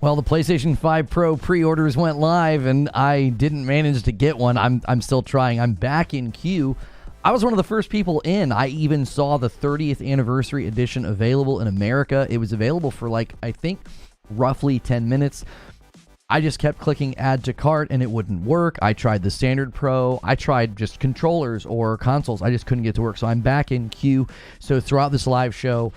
Well, the PlayStation 5 Pro pre-orders went live, and I didn't manage to get one. I'm still trying. I'm back in queue. I was one of the first people in. I even saw the 30th anniversary edition available in America. It was available for, like, I think, roughly 10 minutes. I just kept clicking add to cart, and it wouldn't work. I tried the standard Pro. I tried just controllers or consoles. I just couldn't get to work, so I'm back in queue. So throughout this live show,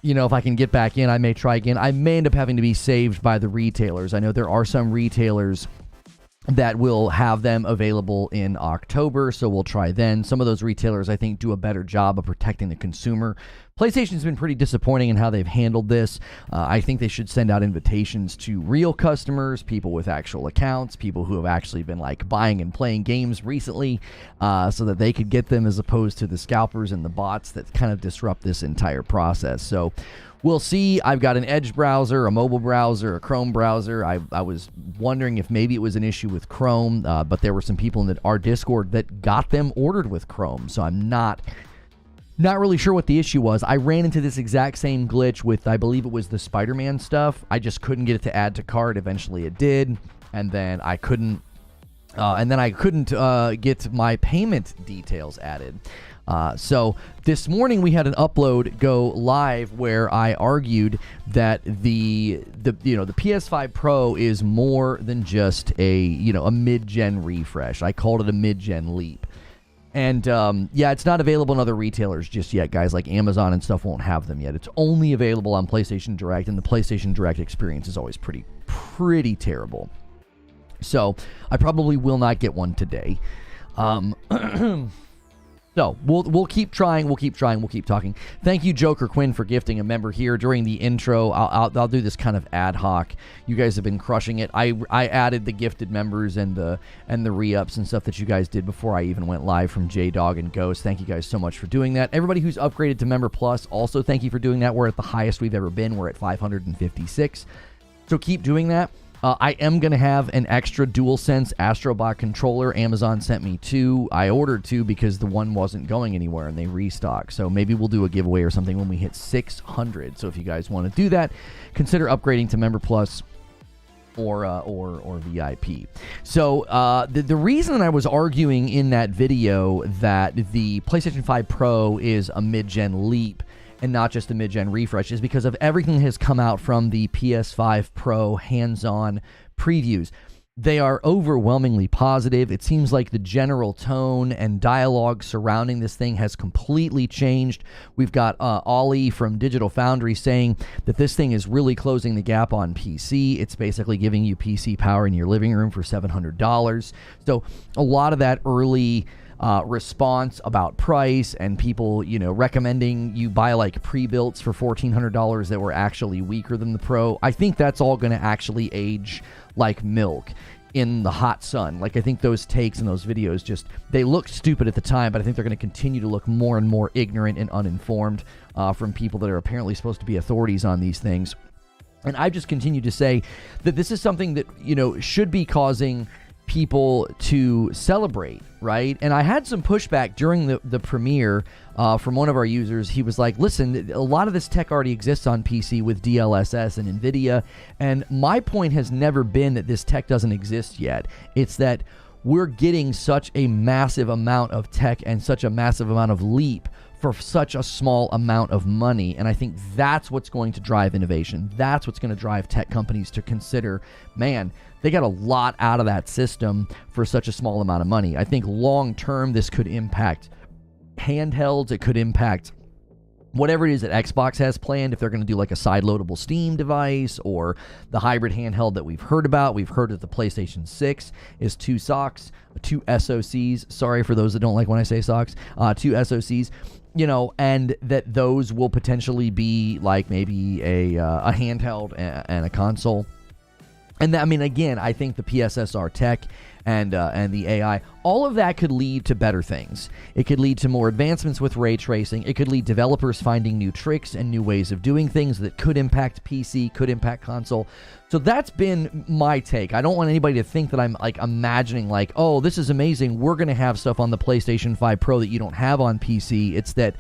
you know, if I can get back in, I may try again. I may end up having to be saved by the retailers. I know there are some retailers that will have them available in October, so we'll try then. Some of those retailers, I think, do a better job of protecting the consumer. PlayStation's been pretty disappointing in how they've handled this. I think they should send out invitations to real customers, people with actual accounts, people who have actually been, like, buying and playing games recently, so that they could get them, as opposed to the scalpers and the bots that kind of disrupt this entire process. So we'll see. I've got an Edge browser, a mobile browser, a Chrome browser. I was wondering if maybe it was an issue with Chrome, but there were some people in our Discord that got them ordered with Chrome, so I'm not really sure what the issue was. I ran into this exact same glitch with, I believe it was the Spider-Man stuff. I just couldn't get it to add to cart. Eventually it did, and then I couldn't get my payment details added. So this morning we had an upload go live where I argued that the PS5 Pro is more than just a mid-gen refresh. I called it a mid-gen leap. And yeah, it's not available in other retailers just yet, guys. Like Amazon and stuff won't have them yet. It's only available on PlayStation Direct, and the PlayStation Direct experience is always pretty terrible. So I probably will not get one today. So we'll keep trying. We'll keep talking. Thank you, Joker Quinn, for gifting a member here during the intro. I'll do this kind of ad hoc. You guys have been crushing it. I added the gifted members and the re-ups and stuff that you guys did before I even went live from J-Dog and Ghost. Thank you guys so much for doing that. Everybody who's upgraded to Member Plus, also thank you for doing that. We're at the highest we've ever been. We're at 556. So keep doing that. I am going to have an extra DualSense Astrobot controller. Amazon sent me 2. I ordered 2 because the one wasn't going anywhere and they restocked. So maybe we'll do a giveaway or something when we hit 600. So if you guys want to do that, consider upgrading to Member Plus or VIP. So the reason I was arguing in that video that the PlayStation 5 Pro is a mid-gen leap and not just a mid-gen refresh is because of everything that has come out from the PS5 Pro hands-on previews. They are overwhelmingly positive. It seems like the general tone and dialogue surrounding this thing has completely changed. We've got Ollie from Digital Foundry saying that this thing is really closing the gap on PC. It's basically giving you PC power in your living room for $700. So a lot of that early response about price and people, recommending you buy like pre-builts for $1,400 that were actually weaker than the Pro. I think that's all going to actually age like milk in the hot sun. Like, I think those takes and those videos they looked stupid at the time, but I think they're going to continue to look more and more ignorant and uninformed from people that are apparently supposed to be authorities on these things. And I've just continued to say that this is something that, should be causing people to celebrate, right? And I had some pushback during the premiere from one of our users. He was like, listen, a lot of this tech already exists on PC with DLSS and NVIDIA, and my point has never been that this tech doesn't exist yet. It's that we're getting such a massive amount of tech and such a massive amount of leap for such a small amount of money. And I think that's what's going to drive innovation. That's what's going to drive tech companies to consider, man, they got a lot out of that system for such a small amount of money. I think long term, this could impact handhelds. It could impact whatever it is that Xbox has planned, if they're going to do like a side-loadable Steam device or the hybrid handheld that we've heard about. We've heard that the PlayStation 6 is 2 SoCs. Sorry for those that don't like when I say socks. 2 SoCs. And that those will potentially be like maybe a handheld and a console. And that, again, I think the PSSR tech and the AI, all of that could lead to better things. It could lead to more advancements with ray tracing. It could lead developers finding new tricks and new ways of doing things that could impact PC, could impact console. So that's been my take. I don't want anybody to think that I'm like imagining like, oh, this is amazing, we're going to have stuff on the PlayStation 5 Pro that you don't have on PC. It's that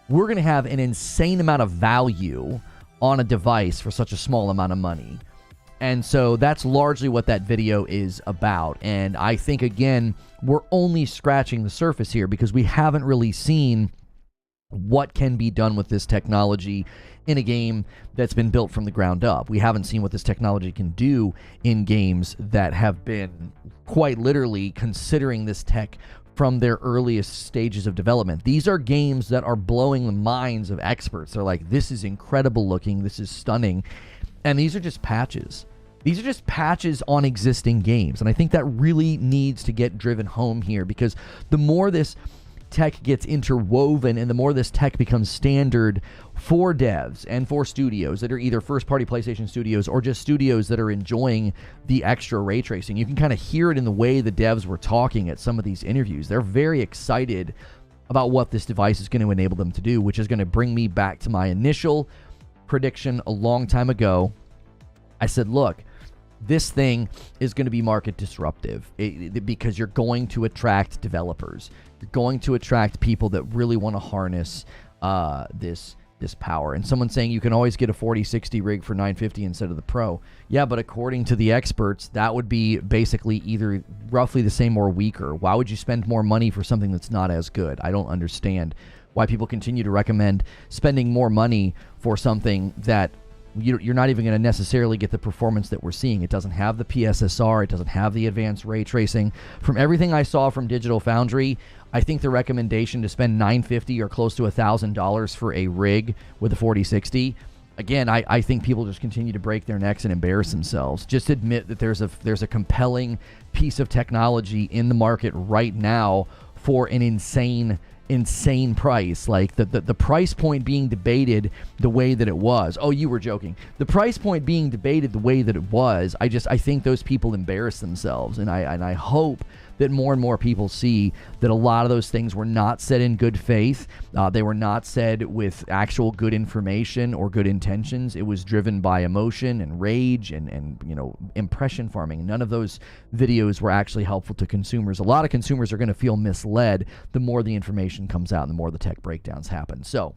we're going to have an insane amount of value on a device for such a small amount of money. And so that's largely what that video is about. And I think, again, we're only scratching the surface here because we haven't really seen what can be done with this technology in a game that's been built from the ground up. We haven't seen what this technology can do in games that have been quite literally considering this tech from their earliest stages of development. These are games that are blowing the minds of experts. They're like, this is incredible looking, this is stunning. And these are just patches. These are just patches on existing games. And I think that really needs to get driven home here, because the more this tech gets interwoven and the more this tech becomes standard for devs and for studios that are either first-party PlayStation studios or just studios that are enjoying the extra ray tracing. You can kind of hear it in the way the devs were talking at some of these interviews. They're very excited about what this device is going to enable them to do, which is going to bring me back to my initial prediction a long time ago. I said, look, this thing is going to be market disruptive because you're going to attract developers. You're going to attract people that really want to harness this power. And someone saying you can always get a 4060 rig for $950 instead of the Pro. Yeah, but according to the experts, that would be basically either roughly the same or weaker. Why would you spend more money for something that's not as good? I don't understand why people continue to recommend spending more money for something that you're not even going to necessarily get the performance that we're seeing. It doesn't have the PSSR. It doesn't have the advanced ray tracing. From everything I saw from Digital Foundry, I think the recommendation to spend $950 or close to $1,000 for a rig with a 4060, again, I think people just continue to break their necks and embarrass themselves. Just admit that there's a compelling piece of technology in the market right now for an insane price. Like the price point being debated the way that it was. Oh, you were joking. The price point being debated the way that it was, I think those people embarrass themselves, and I hope that more and more people see that a lot of those things were not said in good faith. They were not said with actual good information or good intentions. It was driven by emotion and rage and impression farming. None of those videos were actually helpful to consumers. A lot of consumers are going to feel misled the more the information comes out and the more the tech breakdowns happen. So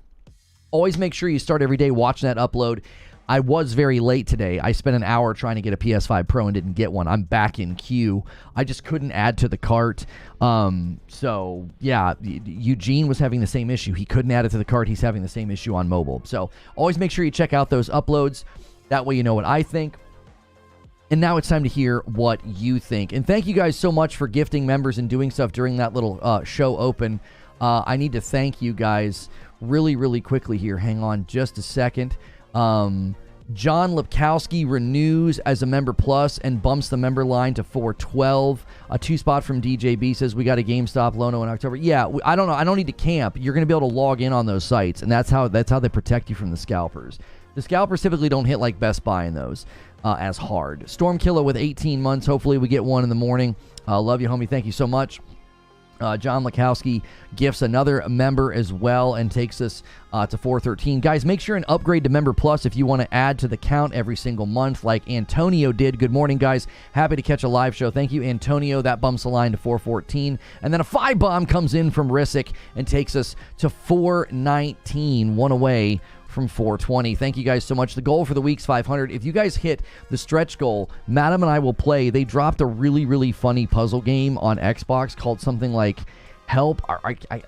always make sure you start every day watching that upload. I was very late today. I spent an hour trying to get a PS5 Pro and didn't get one. I'm back in queue. I just couldn't add to the cart. So, yeah, Eugene was having the same issue. He couldn't add it to the cart. He's having the same issue on mobile. So, always make sure you check out those uploads. That way you know what I think. And now it's time to hear what you think. And thank you guys so much for gifting members and doing stuff during that little show open. I need to thank you guys really, really quickly here. Hang on just a second. John Lipkowski renews as a member plus and bumps the member line to 412. A 2-spot from DJB says we got a GameStop Lono in October. Yeah, I don't know. I don't need to camp. You're going to be able to log in on those sites, and that's how they protect you from the scalpers. The scalpers typically don't hit like Best Buy in those as hard. Stormkiller with 18 months. Hopefully we get one in the morning. Love you, homie. Thank you so much. John Lukowski gifts another member as well and takes us to 413. Guys, make sure and upgrade to Member Plus if you want to add to the count every single month like Antonio did. Good morning, guys. Happy to catch a live show. Thank you, Antonio. That bumps the line to 414. And then a 5-bomb comes in from Rissick and takes us to 419. One away from 420. Thank you guys so much. The goal for the week's 500. If you guys hit the stretch goal, Madam and I will play. They dropped a really, really funny puzzle game on Xbox called something like Help.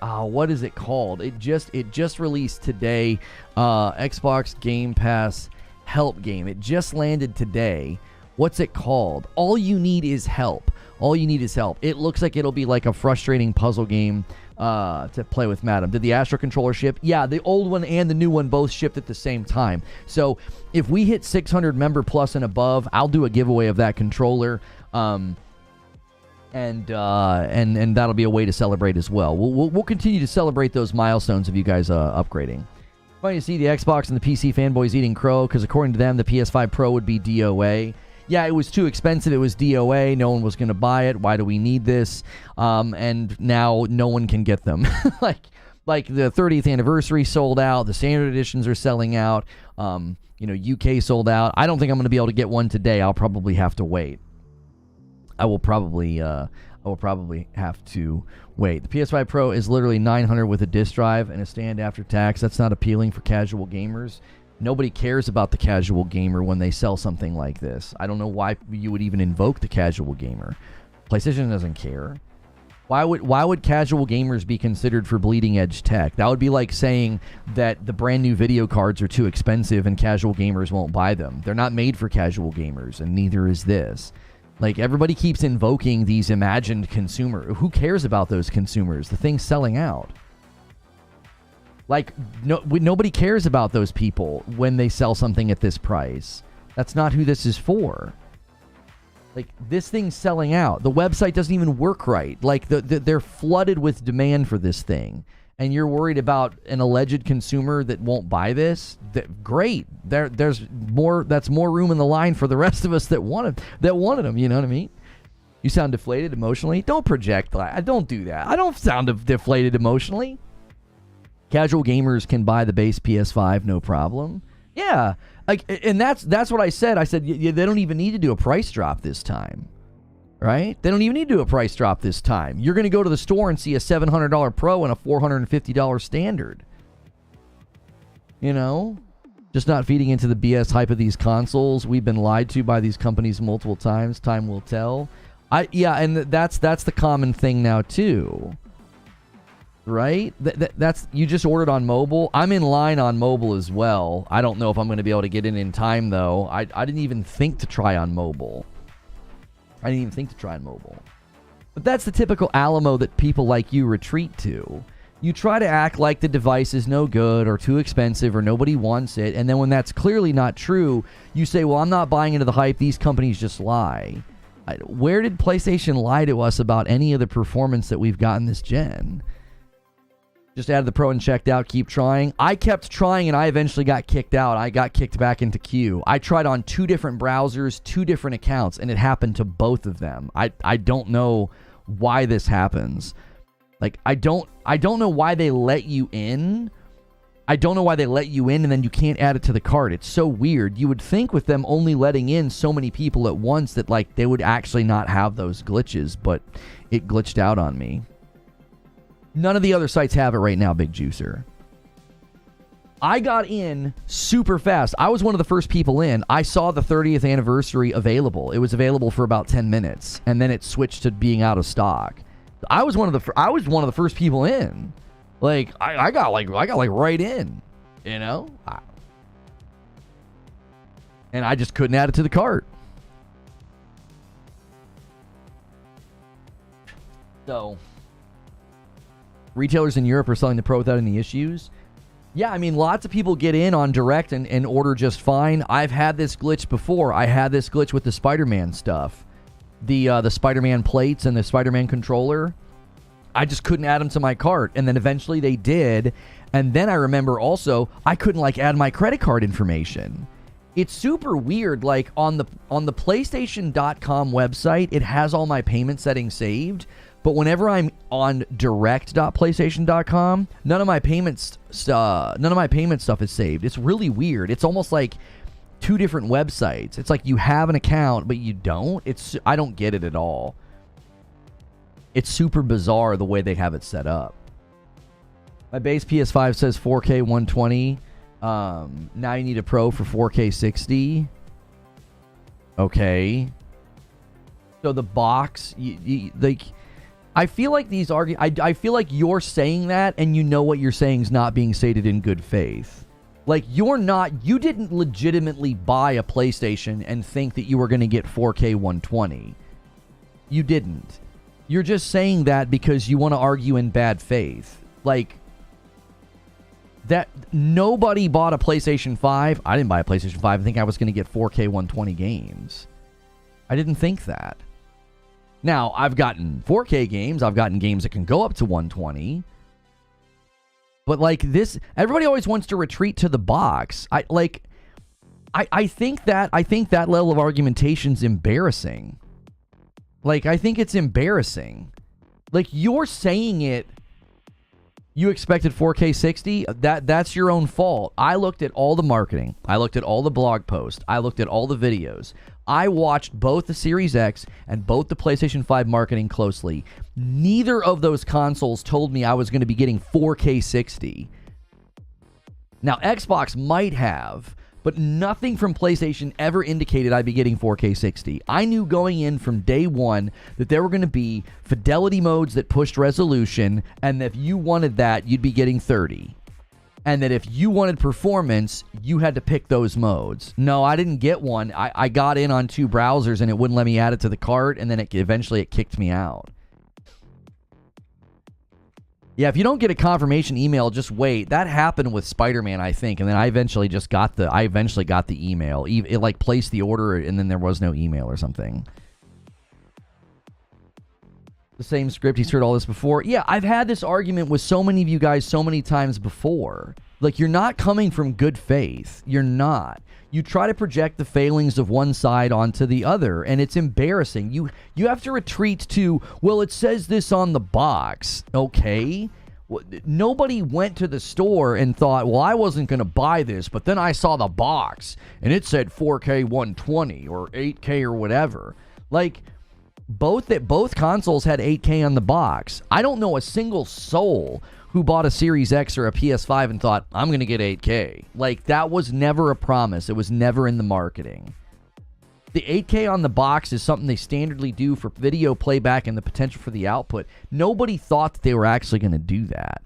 What is it called? It just released today. Xbox Game Pass Help game. It just landed today. What's it called? All you need is help. All you need is help. It looks like it'll be like a frustrating puzzle game to play with Madam. Did the Astro controller ship? Yeah, the old one and the new one both shipped at the same time. So if we hit 600 member plus and above, I'll do a giveaway of that controller. And that'll be a way to celebrate as well. We'll continue to celebrate those milestones of you guys upgrading. Funny to see the Xbox and the PC fanboys eating crow, because according to them, the PS5 Pro would be DOA. Yeah, it was too expensive. It was DOA. No one was going to buy it. Why do we need this? And now no one can get them. like the 30th anniversary sold out. The standard editions are selling out. UK sold out. I don't think I'm going to be able to get one today. I'll probably have to wait. I will probably have to wait. The PS5 Pro is literally $900 with a disk drive and a stand after tax. That's not appealing for casual gamers. Nobody cares about the casual gamer when they sell something like this. I don't know why you would even invoke the casual gamer. PlayStation doesn't care. Why would casual gamers be considered for bleeding edge tech? That would be like saying that the brand new video cards are too expensive and casual gamers won't buy them. They're not made for casual gamers, and neither is this. Like, everybody keeps invoking these imagined consumer. Who cares about those consumers? The thing's selling out. Like, nobody cares about those people when they sell something at this price. That's not who this is for. Like, this thing's selling out. The website doesn't even work right. Like, they're flooded with demand for this thing. And you're worried about an alleged consumer that won't buy this? Great. There's more. That's more room in the line for the rest of us that wanted them. You know what I mean? You sound deflated emotionally? Don't project. Don't do that. I don't sound deflated emotionally. Casual gamers can buy the base PS5, no problem. Yeah. Like, and that's what I said. I said they don't even need to do a price drop this time, right? They don't even need to do a price drop this time. You're going to go to the store and see a $700 Pro and a $450 standard. You know, just not feeding into the BS hype of these consoles. We've been lied to by these companies multiple times. Time will tell. Yeah, and that's the common thing now too. Right? That's you just ordered on mobile. I'm in line on mobile as well. I don't know if I'm going to be able to get in time, though. I didn't even think to try on mobile. But that's the typical Alamo that people like you retreat to. You try to act like the device is no good or too expensive or nobody wants it, and then when that's clearly not true, you say, well, I'm not buying into the hype. These companies just lie. Where did PlayStation lie to us about any of the performance that we've gotten this gen? Just added the Pro and checked out. Keep trying. I kept trying and I eventually got kicked out. I got kicked back into queue. I tried on 2 different browsers, 2 different accounts, and it happened to both of them. I don't know why this happens. Like, I don't know why they let you in. I don't know why they let you in and then you can't add it to the cart. It's so weird. You would think with them only letting in so many people at once that, like, they would actually not have those glitches, but it glitched out on me. None of the other sites have it right now, Big Juicer. I got in super fast. I was one of the first people in. I saw the 30th anniversary available. It was available for about 10 minutes, and then it switched to being out of stock. I was one of the first people in. Like, I got right in, you know? And I just couldn't add it to the cart. So, retailers in Europe are selling the Pro without any issues. Yeah, I mean, lots of people get in on direct and order just fine. I've had this glitch before. I had this glitch with the Spider-Man stuff. The Spider-Man plates and the Spider-Man controller. I just couldn't add them to my cart. And then eventually they did. And then I remember also, I couldn't, like, add my credit card information. It's super weird. Like, on the PlayStation.com website, it has all my payment settings saved. But whenever I'm on direct.playstation.com, none of my payment stuff is saved. It's really weird. It's almost like 2 different websites. It's like you have an account, but you don't. I don't get it at all. It's super bizarre the way they have it set up. My base PS5 says 4K 120. Now you need a Pro for 4K 60. Okay. So the box, like, I feel like these I feel like you're saying that and you know what you're saying is not being stated in good faith. Like, you didn't legitimately buy a PlayStation and think that you were going to get 4K 120. You didn't. You're just saying that because you want to argue in bad faith. Like, that nobody bought a PlayStation 5. I didn't buy a PlayStation 5 and think I was going to get 4K 120 games. I didn't think that. Now, I've gotten 4K games. I've gotten games that can go up to 120. But, like, this, everybody always wants to retreat to the box. I think that level of argumentation's embarrassing. Like, I think it's embarrassing. Like, you're saying it. You expected 4K 60? That's your own fault. I looked at all the marketing. I looked at all the blog posts. I looked at all the videos. I watched both the Series X and both the PlayStation 5 marketing closely. Neither of those consoles told me I was going to be getting 4K 60. Now, Xbox might have, but nothing from PlayStation ever indicated I'd be getting 4K 60. I knew going in from day one that there were going to be fidelity modes that pushed resolution, and that if you wanted that, you'd be getting 30. And that if you wanted performance, you had to pick those modes. No, I didn't get one. I got in on 2 browsers, and it wouldn't let me add it to the cart, and then eventually it kicked me out. Yeah, if you don't get a confirmation email, just wait. That happened with Spider-Man, I think, and then I eventually got the email. It like placed the order, and then there was no email or something. The same script. He's heard all this before. Yeah, I've had this argument with so many of you guys so many times before. Like, you're not coming from good faith. You're not. You try to project the failings of one side onto the other, and it's embarrassing. You have to retreat to, well, it says this on the box. Okay. Nobody went to the store and thought, well, I wasn't going to buy this, but then I saw the box, and it said 4K 120 or 8K or whatever. Like, both consoles had 8K on the box. I don't know a single soul who bought a Series X or a PS5 and thought, I'm going to get 8K. Like, that was never a promise. It was never in the marketing. The 8K on the box is something they standardly do for video playback and the potential for the output. Nobody thought that they were actually going to do that.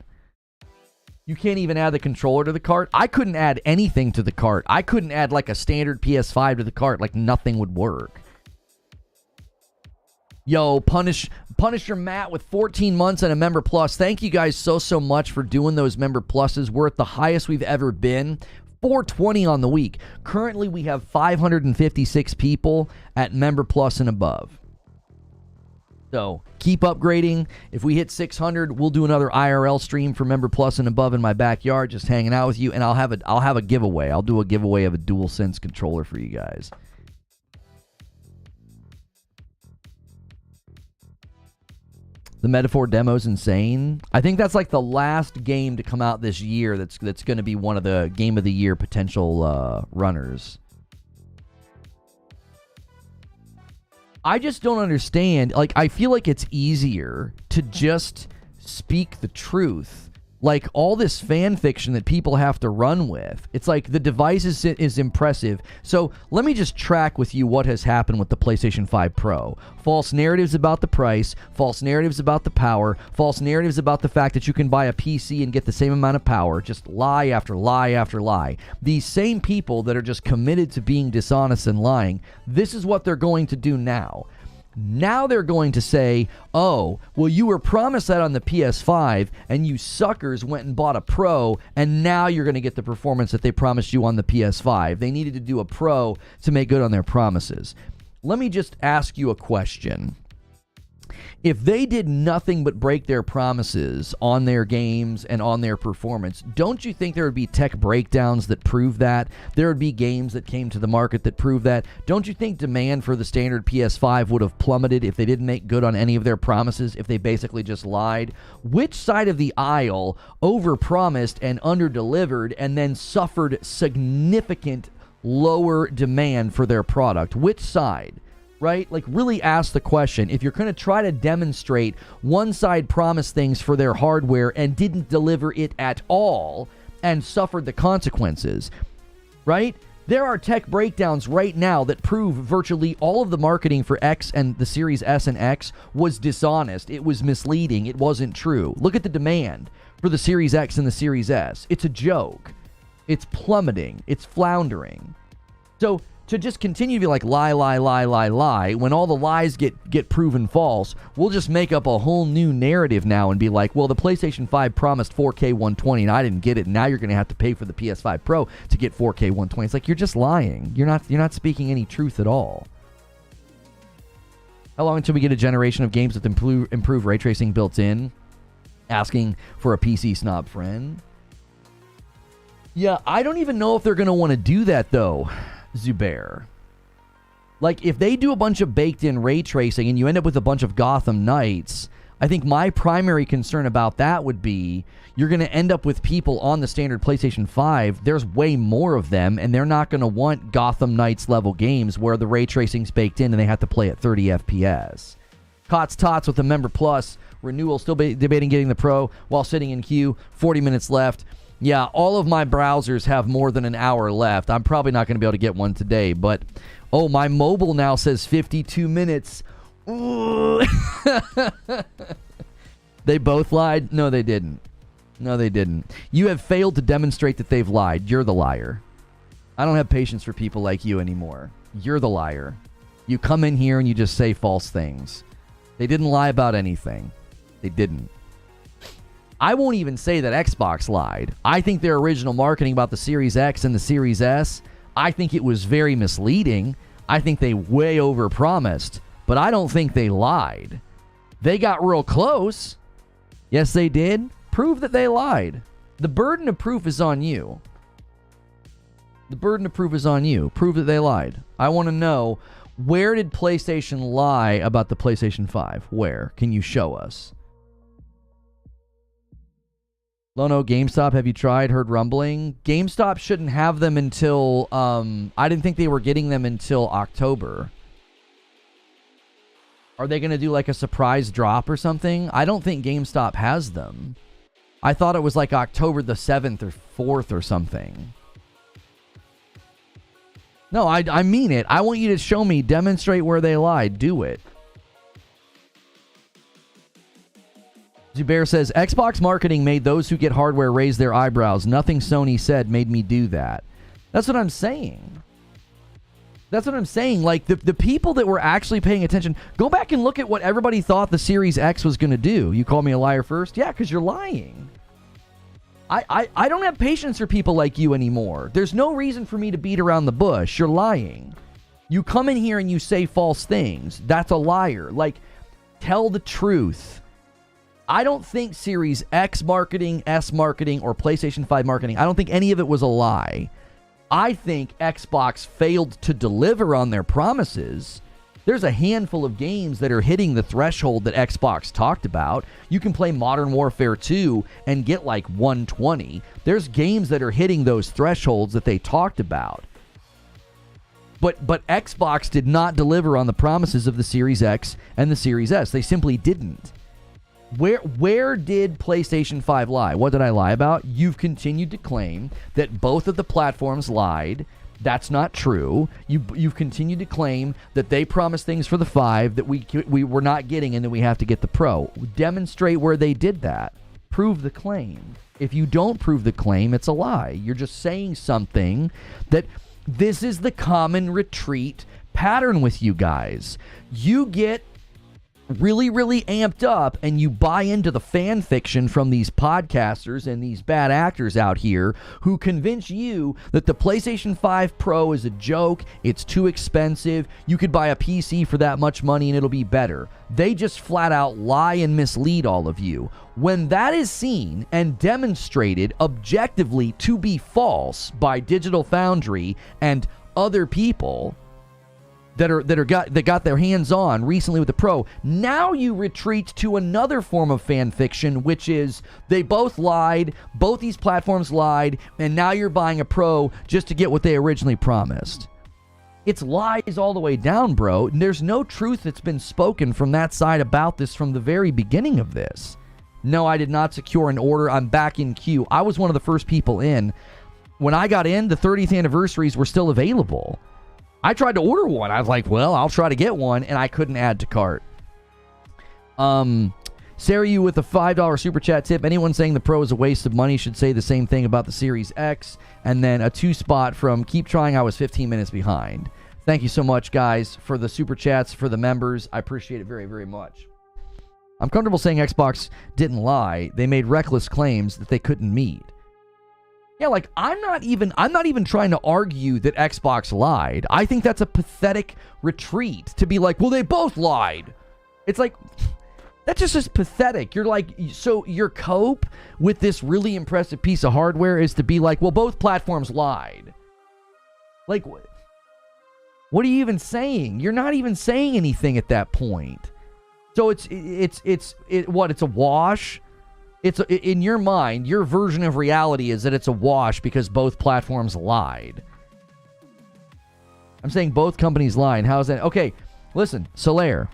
You can't even add the controller to the cart. I couldn't add anything to the cart. I couldn't add like a standard PS5 to the cart. Like, nothing would work. Yo, Punisher Matt with 14 months and a Member Plus. Thank you guys so much for doing those Member Pluses. We're at the highest we've ever been. 420 on the week. Currently, we have 556 people at Member Plus and above. So, keep upgrading. If we hit 600, we'll do another IRL stream for Member Plus and above in my backyard, just hanging out with you, and I'll have a giveaway. I'll do a giveaway of a DualSense controller for you guys. The Metaphor demo's insane. I think that's like the last game to come out this year that's going to be one of the Game of the Year potential runners. I just don't understand. Like, I feel like it's easier to just speak the truth. Like, all this fan fiction that people have to run with. It's like the device is impressive. So let me just track with you what has happened with the PlayStation 5 Pro. False narratives about the price, false narratives about the power, false narratives about the fact that you can buy a PC and get the same amount of power. Just lie after lie after lie. These same people that are just committed to being dishonest and lying, this is what they're going to do now. Now they're going to say, oh, well, you were promised that on the PS5, and you suckers went and bought a Pro, and now you're going to get the performance that they promised you on the PS5. They needed to do a Pro to make good on their promises. Let me just ask you a question. If they did nothing but break their promises on their games and on their performance, don't you think there would be tech breakdowns that prove that? There would be games that came to the market that prove that? Don't you think demand for the standard PS5 would have plummeted if they didn't make good on any of their promises, if they basically just lied? Which side of the aisle overpromised and underdelivered and then suffered significant lower demand for their product? Which side? Right? Like, really ask the question. If you're going to try to demonstrate one side promised things for their hardware and didn't deliver it at all and suffered the consequences, right? There are tech breakdowns right now that prove virtually all of the marketing for X and the Series S and X was dishonest. It was misleading. It wasn't true. Look at the demand for the Series X and the Series S. It's a joke. It's plummeting. It's floundering. So, to just continue to be like lie, when all the lies get proven false, we'll just make up a whole new narrative now and be like, well, the PlayStation 5 promised 4K 120 and I didn't get it, and now you're going to have to pay for the PS5 Pro to get 4K 120. It's like, you're just lying. You're not speaking any truth at all. How long until we get a generation of games with improved ray tracing built in? Asking for a PC snob friend. Yeah, I don't even know if they're going to want to do that, though, Zubair. Like, if they do a bunch of baked-in ray tracing and you end up with a bunch of Gotham Knights, I think my primary concern about that would be you're going to end up with people on the standard PlayStation 5. There's way more of them, and they're not going to want Gotham Knights level games where the ray tracing's baked in and they have to play at 30 FPS. Cots Tots with the Member Plus renewal, still debating getting the Pro while sitting in queue. 40 minutes left. Yeah, all of my browsers have more than an hour left. I'm probably not going to be able to get one today, but oh, my mobile now says 52 minutes. They both lied? No, they didn't. No, they didn't. You have failed to demonstrate that they've lied. You're the liar. I don't have patience for people like you anymore. You're the liar. You come in here and you just say false things. They didn't lie about anything. They didn't. I won't even say that Xbox lied. I think their original marketing about the Series X and the Series S, I think it was very misleading. I think they way overpromised, but I don't think they lied. They got real close. Yes, they did. Prove that they lied. The burden of proof is on you. The burden of proof is on you. Prove that they lied. I want to know, where did PlayStation lie about the PlayStation 5? Where? Can you show us? Lono, GameStop, have you tried? Heard rumbling? GameStop shouldn't have them until, I didn't think they were getting them until October. Are they going to do like a surprise drop or something? I don't think GameStop has them. I thought it was like October the 7th or 4th or something. No, I mean it. I want you to show me, demonstrate where they lied. Do it. Zubair says, Xbox marketing made those who get hardware raise their eyebrows. Nothing Sony said made me do that. That's what I'm saying. That's what I'm saying. Like, the people that were actually paying attention, go back and look at what everybody thought the Series X was going to do. You call me a liar first? Yeah, because you're lying. I don't have patience for people like you anymore. There's no reason for me to beat around the bush. You're lying. You come in here and you say false things. That's a liar. Like, tell the truth. I don't think Series X marketing, S marketing, or PlayStation 5 marketing, I don't think any of it was a lie. I think Xbox failed to deliver on their promises. There's a handful of games that are hitting the threshold that Xbox talked about. You can play Modern Warfare 2 and get like 120. There's games that are hitting those thresholds that they talked about. But Xbox did not deliver on the promises of the Series X and the Series S. They simply didn't. Where did PlayStation 5 lie? What did I lie about? You've continued to claim that both of the platforms lied. That's not true. You've continued to claim that they promised things for the 5 that we were not getting, and that we have to get the Pro. Demonstrate where they did that. Prove the claim. If you don't prove the claim, it's a lie. You're just saying something that this is the common retreat pattern with you guys. You get really, really amped up and you buy into the fan fiction from these podcasters and these bad actors out here who convince you that the PlayStation 5 Pro is a joke, it's too expensive, you could buy a PC for that much money and it'll be better. They just flat out lie and mislead all of you. When that is seen and demonstrated objectively to be false by Digital Foundry and other people that got their hands on recently with the Pro, now you retreat to another form of fan fiction, which is they both lied, both these platforms lied, and now you're buying a Pro just to get what they originally promised. It's lies all the way down, bro. And there's no truth that's been spoken from that side about this from the very beginning of this. No, I did not secure an order. I'm back in queue. I was one of the first people in. When I got in, the 30th anniversaries were still available. I tried to order one. I was like, well, I'll try to get one, and I couldn't add to cart. Sarah, you with a $5 super chat tip. Anyone saying the Pro is a waste of money should say the same thing about the Series X. And then a 2 spot from Keep Trying. I was 15 minutes behind. Thank you so much, guys, for the super chats, for the members. I appreciate it very, very much. I'm comfortable saying Xbox didn't lie. They made reckless claims that they couldn't meet. Yeah, like, I'm not even trying to argue that Xbox lied. I think that's a pathetic retreat to be like, well, they both lied. It's like, that's just pathetic. You're like, so your cope with this really impressive piece of hardware is to be like, well, both platforms lied. Like, what are you even saying? You're not even saying anything at that point. So it's a wash? It's in your mind, your version of reality is that it's a wash because both platforms lied. I'm saying both companies lied. How is that? Okay, listen, Solaire,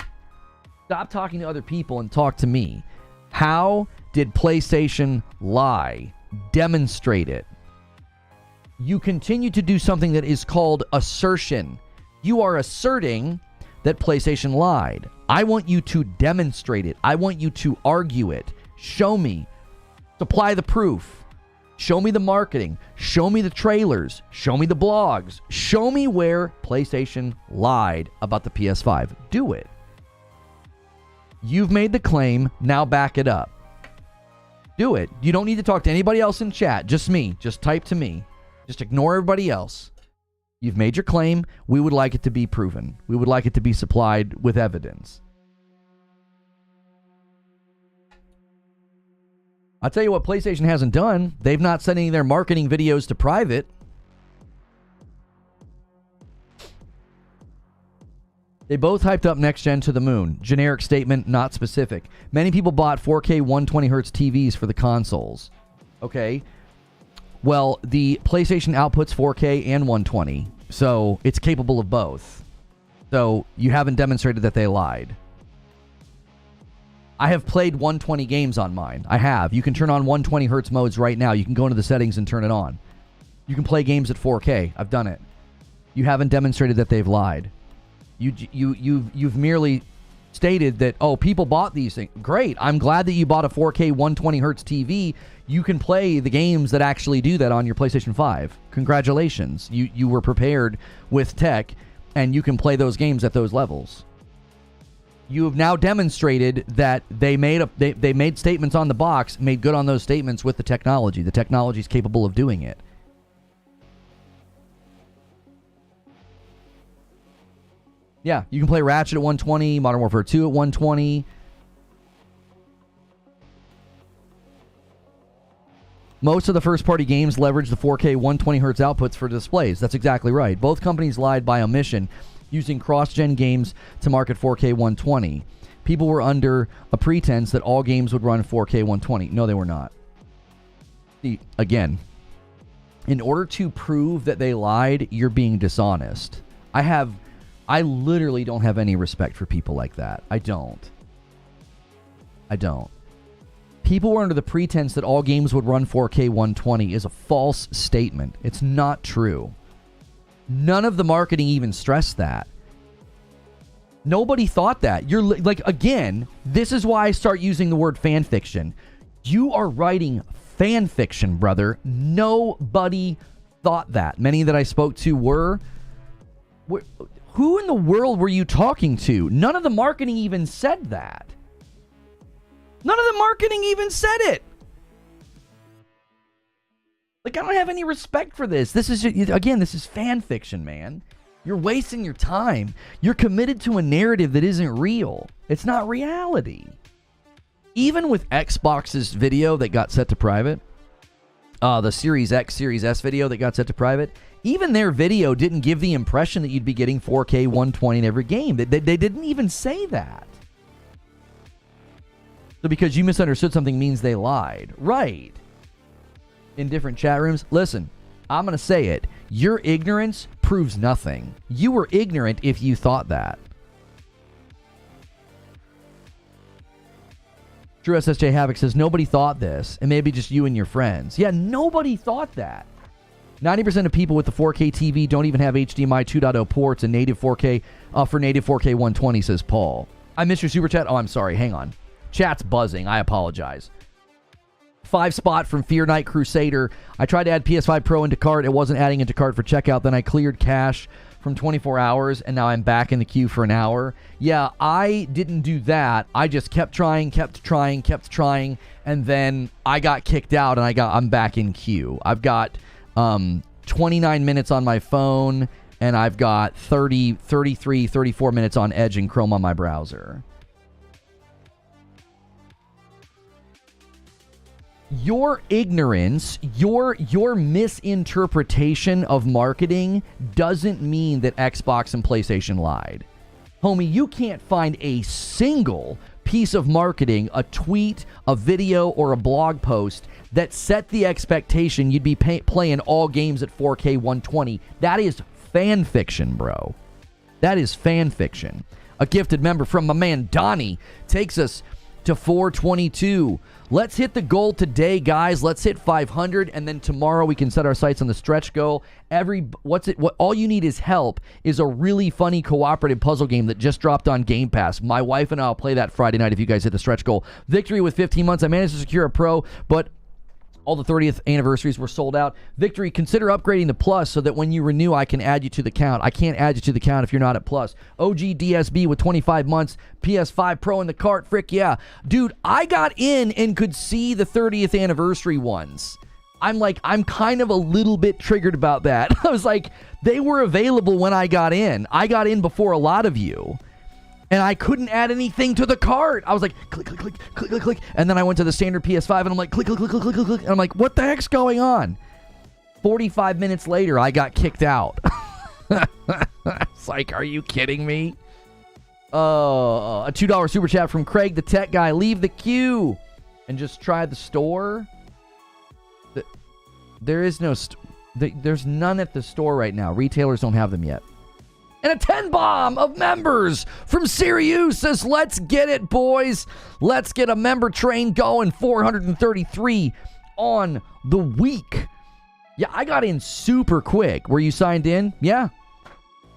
stop talking to other people and talk to me. How did PlayStation lie? demonstrate it. You continue to do something that is called assertion. You are asserting that PlayStation lied. I want you to demonstrate it. I want you to argue it. Show me. Supply the proof. Show me the marketing. Show me the trailers. Show me the blogs. Show me where PlayStation lied about the PS5. Do it. You've made the claim. Now back it up. Do it. You don't need to talk to anybody else in chat. Just me. Just type to me. Just ignore everybody else. You've made your claim. We would like it to be proven. We would like it to be supplied with evidence. I'll tell you what PlayStation hasn't done. They've not sent any of their marketing videos to private. They both hyped up next gen to the moon. Generic statement, not specific. Many people bought 4K 120Hz TVs for the consoles. Okay. Well, the PlayStation outputs 4K and 120, so it's capable of both. So you haven't demonstrated that they lied. I have played 120 games on mine. I have. You can turn on 120 Hz modes right now. You can go into the settings and turn it on. You can play games at 4K. I've done it. You haven't demonstrated that they've lied. You've merely stated that, oh, people bought these things. Great. I'm glad that you bought a 4K 120 Hz TV. You can play the games that actually do that on your PlayStation 5. Congratulations. You were prepared with tech, and you can play those games at those levels. You have now demonstrated that they made statements on the box, made good on those statements with the technology. The technology is capable of doing it. Yeah, you can play Ratchet at 120, Modern Warfare 2 at 120. Most of the first-party games leverage the 4K 120Hz outputs for displays. That's exactly right. Both companies lied by omission, using cross-gen games to market 4K 120. People were under a pretense that all games would run 4K 120. No, they were not. See, again, in order to prove that they lied, you're being dishonest. I literally don't have any respect for people like that. I don't. People were under the pretense that all games would run 4K 120 is a false statement. It's not true. None of the marketing even stressed that. Nobody thought that. You're like, again, this is why I start using the word fan fiction. You are writing fan fiction, brother. Nobody thought that. Many that I spoke to were who in the world were you talking to? None of the marketing even said that. None of the marketing even said it. Like, I don't have any respect for this. This is, again, this is fan fiction, man. You're wasting your time. You're committed to a narrative that isn't real. It's not reality. Even with Xbox's video that got set to private, the Series X, Series S video that got set to private, even their video didn't give the impression that you'd be getting 4K 120 in every game. They didn't even say that. So because you misunderstood something means they lied. Right. In different chat rooms. Listen, I'm going to say it. Your ignorance proves nothing. You were ignorant if you thought that. True SSJ Havoc says, nobody thought this. And maybe just you and your friends. Yeah, nobody thought that. 90% of people with the 4K TV don't even have HDMI 2.0 ports and native 4K for native 4K 120, says Paul. I missed your super chat. Oh, I'm sorry. Hang on. Chat's buzzing. I apologize. 5 spot from Fear Night Crusader. I tried to add PS5 Pro into cart. It wasn't adding into cart for checkout. Then I cleared cache from 24 hours, and now I'm back in the queue for an hour. Yeah, I didn't do that. I just kept trying, and then I got kicked out, and I'm back in queue. I've got 29 minutes on my phone, and I've got 34 minutes on Edge and Chrome on my browser. Your ignorance, your misinterpretation of marketing doesn't mean that Xbox and PlayStation lied. Homie, you can't find a single piece of marketing, a tweet, a video, or a blog post that set the expectation you'd be playing all games at 4K 120. That is fan fiction, bro. That is fan fiction. A gifted member from my man Donnie takes us to 422. Let's hit the goal today, guys. Let's hit 500, and then tomorrow we can set our sights on the stretch goal. All you need is help is a really funny cooperative puzzle game that just dropped on Game Pass. My wife and I'll play that Friday night if you guys hit the stretch goal. Victory with 15 months. I managed to secure a Pro, but all the 30th anniversaries were sold out. Victory, consider upgrading to Plus so that when you renew, I can add you to the count. I can't add you to the count if you're not at Plus. OG DSB with 25 months. PS5 Pro in the cart. Frick yeah. Dude, I got in and could see the 30th anniversary ones. I'm kind of a little bit triggered about that. I was like, they were available when I got in. I got in before a lot of you. And I couldn't add anything to the cart. I was like, click, click, click, click, click, click. And then I went to the standard PS5 and I'm like, click, click, click, click, click, click, click. And I'm like, what the heck's going on? 45 minutes later, I got kicked out. It's like, are you kidding me? A $2 super chat from Craig, the tech guy. Leave the queue and just try the store. There is no, there's none at the store right now. Retailers don't have them yet. And a 10 bomb of members from Sirius says, let's get it, boys. Let's get a member train going. 433 on the week. Yeah, I got in super quick. Were you signed in? Yeah.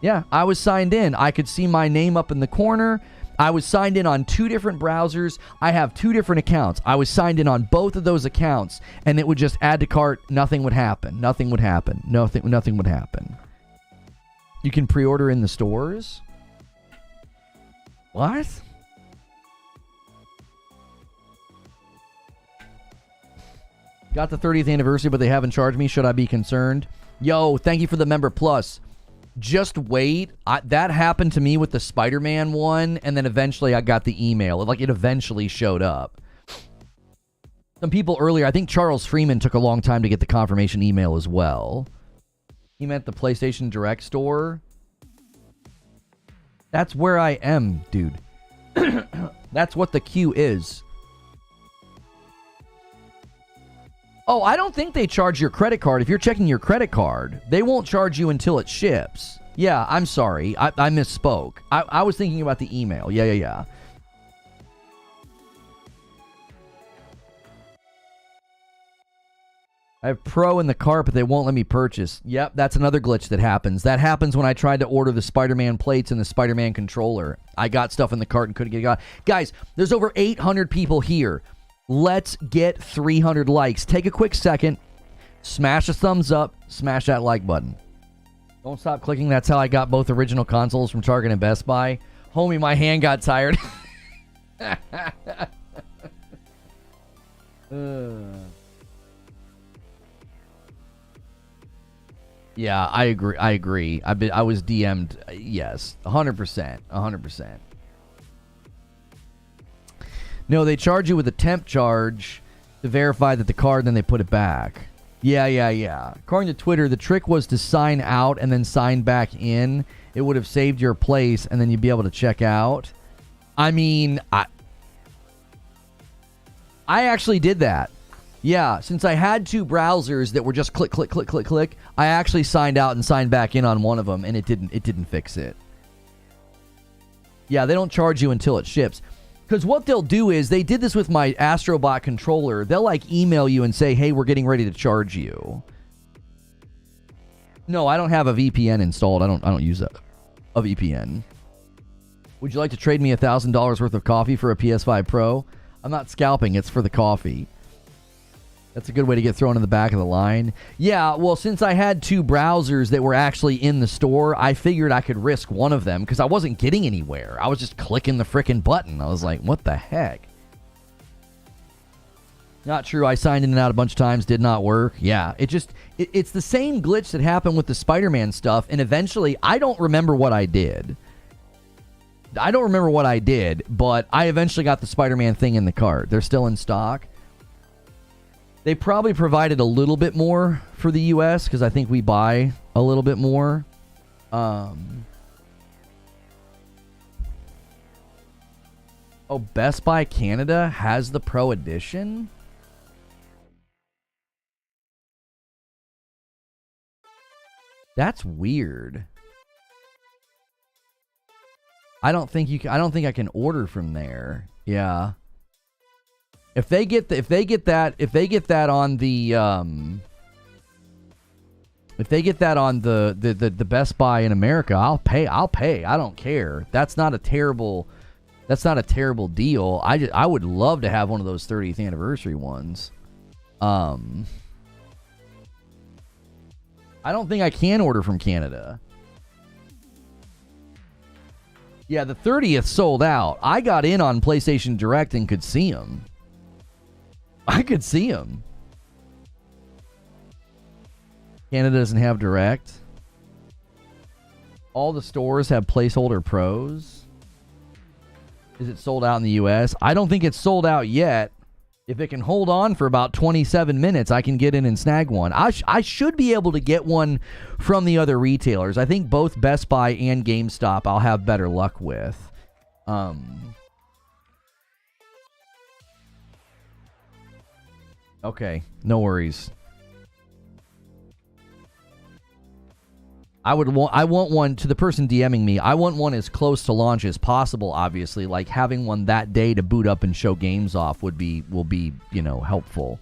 Yeah, I was signed in. I could see my name up in the corner. I was signed in on 2 different browsers. I have 2 different accounts. I was signed in on both of those accounts, and it would just add to cart. Nothing would happen. Nothing would happen. Nothing would happen. You can pre-order in the stores? What? Got the 30th anniversary, but they haven't charged me. Should I be concerned? Yo, thank you for the member plus. Just wait. That happened to me with the Spider-Man one, and then eventually I got the email. It eventually showed up. Some people earlier, I think Charles Freeman took a long time to get the confirmation email as well. He meant the PlayStation Direct store. That's where I am, dude. That's what the queue is. Oh, I don't think they charge your credit card. If you're checking your credit card, they won't charge you until it ships. Yeah, I'm sorry. I misspoke. I was thinking about the email. Yeah. I have Pro in the cart, but they won't let me purchase. Yep, that's another glitch that happens. That happens when I tried to order the Spider-Man plates and the Spider-Man controller. I got stuff in the cart and couldn't get it out. Guys, there's over 800 people here. Let's get 300 likes. Take a quick second. Smash a thumbs up. Smash that like button. Don't stop clicking. That's how I got both original consoles from Target and Best Buy. Homie, my hand got tired. Yeah, I agree. I was DM'd. Yes, 100%. 100%. No, they charge you with a temp charge to verify that the card, then they put it back. Yeah. According to Twitter, the trick was to sign out and then sign back in. It would have saved your place, and then you'd be able to check out. I mean, I actually did that. Yeah, since I had 2 browsers that were just click, click, click, click, click, I actually signed out and signed back in on one of them, and it didn't fix it. Yeah, they don't charge you until it ships. Because what they'll do is, they did this with my Astrobot controller. They'll email you and say, hey, we're getting ready to charge you. No, I don't have a VPN installed. I don't use a VPN. Would you like to trade me $1,000 worth of coffee for a PS5 Pro? I'm not scalping. It's for the coffee. That's a good way to get thrown in the back of the line. Yeah, well, since I had 2 browsers that were actually in the store, I figured I could risk one of them because I wasn't getting anywhere. I was just clicking the frickin' button. I was like, what the heck? Not true. I signed in and out a bunch of times. Did not work. Yeah, it's the same glitch that happened with the Spider-Man stuff, and eventually, I don't remember what I did. But I eventually got the Spider-Man thing in the cart. They're still in stock. They probably provided a little bit more for the U.S. because I think we buy a little bit more. Oh, Best Buy Canada has the Pro Edition? That's weird. I don't think I can order from there. Yeah. If they get that on the Best Buy in America, I'll pay. I don't care. That's not a terrible deal. I would love to have one of those 30th anniversary ones. I don't think I can order from Canada. Yeah, the 30th sold out. I got in on PlayStation Direct and could see them. I could see them. Canada doesn't have Direct. All the stores have placeholder pros. Is it sold out in the US? I don't think it's sold out yet. If it can hold on for about 27 minutes, I can get in and snag one. I should be able to get one from the other retailers. I think both Best Buy and GameStop I'll have better luck with. Okay, no worries. I want one, to the person DMing me, I want one as close to launch as possible, obviously. Like, having one that day to boot up and show games off will be, you know, helpful.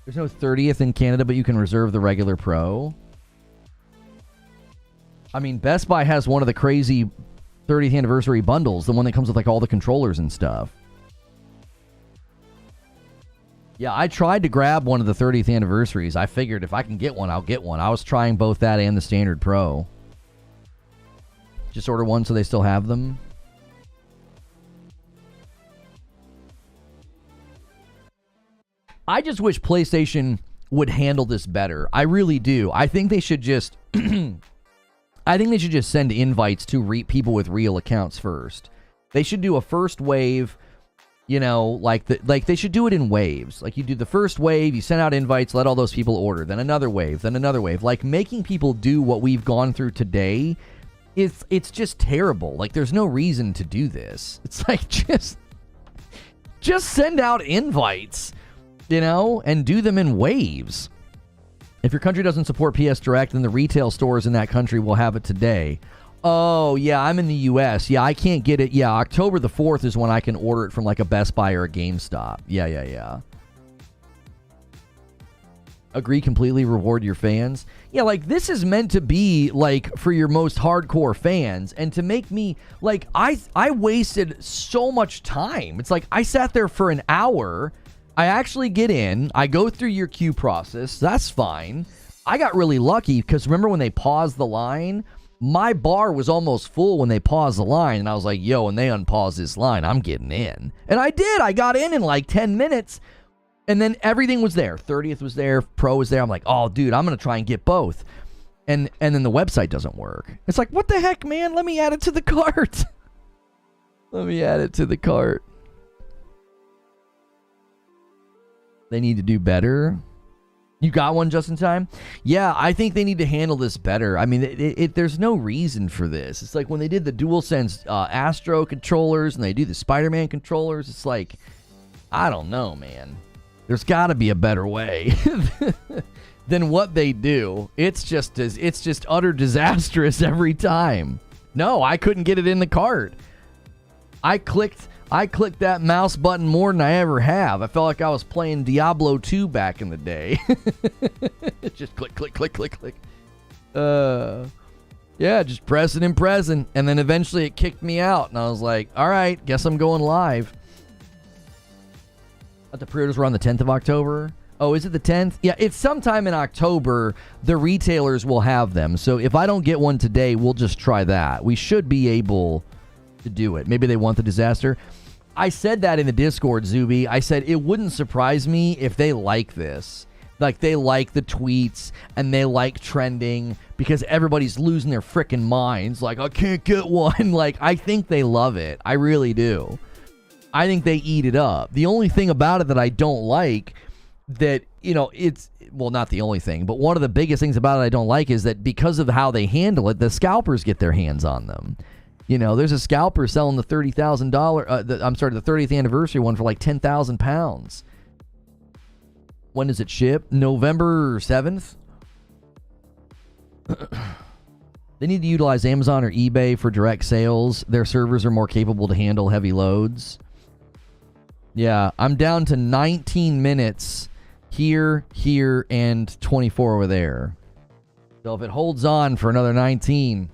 There's no 30th in Canada, but you can reserve the regular Pro. I mean, Best Buy has one of the crazy 30th anniversary bundles, the one that comes with, like, all the controllers and stuff. Yeah, I tried to grab one of the 30th anniversaries. I figured if I can get one, I'll get one. I was trying both that and the standard Pro. Just order one so they still have them. I just wish PlayStation would handle this better. I really do. I think they should just send invites to people with real accounts first. They should do a first wave. You know, like they should do it in waves. Like, you do the first wave, you send out invites, let all those people order, then another wave, then another wave. Like, making people do what we've gone through today, it's just terrible. Like, there's no reason to do this. It's like, just send out invites, you know, and do them in waves. If your country doesn't support PS Direct, then the retail stores in that country will have it today. Oh, yeah, I'm in the U.S. Yeah, I can't get it. Yeah, October the 4th is when I can order it from, like, a Best Buy or a GameStop. Yeah. Agree completely, reward your fans. Yeah, like, this is meant to be, like, for your most hardcore fans, and to make me, like, I wasted so much time. It's like, I sat there for an hour. I actually get in. I go through your queue process. That's fine. I got really lucky, because remember when they paused the line? My bar was almost full when they paused the line, and I was like, yo, when they unpause this line, I'm getting in. And I did. I got in like 10 minutes, and then everything was there. 30th was there. Pro was there. I'm like, oh, dude, I'm going to try and get both. And then the website doesn't work. It's like, what the heck, man? Let me add it to the cart. Let me add it to the cart. They need to do better. You got one just in time? Yeah, I think they need to handle this better. I mean, there's no reason for this. It's like when they did the DualSense Astro controllers and they do the Spider-Man controllers. It's like, I don't know, man. There's got to be a better way than what they do. It's just utter disastrous every time. No, I couldn't get it in the cart. I clicked that mouse button more than I ever have. I felt like I was playing Diablo 2 back in the day. Just click, click, click, click, click. Yeah, just pressing and pressing. And then eventually it kicked me out. And I was like, all right, guess I'm going live. But the pre-orders were on the 10th of October. Oh, is it the 10th? Yeah, it's sometime in October. The retailers will have them. So if I don't get one today, we'll just try that. We should be able to do it. Maybe they want the disaster. I said that in the Discord, Zuby. I said it wouldn't surprise me if they like this. Like, they like the tweets and they like trending because everybody's losing their freaking minds. Like, I can't get one. Like, I think they love it. I really do. I think they eat it up. The only thing about it that I don't like, that, you know, it's, well, not the only thing, but one of the biggest things about it I don't like is that because of how they handle it, the scalpers get their hands on them. You know, there's a scalper selling the $30,000, the 30th anniversary one for like 10,000 pounds. When does it ship? November 7th? They need to utilize Amazon or eBay for direct sales. Their servers are more capable to handle heavy loads. Yeah, I'm down to 19 minutes here, and 24 over there. So if it holds on for another 19,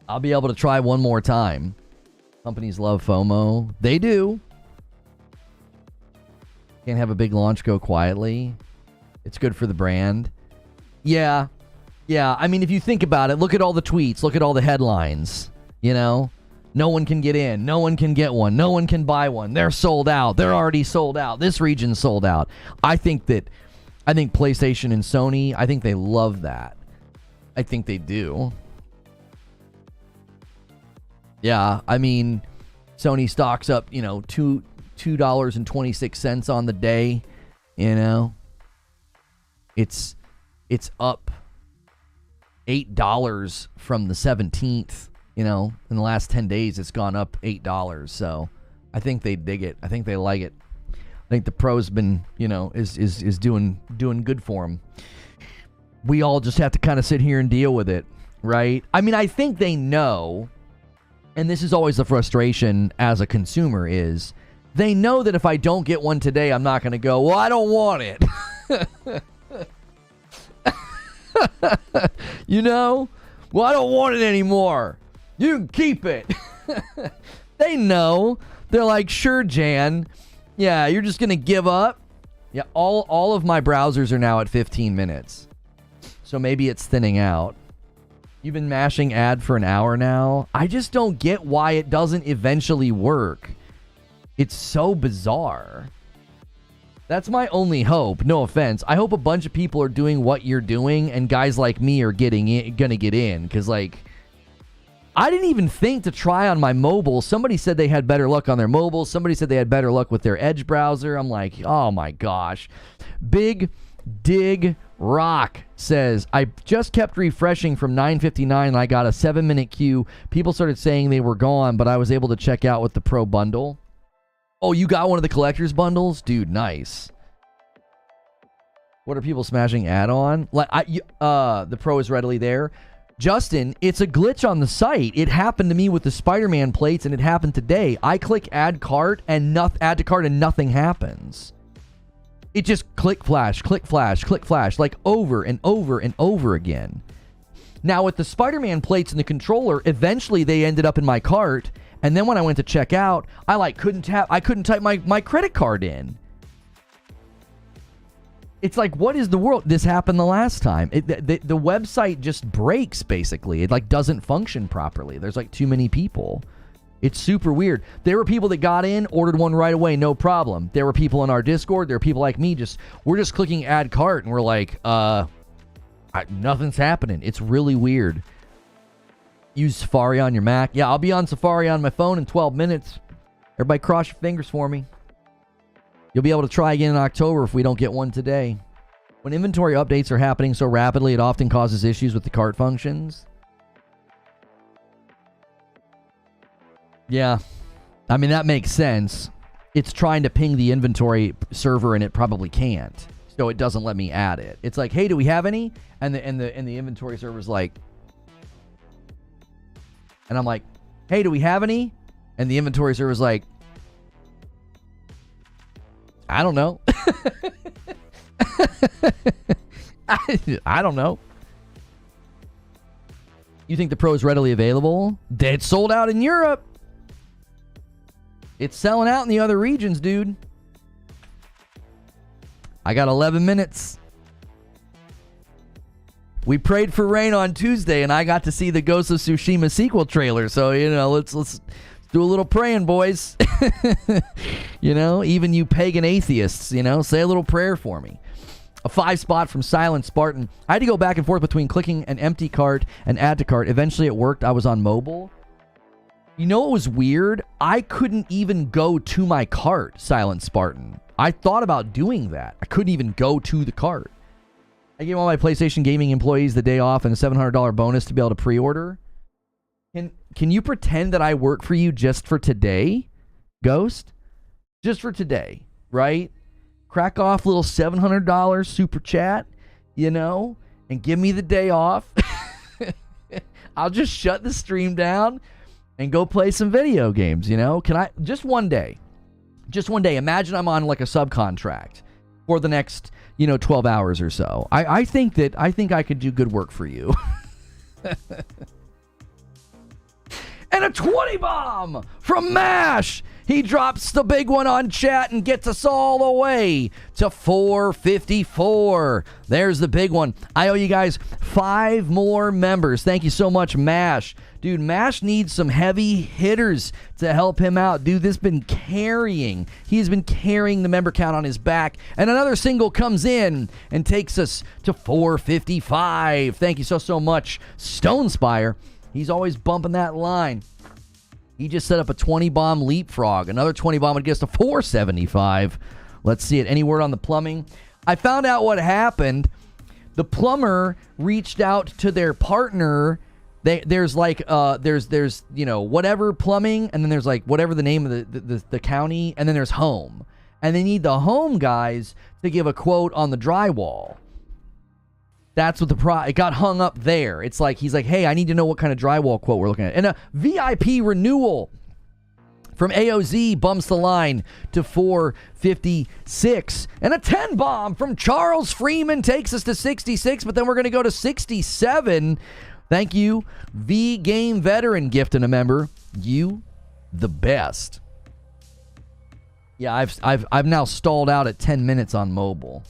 I'll be able to try one more time. Companies love FOMO. They do. Can't have a big launch go quietly. It's good for the brand. Yeah. Yeah, I mean, if you think about it, look at all the tweets. Look at all the headlines. You know? No one can get in. No one can get one. No one can buy one. They're sold out. They're already sold out. This region's sold out. I think PlayStation and Sony, I think they love that. I think they do. Yeah, I mean, Sony stocks up, you know, $2.26 on the day, you know. It's up $8 from the 17th, you know. In the last 10 days it's gone up $8. So, I think they dig it. I think they like it. I think the Pro's been, you know, is doing good for them. We all just have to kind of sit here and deal with it, right? I mean, I think they know. And this is always the frustration as a consumer is they know that if I don't get one today, I'm not going to go, well, I don't want it. You know? Well, I don't want it anymore. You can keep it. They know. They're like, sure, Jan. Yeah, you're just going to give up? Yeah, all of my browsers are now at 15 minutes. So maybe it's thinning out. You've been mashing ad for an hour now. I just don't get why it doesn't eventually work. It's so bizarre. That's my only hope. No offense. I hope a bunch of people are doing what you're doing and guys like me are gonna get in. Because, like, I didn't even think to try on my mobile. Somebody said they had better luck on their mobile. Somebody said they had better luck with their Edge browser. I'm like, oh my gosh. Big Dig Rock says, I just kept refreshing from 9:59 and I got a 7-minute queue. People started saying they were gone, but I was able to check out with the Pro bundle. Oh, you got one of the collector's bundles? Dude, nice. What are people smashing ad on? Like, the Pro is readily there. Justin, it's a glitch on the site. It happened to me with the Spider-Man plates and it happened today. I click add to cart and nothing happens. It just click flash, like over and over and over again. Now with the Spider-Man plates and the controller, eventually they ended up in my cart, and then when I went to check out, I couldn't type my credit card in. It's like, what is the world? This happened the last time. The website just breaks, basically. It like doesn't function properly. There's like too many people. It's super weird. There were people that got in, ordered one right away, no problem. There were people in our Discord, there were people like me, we're just clicking add cart, and we're like, nothing's happening. It's really weird. Use Safari on your Mac. Yeah, I'll be on Safari on my phone in 12 minutes. Everybody cross your fingers for me. You'll be able to try again in October if we don't get one today. When inventory updates are happening so rapidly, it often causes issues with the cart functions. Yeah, I mean, that makes sense. It's trying to ping the inventory server and it probably can't. So it doesn't let me add it. It's like, hey, do we have any? And the inventory server's like, and I'm like, hey, do we have any? And the inventory server's like, I don't know. I don't know. You think the Pro is readily available? It's sold out in Europe. It's selling out in the other regions, dude. I got 11 minutes. We prayed for rain on Tuesday, and I got to see the Ghost of Tsushima sequel trailer. So, you know, let's do a little praying, boys. You know, even you pagan atheists, you know, say a little prayer for me. A 5 spot from Silent Spartan. I had to go back and forth between clicking an empty cart and add to cart. Eventually it worked. I was on mobile. You know what was weird? I couldn't even go to my cart, Silent Spartan. I thought about doing that. I couldn't even go to the cart. I gave all my PlayStation Gaming employees the day off and a $700 bonus to be able to pre-order. Can you pretend that I work for you just for today, Ghost? Just for today, right? Crack off little $700 super chat, you know, and give me the day off. I'll just shut the stream down and go play some video games, you know? Can I, just one day, imagine I'm on like a subcontract for the next, 12 hours or so. I think I could do good work for you. And a 20 bomb from MASH. He drops the big one on chat and gets us all the way to 454. There's the big one. I owe you guys 5 more members. Thank you so much, MASH. Dude, MASH needs some heavy hitters to help him out. Dude, this has been carrying. He's been carrying the member count on his back. And another single comes in and takes us to 455. Thank you so much, Stonespire. He's always bumping that line. He just set up a 20 bomb leapfrog. Another 20 bomb would get us to 475. Let's see it. Any word on the plumbing? I found out what happened. The plumber reached out to their partner. There's whatever plumbing, and then there's like whatever the name of the county, and then there's home. And they need the home guys to give a quote on the drywall. That's what it got hung up there. It's like, he's like, hey, I need to know what kind of drywall quote we're looking at. And a VIP renewal from AOZ bumps the line to 456. And a 10 bomb from Charles Freeman takes us to 66, but then we're going to go to 67. Thank you, V Game Veteran, gifting a member. You the best. Yeah, I've now stalled out at 10 minutes on mobile.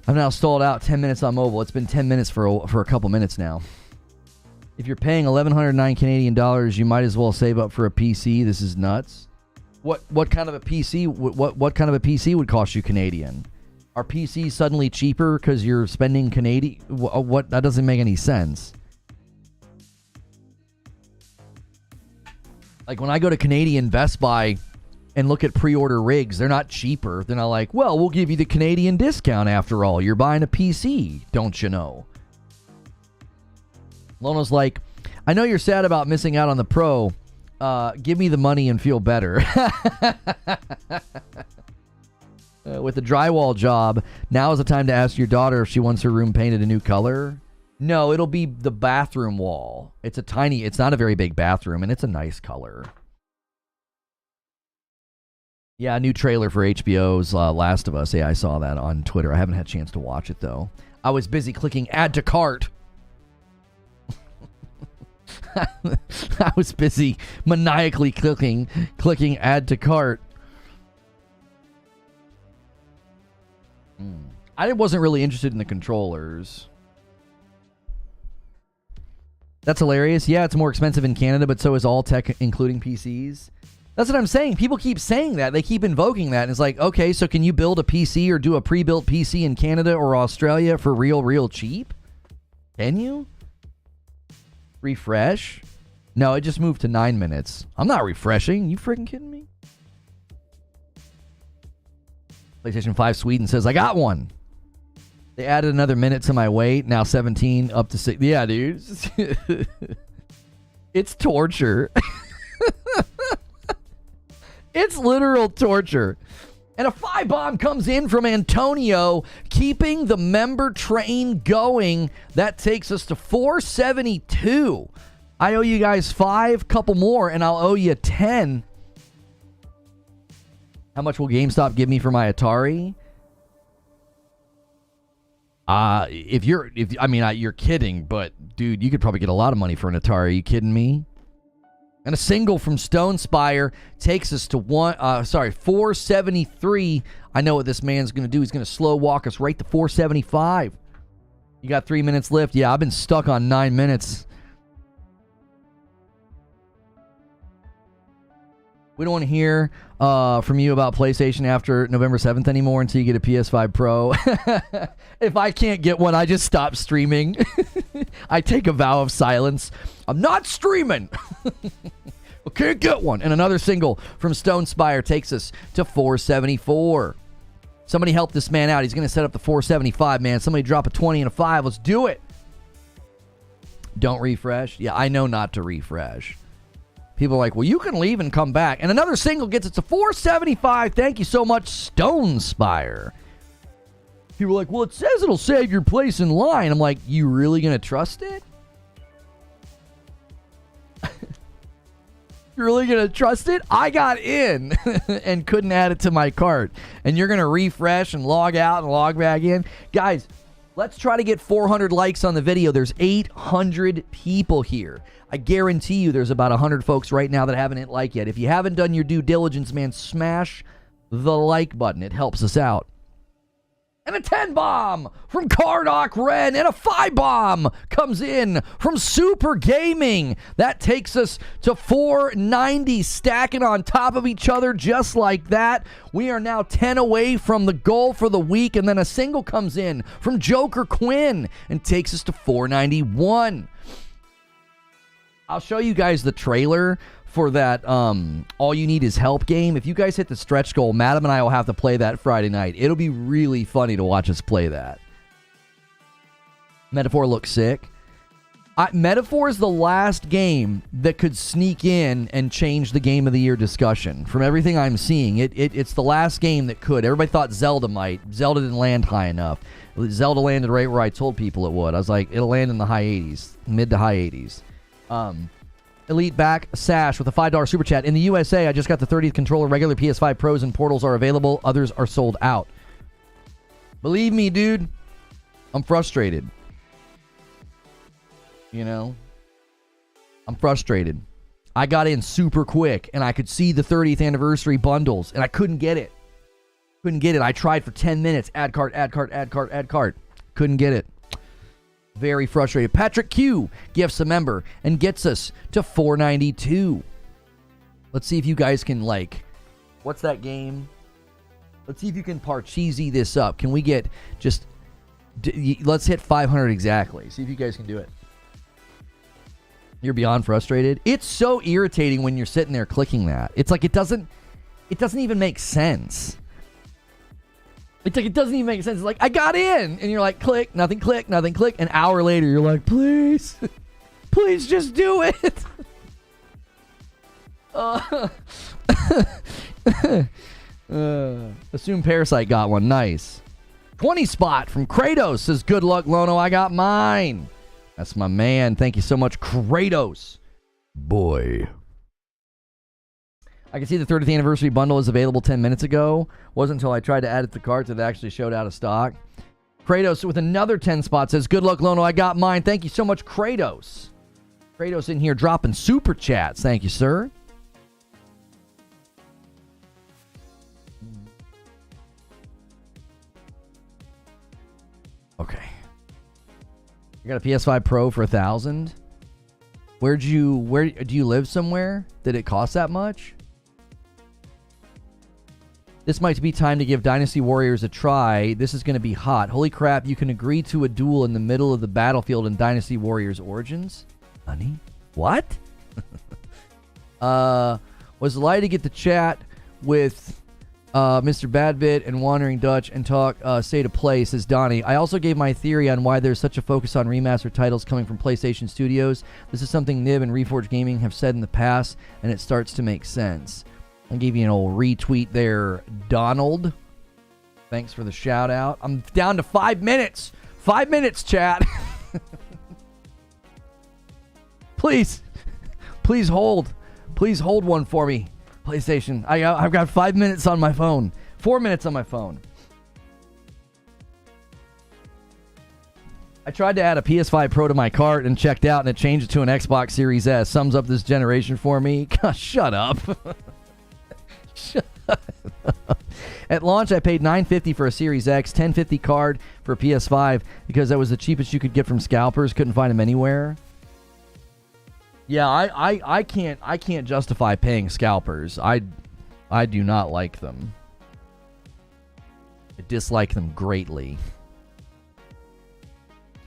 I've now stalled out 10 minutes on mobile. It's been 10 minutes for a couple minutes now. If you're paying 1,109 Canadian dollars, you might as well save up for a PC. This is nuts. What kind of a PC? What kind of a PC would cost you Canadian? Are PCs suddenly cheaper because you're spending Canadian? What? That doesn't make any sense. Like when I go to Canadian Best Buy and look at pre-order rigs, they're not cheaper. They're not like, well, we'll give you the Canadian discount after all. You're buying a PC, don't you know? Lono's like, I know you're sad about missing out on the Pro. Give me the money and feel better. With the drywall job, now is the time to ask your daughter if she wants her room painted a new color. No, it'll be the bathroom wall. It's not a very big bathroom, and it's a nice color. Yeah, a new trailer for HBO's Last of Us. Yeah, I saw that on Twitter. I haven't had a chance to watch it, though. I was busy clicking add to cart. I was busy maniacally clicking add to cart. I wasn't really interested in the controllers. That's hilarious. Yeah, it's more expensive in Canada, but so is all tech, including PCs. That's what I'm saying. People keep saying that. They keep invoking that. And it's like, okay, so can you build a PC or do a pre-built PC in Canada or Australia for real cheap? Can you? Refresh? No, it just moved to 9 minutes. I'm not refreshing. You freaking kidding me? PlayStation 5 Sweden says, I got one. They added another minute to my wait. Now 17 up to 6. Yeah, dude. It's torture. It's literal torture. And a 5 bomb comes in from Antonio, keeping the member train going. That takes us to 472. I owe you guys 5, couple more, and I'll owe you 10. How much will GameStop give me for my Atari? You're kidding, but dude, you could probably get a lot of money for an Atari. Are you kidding me? And a single from Stonespire takes us to 473. I know what this man's going to do. He's going to slow walk us right to 475. You got 3 minutes left. Yeah, I've been stuck on 9 minutes. We don't want to hear from you about PlayStation after November 7th anymore until you get a PS5 Pro. If I can't get one, I just stop streaming. I take a vow of silence. I'm not streaming. I can't get one. And another single from Stonespire takes us to 474. Somebody help this man out. He's going to set up the 475, man. Somebody drop a 20 and a 5. Let's do it. Don't refresh. Yeah, I know not to refresh. People are like, well, you can leave and come back. And another single gets it to 475. Thank you so much, Stonespire. People are like, well, it says it'll save your place in line. I'm like, you really going to trust it? You're really going to trust it? I got in and couldn't add it to my cart. And you're going to refresh and log out and log back in? Guys, let's try to get 400 likes on the video. There's 800 people here. I guarantee you there's about 100 folks right now that haven't hit like yet. If you haven't done your due diligence, man, smash the like button. It helps us out. And a 10 bomb from Cardock Ren. And a 5 bomb comes in from Super Gaming. That takes us to 490, stacking on top of each other just like that. We are now 10 away from the goal for the week. And then a single comes in from Joker Quinn and takes us to 491. I'll show you guys the trailer for that All You Need Is Help game. If you guys hit the stretch goal, Madam and I will have to play that Friday night. It'll be really funny to watch us play that. Metaphor looks sick. Metaphor is the last game that could sneak in and change the Game of the Year discussion. From everything I'm seeing, it's the last game that could. Everybody thought Zelda might. Zelda didn't land high enough. Zelda landed right where I told people it would. I was like, it'll land in the high 80s, mid to high 80s. Elite back Sash with a $5 super chat. In the USA, I just got the 30th controller. Regular PS5 Pros and Portals are available. Others are sold out. Believe me, dude, I'm frustrated. You know? I'm frustrated. I got in super quick, and I could see the 30th anniversary bundles, and I couldn't get it. Couldn't get it. I tried for 10 minutes. Add cart, add cart, add cart, add cart. Couldn't get it. Very frustrated. Patrick Q gifts a member and gets us to 492. Let's see if you guys can, like, what's that game? Let's see if you can Parcheesi this up. Can we get just, let's hit 500 exactly. See if you guys can do it. You're beyond frustrated. It's so irritating when you're sitting there clicking that. It's like it doesn't even make sense. It's like it doesn't even make sense. It's like, I got in. And you're like, click, nothing, click, nothing, click. An hour later, you're like, please, please just do it. Assume Parasite got one. Nice. 20 spot from Kratos says, good luck, Lono. I got mine. That's my man. Thank you so much, Kratos. Boy. I can see the 30th anniversary bundle is available 10 minutes ago. Wasn't until I tried to add it to the cart that it actually showed out of stock. Kratos with another 10 spot says, good luck, Lono. I got mine. Thank you so much, Kratos. Kratos in here dropping super chats. Thank you, sir. Okay. You got a PS5 Pro for $1,000? Where do you live somewhere? Did it cost that much? This might be time to give Dynasty Warriors a try. This is going to be hot. Holy crap, you can agree to a duel in the middle of the battlefield in Dynasty Warriors Origins? Honey? What? Was delighted to get to chat with Mr. Badbit and Wandering Dutch and talk State of Play, says Donnie. I also gave my theory on why there's such a focus on remastered titles coming from PlayStation Studios. This is something Nib and Reforge Gaming have said in the past, and it starts to make sense. I'll give you an old retweet there, Donald. Thanks for the shout out. I'm down to 5 minutes. 5 minutes, chat. Please hold. Please hold one for me, PlayStation. I've got 5 minutes on my phone. 4 minutes on my phone. I tried to add a PS5 Pro to my cart and checked out, and it changed it to an Xbox Series S. Sums up this generation for me. Gosh, shut up. Shut up. At launch, I paid $950 for a Series X, $1050 card for a PS5 because that was the cheapest you could get from scalpers. Couldn't find them anywhere. Yeah, I can't justify paying scalpers. I do not like them. I dislike them greatly.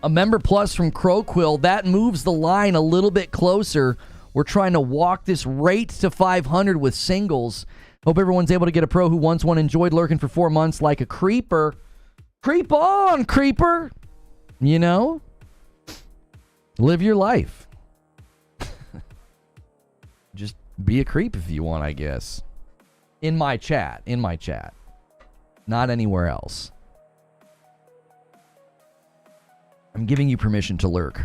A member plus from Crowquill, that moves the line a little bit closer. We're trying to walk this rate to 500 with singles. Hope everyone's able to get a pro who wants one. Enjoyed lurking for 4 months like a creeper. Creep on, creeper. You know? Live your life. Just be a creep if you want, I guess. In my chat. Not anywhere else. I'm giving you permission to lurk.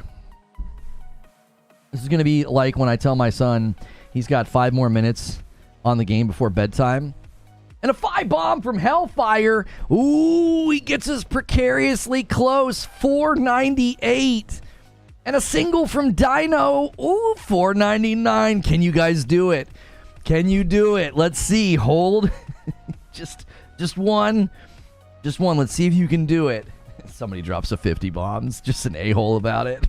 This is going to be like when I tell my son he's got 5 more minutes on the game before bedtime. And a 5 bomb from Hellfire. Ooh, he gets us precariously close. 498. And a single from Dino. Ooh, 499. Can you guys do it? Can you do it? Let's see. Hold. just one. Just one. Let's see if you can do it. Somebody drops a 50 bombs. Just an a-hole about it.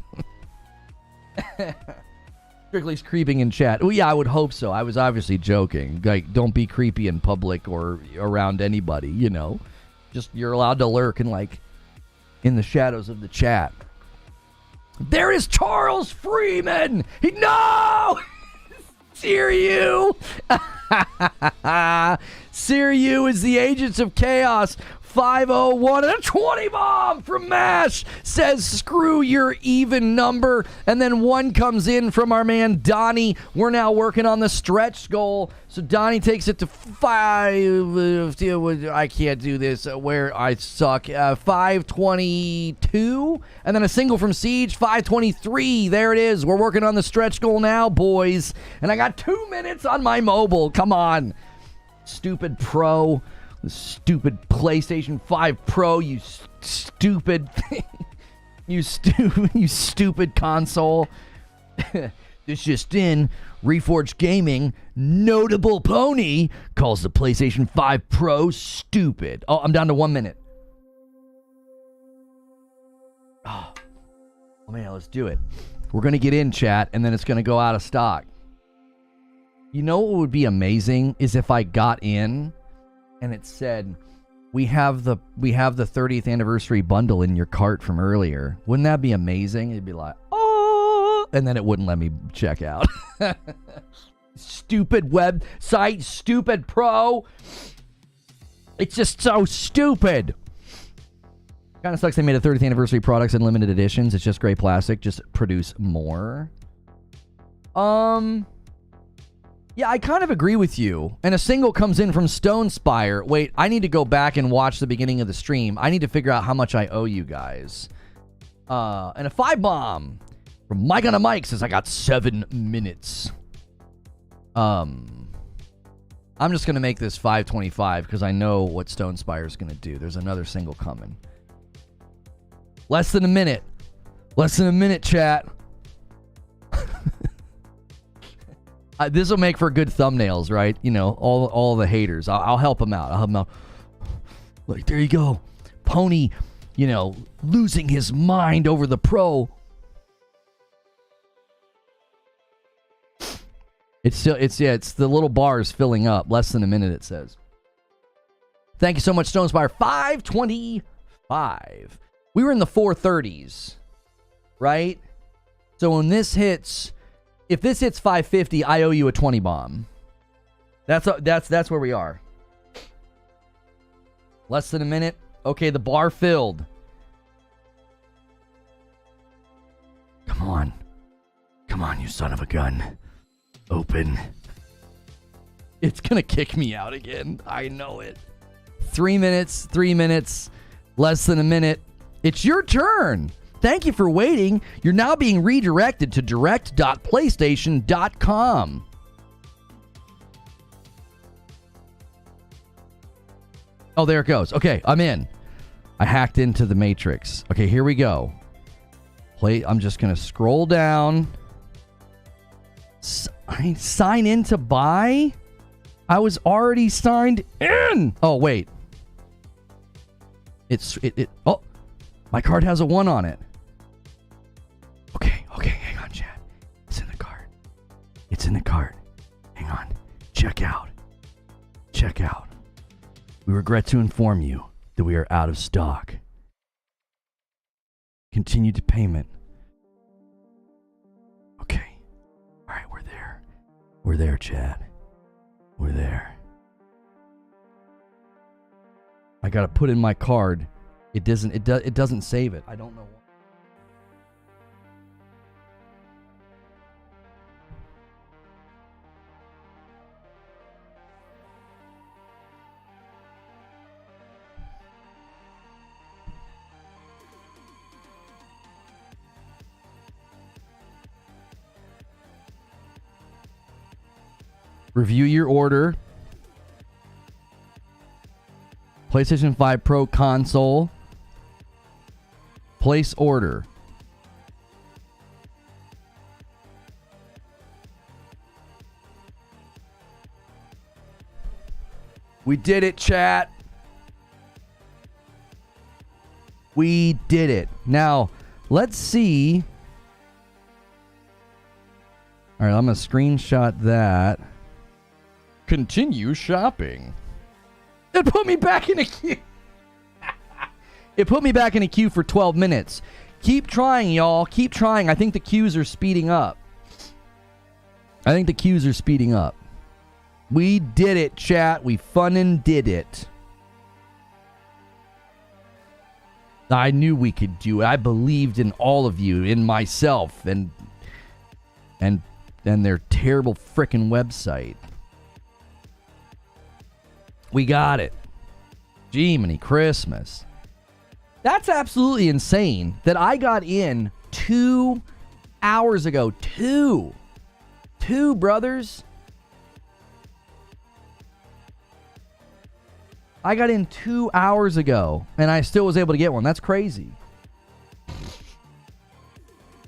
Strictly's creeping in chat. Well, yeah, I would hope so. I was obviously joking. Like, don't be creepy in public or around anybody, you know. Just, you're allowed to lurk in, like, in the shadows of the chat. There is Charles Freeman! No! Siryu! Siryu is the Agents of Chaos. 501 and a 20 bomb from MASH says screw your even number, and then 1 comes in from our man Donnie. We're now working on the stretch goal, so Donnie takes it to 5. I can't do this where I suck. 522, and then a single from Siege. 523. There it is. We're working on the stretch goal now, boys, and I got 2 minutes on my mobile. Come on, stupid Pro. The stupid PlayStation 5 Pro, you stupid you stupid console. This just in, Reforge Gaming, notable pony, calls the PlayStation 5 Pro stupid. Oh, I'm down to 1 minute. Oh man, let's do it. We're going to get in, chat, and then it's going to go out of stock. You know what would be amazing is if I got in and it said, we have the 30th anniversary bundle in your cart from earlier. Wouldn't that be amazing? It'd be like, oh, and then it wouldn't let me check out. Stupid website, stupid Pro. It's just so stupid. Kind of sucks they made a 30th anniversary products in limited editions. It's just great plastic. Just produce more. Yeah, I kind of agree with you. And a single comes in from Stone Spire. Wait, I need to go back and watch the beginning of the stream. I need to figure out how much I owe you guys. And a 5 bomb from Mike on a Mike says I got 7 minutes. I'm just going to make this 525 because I know what Stone Spire is going to do. There's another single coming. Less than a minute. Less than a minute, chat. This will make for good thumbnails, right? You know, all the haters. I'll help them out. I'll help them out. Like, there you go. Pony, you know, losing his mind over the Pro. It's the little bars filling up. Less than a minute, it says. Thank you so much, Stonespire. 525. We were in the 430s, right? So when this hits... If this hits 550, I owe you a 20 bomb. That's where we are. Less than a minute. Okay, the bar filled. Come on. Come on, you son of a gun. Open. It's gonna kick me out again. I know it. 3 minutes. 3 minutes. Less than a minute. It's your turn. Thank you for waiting. You're now being redirected to direct.playstation.com. Oh, there it goes. Okay, I'm in. I hacked into the Matrix. Okay, here we go. I'm just going to scroll down. Sign in to buy? I was already signed in. Oh, wait. Oh, my card has a 1 on it. Okay, hang on, chat. It's in the cart. It's in the cart. Hang on. Check out. Check out. We regret to inform you that we are out of stock. Continue to payment. Okay. All right, we're there. We're there, chat. We're there. I gotta put in my card. It doesn't save it. I don't know why. Review your order. PlayStation 5 Pro console. Place order. We did it, chat. We did it. Now, let's see. All right, I'm going to screenshot that. Continue shopping. It put me back in a queue. It put me back in a queue for 12 minutes. Keep trying, y'all. Keep trying. I think the queues are speeding up. We did it, chat. We funnin' did it. I knew we could do it. I believed in all of you, in myself, and their terrible frickin' website. We got it. Jiminy Christmas. That's absolutely insane that I got in 2 hours ago. Two, brothers. I got in 2 hours ago, and I still was able to get one. That's crazy.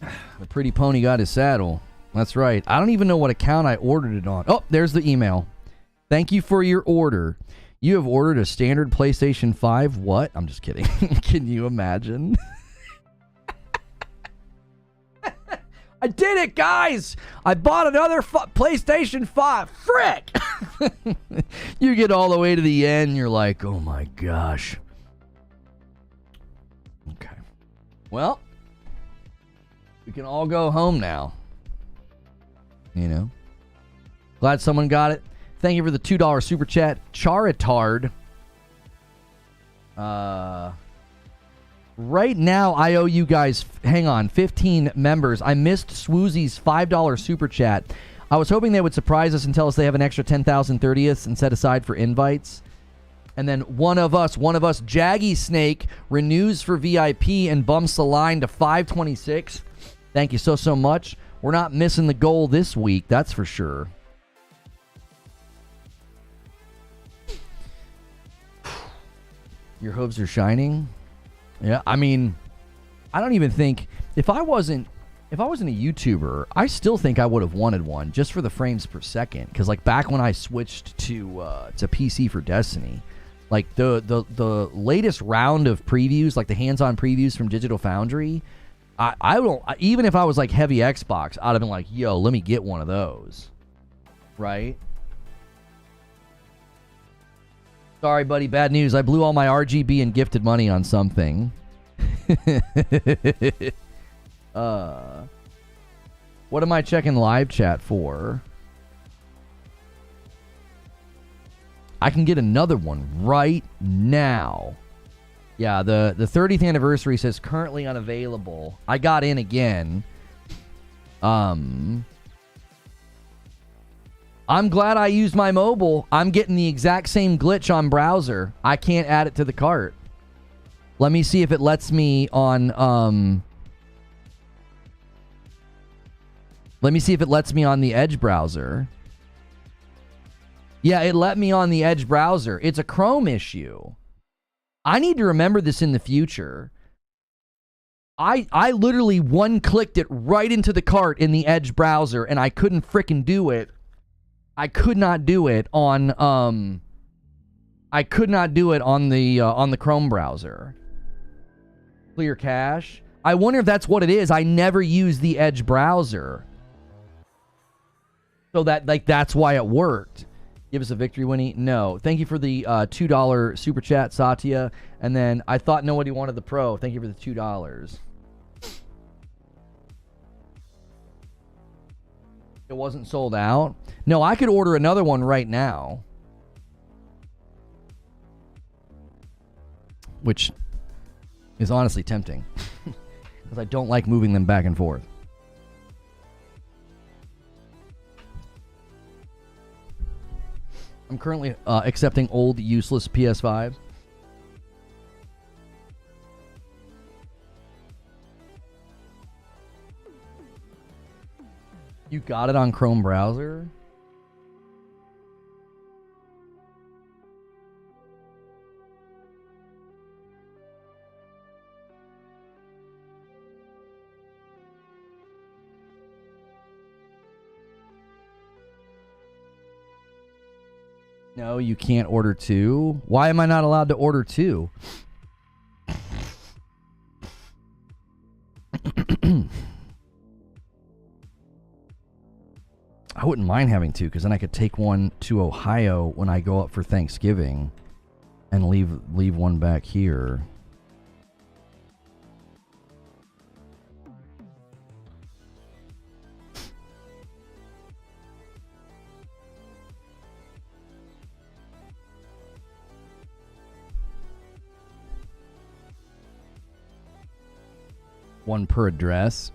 The pretty pony got his saddle. That's right. I don't even know what account I ordered it on. Oh, there's the email. Thank you for your order. You have ordered a standard PlayStation 5. What? I'm just kidding. Can you imagine? I did it, guys! I bought another PlayStation 5. Frick! You get all the way to the end, you're like, oh my gosh. Okay. Well, we can all go home now. You know? Glad someone got it. Thank you for the $2 super chat. Charitard. Right now, I owe you guys, hang on, 15 members. I missed Swoozy's $5 super chat. I was hoping they would surprise us and tell us they have an extra 10,000 30ths and set aside for invites. And then one of us, Jaggy Snake, renews for VIP and bumps the line to 526. Thank you so much. We're not missing the goal this week, that's for sure. Your hooves are shining. Yeah, I mean, I don't even think if I wasn't a YouTuber, I still think I would have wanted one just for the frames per second. Because like back when I switched to PC for Destiny, like the latest round of previews, like the hands-on previews from Digital Foundry, I don't, even if I was like heavy Xbox, I'd have been like, yo, let me get one of those, right? Sorry, buddy. Bad news. I blew all my RGB and gifted money on something. What am I checking live chat for? I can get another one right now. Yeah, the 30th anniversary says currently unavailable. I got in again. I'm glad I used my mobile. I'm getting the exact same glitch on browser. I can't add it to the cart. Let me see if it lets me on let me see if it lets me on the Edge browser. Yeah, it let me on the Edge browser. It's a Chrome issue. I need to remember this in the future. I literally one-clicked it right into the cart in the Edge browser, and I couldn't frickin' do it. I could not do it on the Chrome browser. Clear cache. I wonder if that's what it is. I never use the Edge browser. So that's why it worked. Give us a victory, Winnie. No. Thank you for the $2 super chat, Satya. And then I thought nobody wanted the Pro. Thank you for the $2. It wasn't sold out? No, I could order another one right now. Which is honestly tempting. Because I don't like moving them back and forth. I'm currently accepting old, useless PS5s. You got it on Chrome browser? No, you can't order 2. Why am I not allowed to order 2? I wouldn't mind having 2 because then I could take one to Ohio when I go up for Thanksgiving and leave one back here. One per address.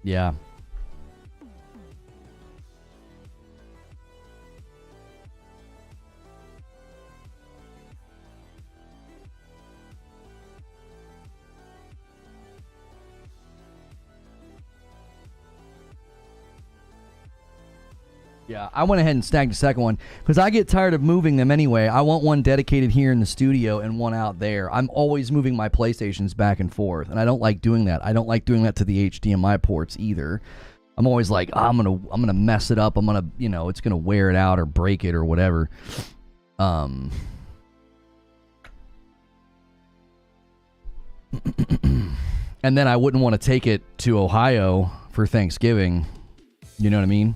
Yeah. Yeah, I went ahead and snagged the second one because I get tired of moving them anyway. I want one dedicated here in the studio and one out there. I'm always moving my PlayStations back and forth, and I don't like doing that. I don't like doing that to the HDMI ports either. I'm always like, oh, I'm gonna mess it up. I'm gonna, it's gonna wear it out or break it or whatever. And then I wouldn't want to take it to Ohio for Thanksgiving. You know what I mean?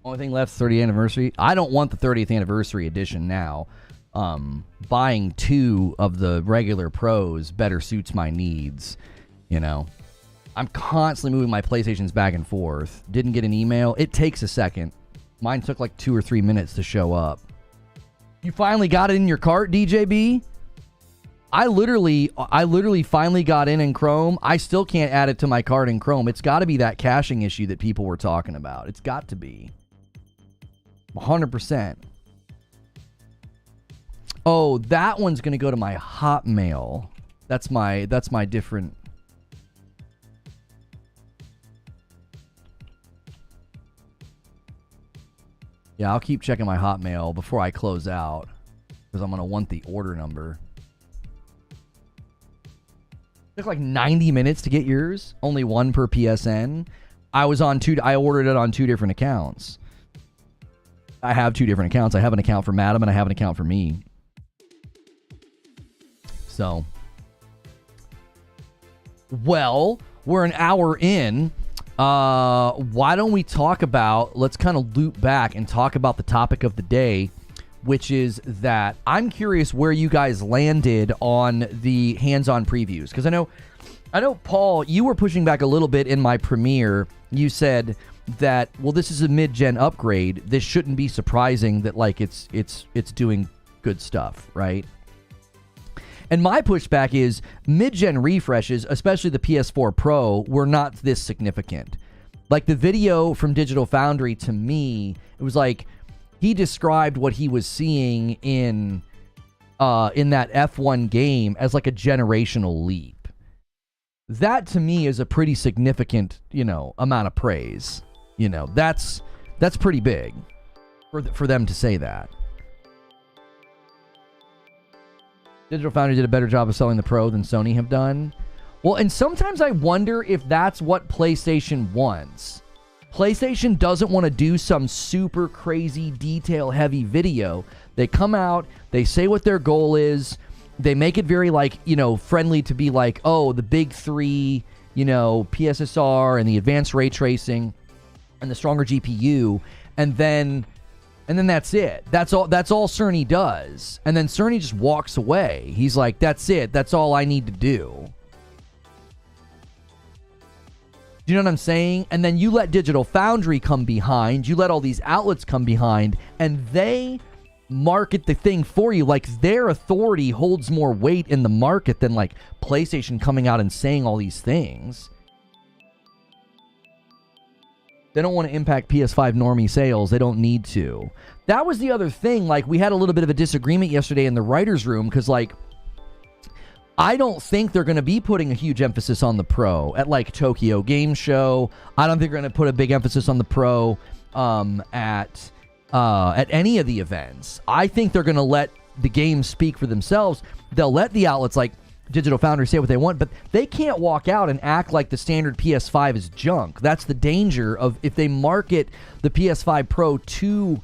Only thing left, 30th anniversary. I don't want the 30th anniversary edition now. Buying 2 of the regular Pros better suits my needs. I'm constantly moving my PlayStations back and forth. Didn't get an email. It takes a second. Mine took like 2 or 3 minutes to show up. You finally got it in your cart, DJB? I literally finally got in Chrome. I still can't add it to my cart in Chrome. It's got to be that caching issue that people were talking about. It's got to be. 100%. Oh, that one's going to go to my Hotmail. That's my different. Yeah, I'll keep checking my Hotmail before I close out because I'm going to want the order number. It took like 90 minutes to get yours. Only one per PSN. I ordered it on 2 different accounts. I have 2 different accounts. I have an account for Madam and I have an account for me. So, well, we're an hour in. Why don't we talk about, let's kind of loop back and talk about the topic of the day, which is that I'm curious where you guys landed on the hands-on previews. Because I know, Paul, you were pushing back a little bit in my premiere. You said that, well, this is a mid-gen upgrade. This shouldn't be surprising that like it's doing good stuff, right? And my pushback is mid-gen refreshes, especially the PS4 Pro, were not this significant. Like the video from Digital Foundry, to me, it was like he described what he was seeing in that F1 game as like a generational leap. That to me is a pretty significant, amount of praise. That's pretty big for them to say that. Digital Foundry did a better job of selling the Pro than Sony have done. Well, and sometimes I wonder if that's what PlayStation wants. PlayStation doesn't want to do some super crazy detail-heavy video. They come out, they say what their goal is, they make it very, friendly to be like, oh, the big 3, PSSR and the advanced ray tracing and the stronger GPU, and then that's it. That's all Cerny does. And then Cerny just walks away. He's like, that's it. That's all I need to do. Do you know what I'm saying? And then you let Digital Foundry come behind. You let all these outlets come behind. And they market the thing for you. Like their authority holds more weight in the market than like PlayStation coming out and saying all these things. They don't want to impact PS5 normie sales. They don't need to. That was the other thing. Like, we had a little bit of a disagreement yesterday in the writer's room because, like, I don't think they're going to be putting a huge emphasis on the Pro at, like, Tokyo Game Show. I don't think they're going to put a big emphasis on the Pro at any of the events. I think they're going to let the games speak for themselves. They'll let the outlets, like, Digital Foundry say what they want, but they can't walk out and act like the standard PS5 is junk. That's the danger of if they market the PS5 Pro too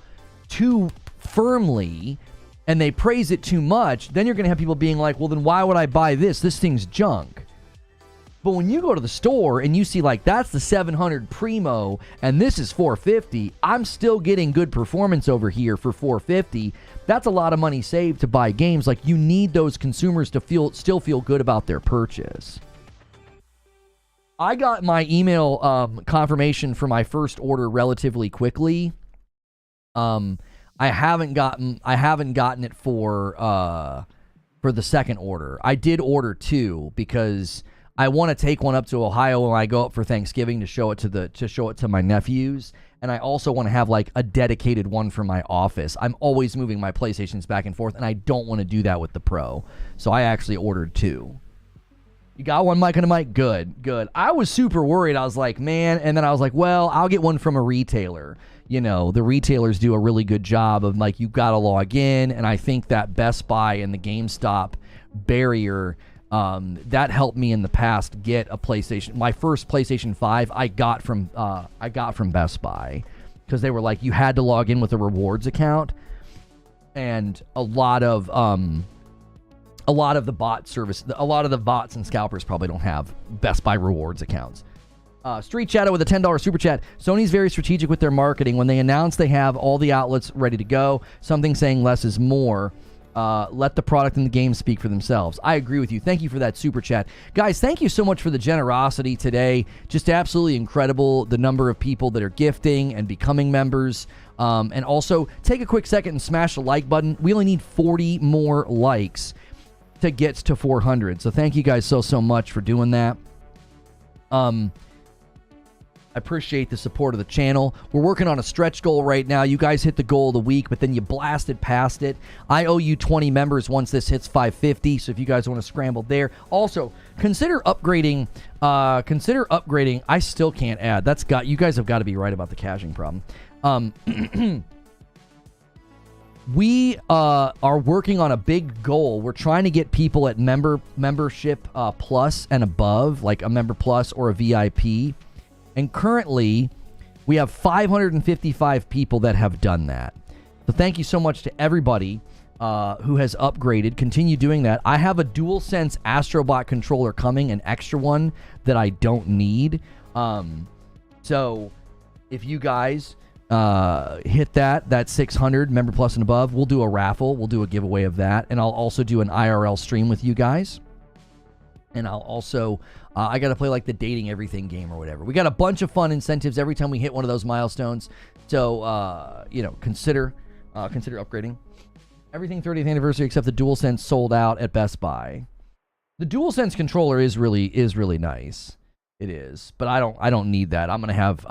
firmly and they praise it too much, then you're going to have people being like, well, then why would I buy this? This thing's junk. But when you go to the store and you see like that's the 700 Primo and this is 450, I'm still getting good performance over here for 450. That's a lot of money saved to buy games. Like, you need those consumers to still feel good about their purchase. I got my email confirmation for my first order relatively quickly. I haven't gotten it for the second order. I did order 2 because I want to take one up to Ohio when I go up for Thanksgiving to show it to my nephews, and I also want to have like a dedicated one for my office. I'm always moving my PlayStations back and forth, and I don't want to do that with the Pro, so I actually ordered 2. You got one, Mike, and a mic? Good. I was super worried. I was like, man, and then I was like, well, I'll get one from a retailer. You know, the retailers do a really good job of like, you've got to log in, and I think that Best Buy and the GameStop barrier, that helped me in the past get a PlayStation. My first PlayStation 5 I got from Best Buy, because they were like, you had to log in with a rewards account, and a lot of the bot service, a lot of the bots and scalpers probably don't have Best Buy rewards accounts. Street Shadow with a $10 super chat. Sony's very strategic with their marketing. When they announce they have all the outlets ready to go, something saying less is more. Let the product and the game speak for themselves. I agree with you. Thank you for that super chat. Guys, thank you so much for the generosity today. Just absolutely incredible, the number of people that are gifting and becoming members. And also, take a quick second and smash the like button. We only need 40 more likes to get to 400. So thank you guys so much for doing that. I appreciate the support of the channel. We're working on a stretch goal right now. You guys hit the goal of the week, but then you blasted past it. I owe you 20 members once this hits 550, so if you guys want to scramble there. Also, consider upgrading. I still can't add. You guys have got to be right about the caching problem. We are working on a big goal. We're trying to get people at membership plus and above, like a member plus or a VIP. And currently, we have 555 people that have done that. So thank you so much to everybody who has upgraded. Continue doing that. I have a DualSense Astrobot controller coming, an extra one that I don't need. So if you guys hit that 600 member plus and above, we'll do a raffle. We'll do a giveaway of that. And I'll also do an IRL stream with you guys. And I'll also, I got to play like the dating everything game or whatever. We got a bunch of fun incentives every time we hit one of those milestones. So, consider upgrading. Everything 30th anniversary except the DualSense sold out at Best Buy. The DualSense controller is really nice. It is, but I don't need that. I'm gonna have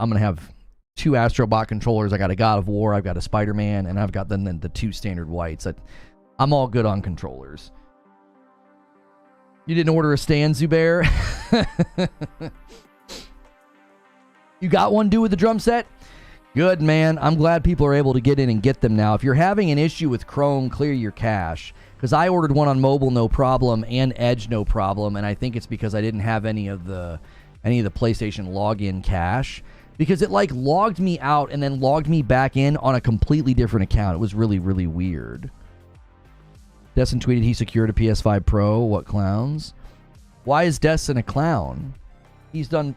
2 Astrobot controllers. I got a God of War, I've got a Spider-Man, and I've got then the 2 standard whites. I'm all good on controllers. You didn't order a stand, Zubair? You got one due with the drum set? Good, man. I'm glad people are able to get in and get them now. If you're having an issue with Chrome, clear your cache. Because I ordered one on mobile, no problem, and Edge, no problem. And I think it's because I didn't have any of the PlayStation login cache. Because it like logged me out and then logged me back in on a completely different account. It was really, really weird. Destin tweeted he secured a PS5 Pro. What clowns? Why is Destin a clown? He's done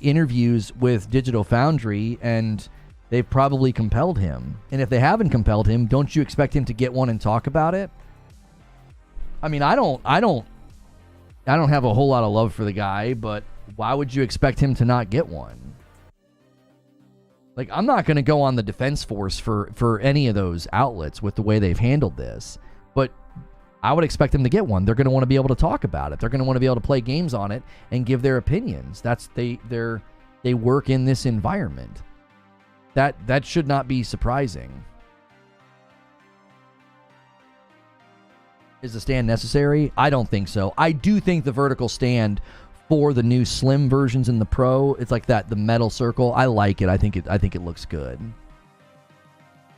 interviews with Digital Foundry, and they've probably compelled him. And if they haven't compelled him, don't you expect him to get one and talk about it? I mean, I don't have a whole lot of love for the guy, but why would you expect him to not get one? Like, I'm not going to go on the defense force for any of those outlets with the way they've handled this. But I would expect them to get one. They're going to want to be able to talk about it. They're going to want to be able to play games on it and give their opinions. They work in this environment. That should not be surprising. Is the stand necessary? I don't think so. I do think the vertical stand for the new slim versions in the Pro, it's like the metal circle. I like it. I think it looks good.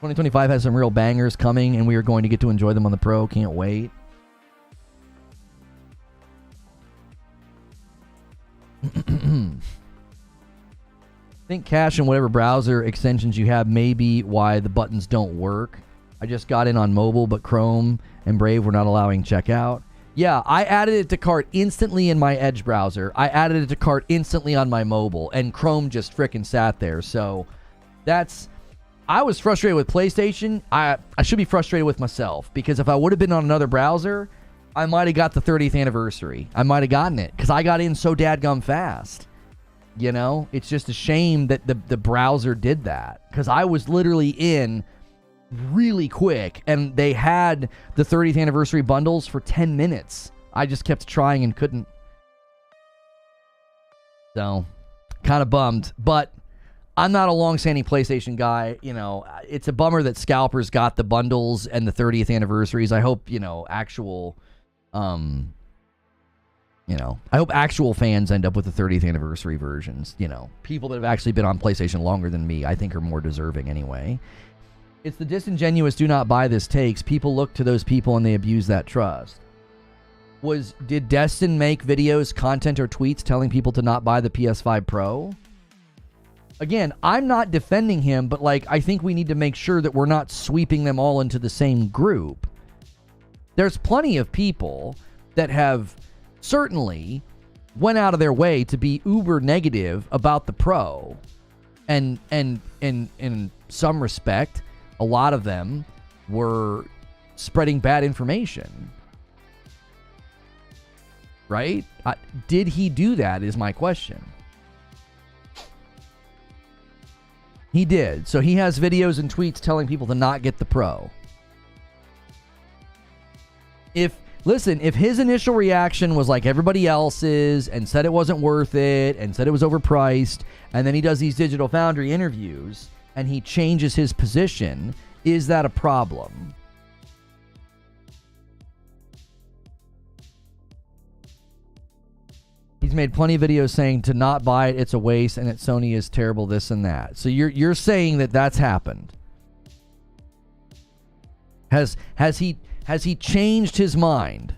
2025 has some real bangers coming, and we are going to get to enjoy them on the Pro. Can't wait. Think cache in whatever browser extensions you have may be why the buttons don't work. I just got in on mobile, but Chrome and Brave were not allowing checkout. Yeah, I added it to cart instantly in my Edge browser. I added it to cart instantly on my mobile, and Chrome just frickin' sat there. So that's... I was frustrated with PlayStation. I should be frustrated with myself, because if I would have been on another browser, I might have got the 30th anniversary. I might have gotten it, because I got in so dadgum fast. You know, it's just a shame that the browser did that, because I was literally in really quick, and they had the 30th anniversary bundles for 10 minutes. I just kept trying and couldn't. So, kind of bummed, but I'm not a long-standing PlayStation guy. You know, it's a bummer that scalpers got the bundles and the 30th anniversaries. I hope, you know, actual... I hope actual fans end up with the 30th anniversary versions. You know, people that have actually been on PlayStation longer than me, I think, are more deserving anyway. It's the disingenuous do not buy this takes. People look to those people and they abuse that trust. Did Destin make videos, content, or tweets telling people to not buy the PS5 Pro? Again, I'm not defending him, but like, I think we need to make sure that we're not sweeping them all into the same group. There's plenty of people that have certainly went out of their way to be uber negative about the Pro. And in some respect, a lot of them were spreading bad information. Right? Did he do that is my question. He did. So he has videos and tweets telling people to not get the Pro. If his initial reaction was like everybody else's and said it wasn't worth it and said it was overpriced, and then he does these Digital Foundry interviews and he changes his position, is that a problem? He's made plenty of videos saying to not buy it, it's a waste, and that Sony is terrible, this and that. So you're saying that that's happened. Has he changed his mind?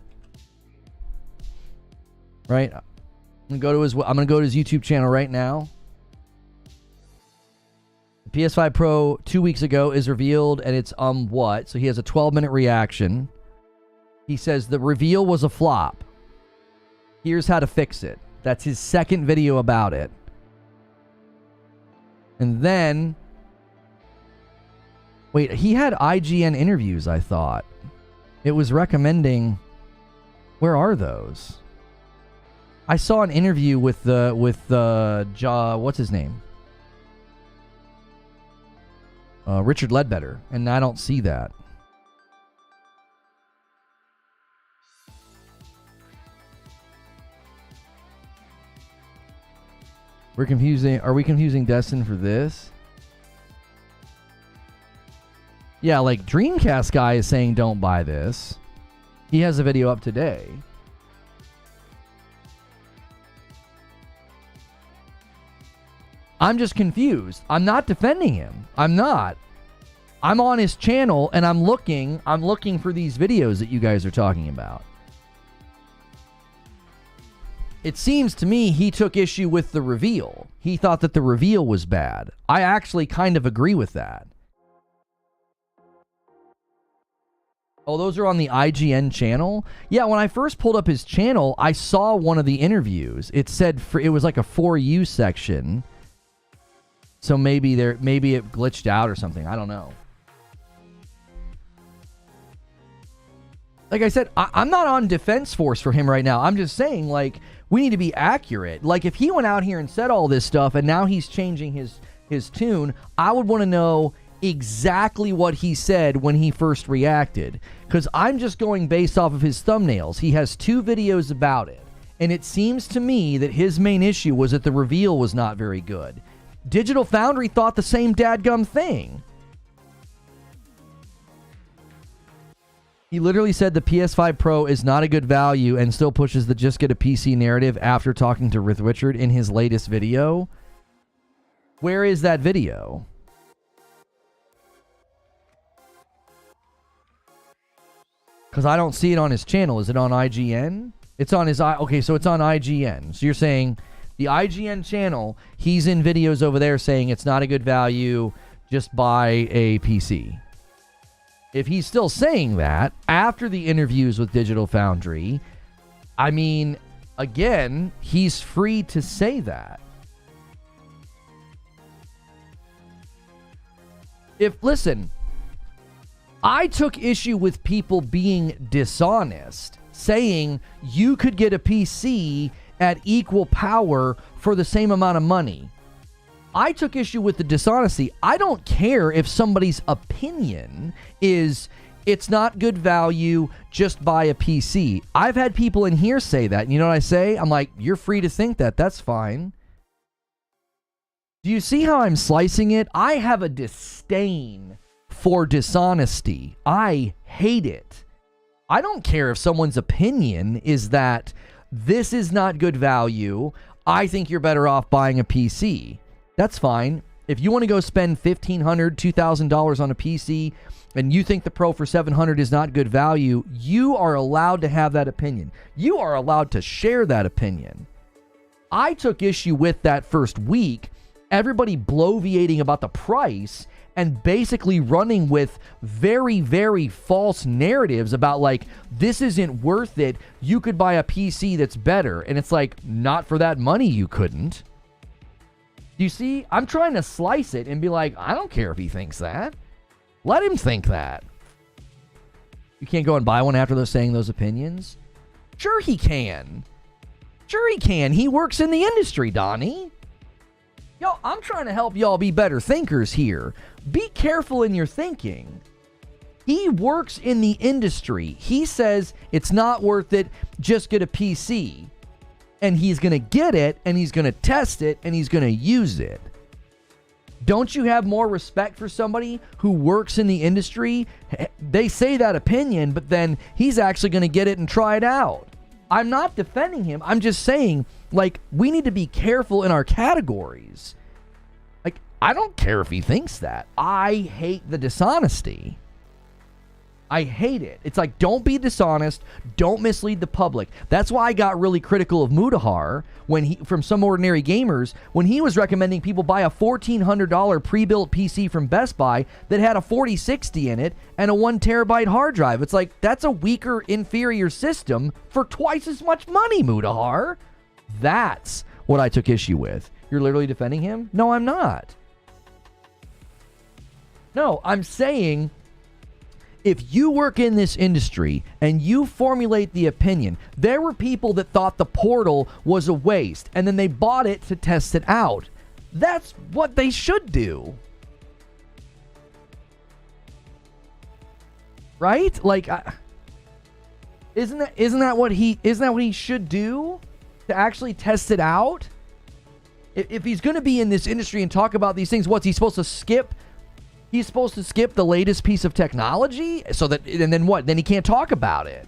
Right? I'm gonna go to his YouTube channel right now. The PS5 Pro 2 weeks ago is revealed, and it's what? So he has a 12-minute reaction. He says the reveal was a flop. Here's how to fix it. That's his second video about it. And then... Wait, he had IGN interviews, I thought. It was recommending... Where are those? I saw an interview with what's his name? Richard Ledbetter, and I don't see that. Are we confusing Destin for this? Yeah, like Dreamcast guy is saying don't buy this. He has a video up today. I'm just confused. I'm not defending him. I'm not. I'm on his channel and I'm looking for these videos that you guys are talking about. It seems to me he took issue with the reveal. He thought that the reveal was bad. I actually kind of agree with that. Oh, those are on the IGN channel? Yeah, when I first pulled up his channel, I saw one of the interviews. It said it was like a For You section. So maybe it glitched out or something. I don't know. Like I said, I'm not on defense force for him right now. I'm just saying, like, we need to be accurate. Like, if he went out here and said all this stuff and now he's changing his tune, I would want to know exactly what he said when he first reacted. Because I'm just going based off of his thumbnails. He has 2 videos about it. And it seems to me that his main issue was that the reveal was not very good. Digital Foundry thought the same dadgum thing. He literally said the PS5 Pro is not a good value and still pushes the just get a PC narrative after talking to Richard in his latest video. Where is that video? Because I don't see it on his channel. Is it on IGN? It's on his... Okay, so it's on IGN. So you're saying The IGN channel, he's in videos over there saying it's not a good value, just buy a PC. If he's still saying that after the interviews with Digital Foundry, I mean, again, he's free to say that. Listen, I took issue with people being dishonest, saying you could get a PC at equal power for the same amount of money. I took issue with the dishonesty. I don't care if somebody's opinion is it's not good value, just buy a PC. I've had people in here say that. And you know what I say? I'm like, you're free to think that. That's fine. Do you see how I'm slicing it? I have a disdain for dishonesty. I hate it. I don't care if someone's opinion is that this is not good value. I think you're better off buying a PC. That's fine. If you want to go spend $1,500, $2,000 on a PC and you think the Pro for $700 is not good value, you are allowed to have that opinion. You are allowed to share that opinion. I took issue with that first week, everybody bloviating about the price and basically running with very, very false narratives about like, this isn't worth it. You could buy a PC that's better. And it's like, not for that money you couldn't. You see, I'm trying to slice it and be like, I don't care if he thinks that. Let him think that. You can't go and buy one after those saying those opinions? Sure he can. Sure he can. He works in the industry, Donnie. Yo, I'm trying to help y'all be better thinkers here. Be careful in your thinking. He works in the industry. He says it's not worth it, just get a PC. And he's going to get it, and he's going to test it, and he's going to use it. Don't you have more respect for somebody who works in the industry? They say that opinion, but then he's actually going to get it and try it out. I'm not defending him. I'm just saying, like, we need to be careful in our categories. Like, I don't care if he thinks that. I hate the dishonesty. I hate it. It's like, don't be dishonest. Don't mislead the public. That's why I got really critical of Mudahar from Some Ordinary Gamers when he was recommending people buy a $1,400 pre-built PC from Best Buy that had a 4060 in it and a 1 terabyte hard drive. It's like, that's a weaker, inferior system for twice as much money, Mudahar. That's what I took issue with. You're literally defending him? No, I'm not. No, I'm saying, if you work in this industry and you formulate the opinion, there were people that thought the Portal was a waste and then they bought it to test it out. That's what they should do. Right? Like, isn't that what he should do? To actually test it out? If he's going to be in this industry and talk about these things, what's he supposed to skip? He's supposed to skip the latest piece of technology? And then what? Then he can't talk about it.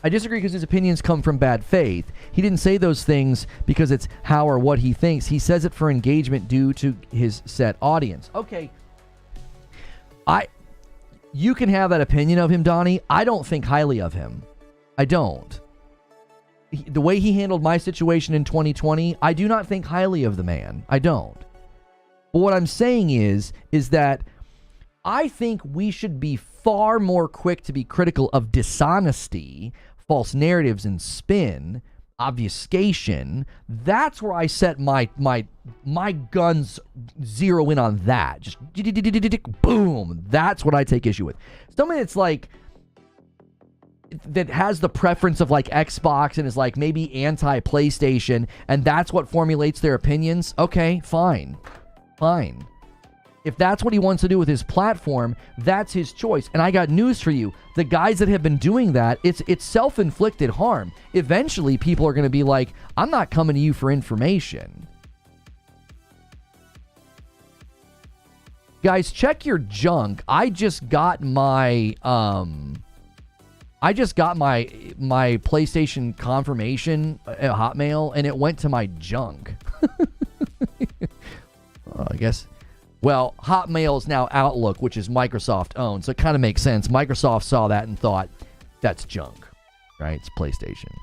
I disagree because his opinions come from bad faith. He didn't say those things because it's how or what he thinks. He says it for engagement due to his set audience. Okay. You can have that opinion of him, Donnie. I don't think highly of him. I don't. The way he handled my situation in 2020, I do not think highly of the man. I don't. But what I'm saying is that I think we should be far more quick to be critical of dishonesty, false narratives and spin, obfuscation. That's where I set my guns zero in on that. Just boom. That's what I take issue with. Something that's like, that has the preference of like Xbox and is like maybe anti-PlayStation, and that's what formulates their opinions. Okay, fine. If that's what he wants to do with his platform, that's his choice. And I got news for you. The guys that have been doing that, it's self-inflicted harm. Eventually, people are going to be like, I'm not coming to you for information. Guys, check your junk. I just got my PlayStation confirmation at Hotmail, and it went to my junk. I guess. Well, Hotmail is now Outlook, which is Microsoft owned, so it kind of makes sense. Microsoft saw that and thought, that's junk, right? It's PlayStation.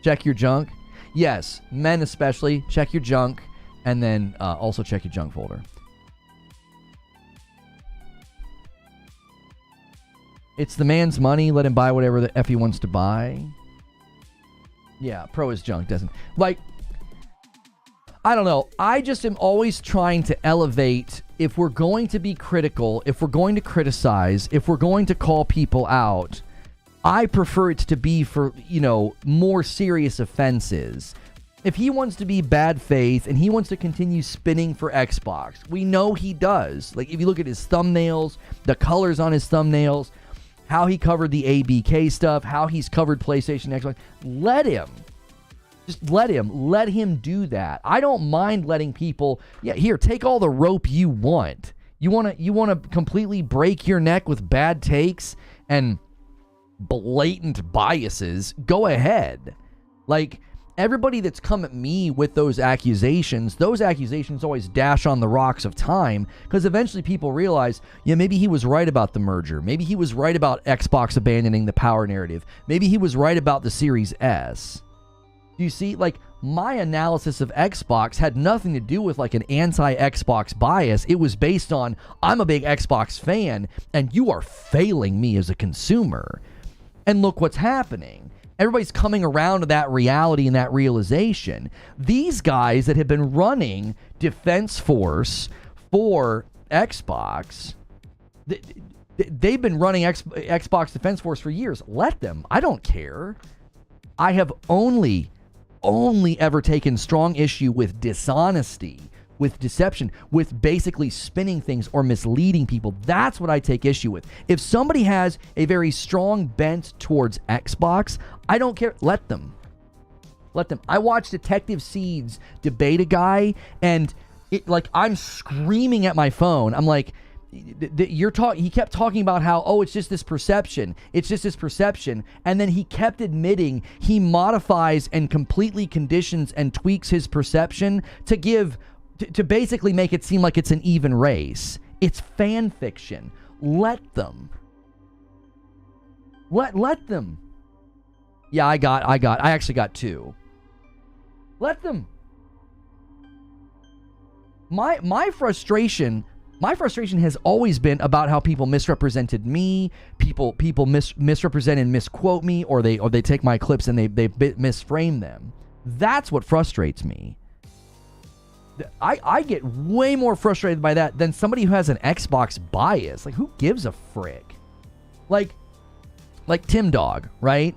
Check your junk. Yes, men especially. Check your junk, and then also check your junk folder. It's the man's money. Let him buy whatever the F he wants to buy. Yeah, Pro is junk, doesn't... Like, I don't know. I just am always trying to elevate. If we're going to be critical, if we're going to criticize, if we're going to call people out, I prefer it to be for, you know, more serious offenses. If he wants to be bad faith and he wants to continue spinning for Xbox, we know he does. Like, if you look at his thumbnails, the colors on his thumbnails, how he covered the ABK stuff, how he's covered PlayStation, Xbox, let him. Just let him do that. I don't mind letting people, yeah, here, take all the rope you want. You want to completely break your neck with bad takes and blatant biases, go ahead. Like, everybody that's come at me with those accusations always dash on the rocks of time, because eventually people realize, yeah, maybe he was right about the merger. Maybe he was right about Xbox abandoning the power narrative. Maybe he was right about the Series S. Do you see? Like, my analysis of Xbox had nothing to do with like an anti-Xbox bias. It was based on, I'm a big Xbox fan and you are failing me as a consumer. And look what's happening. Everybody's coming around to that reality and that realization. These guys that have been running Defense Force for Xbox, they've been running Xbox Defense Force for years. Let them. I don't care. I have only ever taken strong issue with dishonesty, with deception, with basically spinning things or misleading people. That's what I take issue with. If somebody has a very strong bent towards Xbox, I don't care. Let them. I watched Detective Seeds debate a guy, and I'm screaming at my phone. I'm like, he kept talking about how, oh, it's just this perception. And then he kept admitting he modifies and completely conditions and tweaks his perception to basically make it seem like it's an even race. It's fan fiction. Let them. Let them. Yeah, I actually got 2. Let them. My frustration has always been about how people misrepresented me. People misrepresent and misquote me, or they take my clips and they misframe them. That's what frustrates me. I get way more frustrated by that than somebody who has an Xbox bias. Like, who gives a frick? Like Tim Dog, right?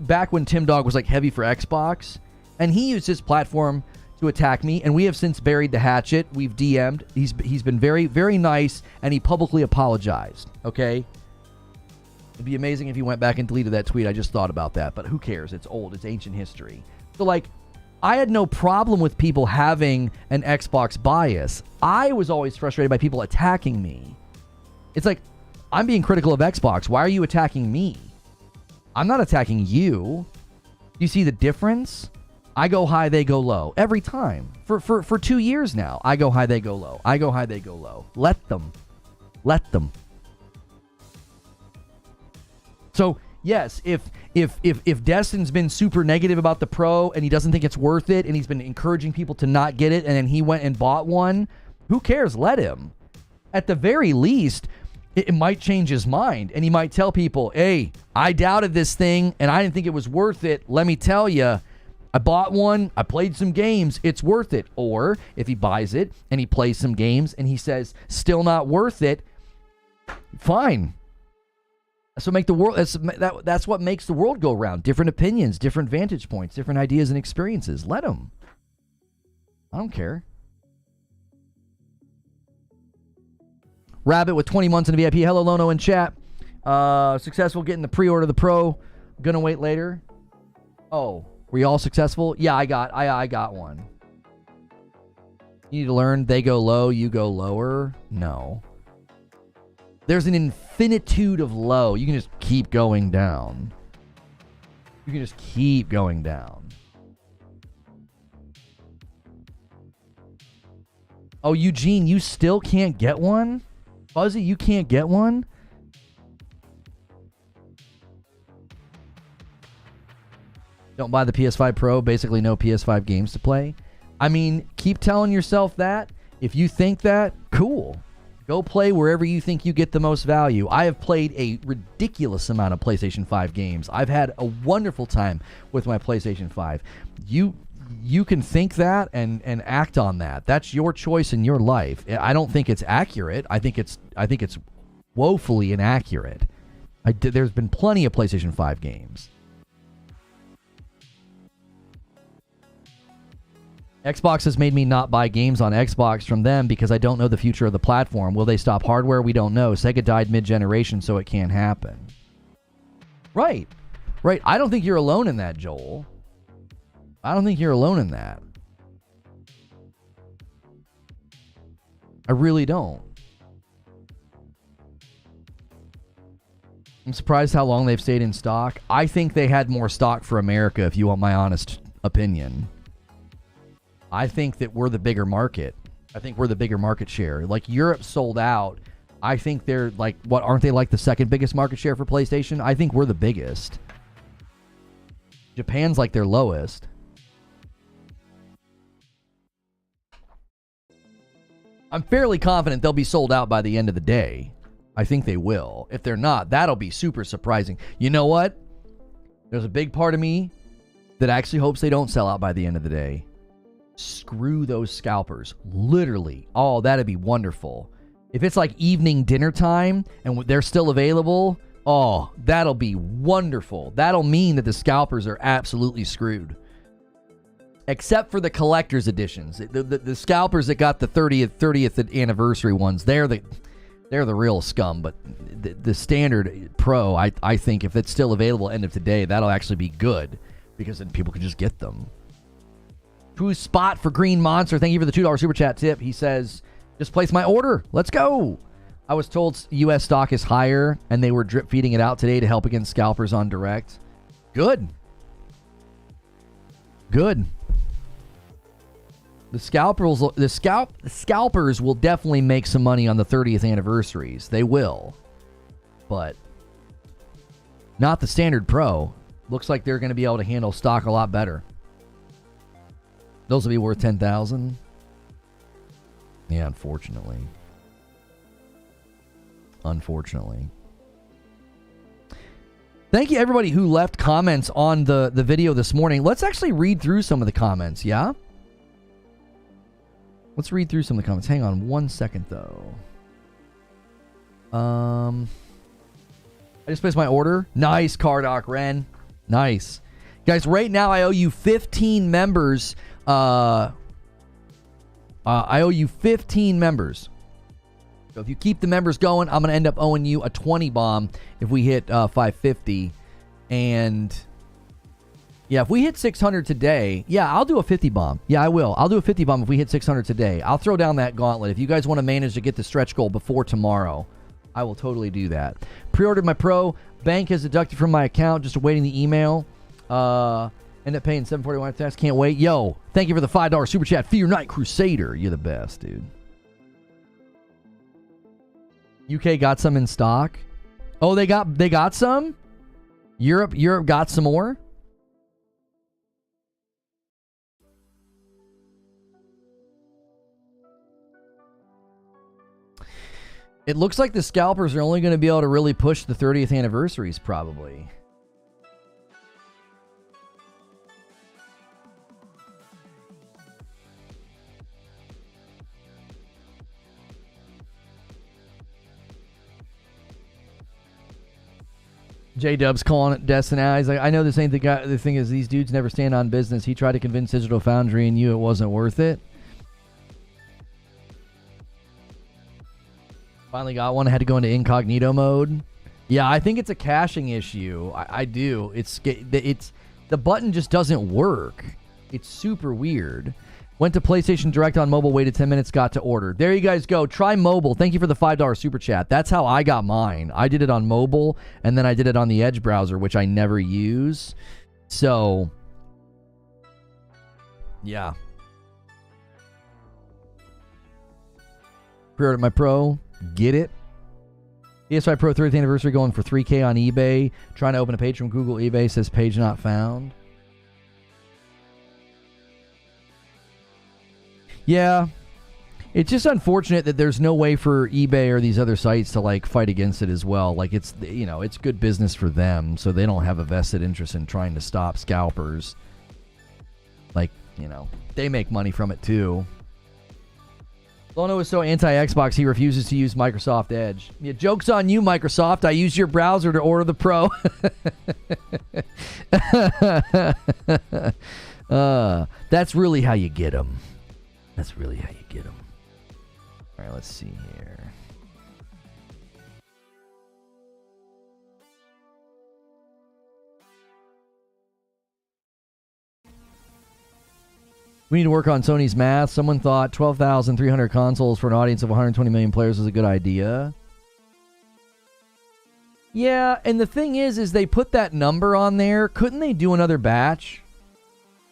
Back when Tim Dog was like heavy for Xbox, and he used his platform to attack me, and we have since buried the hatchet. We've DM'd. He's been very, very nice, and he publicly apologized. Okay? It'd be amazing if he went back and deleted that tweet. I just thought about that, but who cares? It's old. It's ancient history. So, like, I had no problem with people having an Xbox bias. I was always frustrated by people attacking me. It's like, I'm being critical of Xbox. Why are you attacking me? I'm not attacking you. You see the difference? I go high, they go low. Every time. For 2 years now. I go high, they go low. I go high, they go low. Let them. So, yes, if Destin's been super negative about the Pro and he doesn't think it's worth it, and he's been encouraging people to not get it, and then he went and bought one, who cares? Let him. At the very least, it might change his mind, and he might tell people, hey, I doubted this thing and I didn't think it was worth it. Let me tell you, I bought one, I played some games, it's worth it. Or if he buys it and he plays some games and he says, still not worth it, fine. That's what makes the world go round. Different opinions, different vantage points, different ideas and experiences. Let them. I don't care. Rabbit with 20 months in the VIP. Hello, Lono in chat. Successful getting the pre-order of the Pro. Gonna wait later. Oh, were you all successful? Yeah, I got one. You need to learn they go low, you go lower. No. There's an infinitude of low. You can just keep going down. Oh, Eugene, you still can't get one? Fuzzy, you can't get one? Don't buy the PS5 Pro, basically no PS5 games to play. I mean, keep telling yourself that. If you think that, cool. Go play wherever you think you get the most value. I have played a ridiculous amount of PlayStation 5 games. I've had a wonderful time with my PlayStation 5. You can think that and act on that. That's your choice in your life. I don't think it's accurate. I think it's woefully inaccurate. There's been plenty of PlayStation 5 games. Xbox has made me not buy games on Xbox from them because I don't know the future of the platform. Will they stop hardware? We don't know. Sega died mid-generation, so it can't happen. Right. Right. I don't think you're alone in that, Joel. I don't think you're alone in that. I really don't. I'm surprised how long they've stayed in stock. I think they had more stock for America, if you want my honest opinion. I think that we're the bigger market. I think we're the bigger market share. Like, Europe sold out. I think they're like, what, aren't they like the second biggest market share for PlayStation? I think we're the biggest. Japan's like their lowest. I'm fairly confident they'll be sold out by the end of the day. I think they will. If they're not, that'll be super surprising. You know what? There's a big part of me that actually hopes they don't sell out by the end of the day. Screw those scalpers. Literally. Oh, that'd be wonderful. If it's like evening dinner time and they're still available, oh, that'll be wonderful. That'll mean that the scalpers are absolutely screwed. Except for the collector's editions. The scalpers that got the 30th anniversary ones, they're the real scum. But the standard Pro, I think if it's still available end of today, that'll actually be good. Because then people can just get them. True Spot for Green Monster. Thank you for the $2 super chat tip. He says, just place my order. Let's go. I was told U.S. stock is higher, and they were drip feeding it out today to help against scalpers on direct. Good. Good. The scalpers will definitely make some money on the 30th anniversaries. They will. But not the standard Pro. Looks like they're going to be able to handle stock a lot better. Those will be worth $10,000. Yeah, unfortunately. Unfortunately. Thank you, everybody who left comments on the video this morning. Let's actually read through some of the comments, yeah? Let's read through some of the comments. Hang on one second, though. I just placed my order. Nice, Cardoc Ren. Nice. Guys, right now I owe you 15 members. I owe you 15 members. So if you keep the members going, I'm going to end up owing you a 20 bomb if we hit 550. And yeah, if we hit 600 today, yeah, I'll do a 50 bomb. Yeah, I will. I'll do a 50 bomb if we hit 600 today. I'll throw down that gauntlet. If you guys want to manage to get the stretch goal before tomorrow, I will totally do that. Pre-ordered my Pro. Bank has deducted from my account. Just awaiting the email. End up paying $7.41 tax. Can't wait. Yo, thank you for the $5 super chat. Fear Night Crusader. You're the best, dude. UK got some in stock. Oh, they got some? Europe got some more? It looks like the scalpers are only going to be able to really push the 30th anniversaries, probably. J-Dub's calling it Destiny. He's like, I know this ain't the guy. The thing is, these dudes never stand on business. He tried to convince Digital Foundry and you it wasn't worth it. Finally got one. I had to go into incognito mode. Yeah, I think it's a caching issue. I do. It's the button just doesn't work. It's super weird. Went to PlayStation Direct on mobile, waited 10 minutes, got to order. There you guys go. Try mobile. Thank you for the $5 super chat. That's how I got mine. I did it on mobile, and then I did it on the Edge browser, which I never use. So, yeah. Pre-ordered my Pro. Get it. PS5 Pro 30th anniversary going for $3K on eBay. Trying to open a page from Google eBay. Says page not found. Yeah. It's just unfortunate that there's no way for eBay or these other sites to like fight against it as well. Like it's, you know, it's good business for them, so they don't have a vested interest in trying to stop scalpers. Like, you know, they make money from it too. Lono is so anti-Xbox he refuses to use Microsoft Edge. Yeah, joke's on you, Microsoft. I used your browser to order the Pro. That's really how you get them. That's really how you get them. All right, let's see here. We need to work on Sony's math. Someone thought 12,300 consoles for an audience of 120 million players was a good idea. Yeah, and the thing is they put that number on there. Couldn't they do another batch?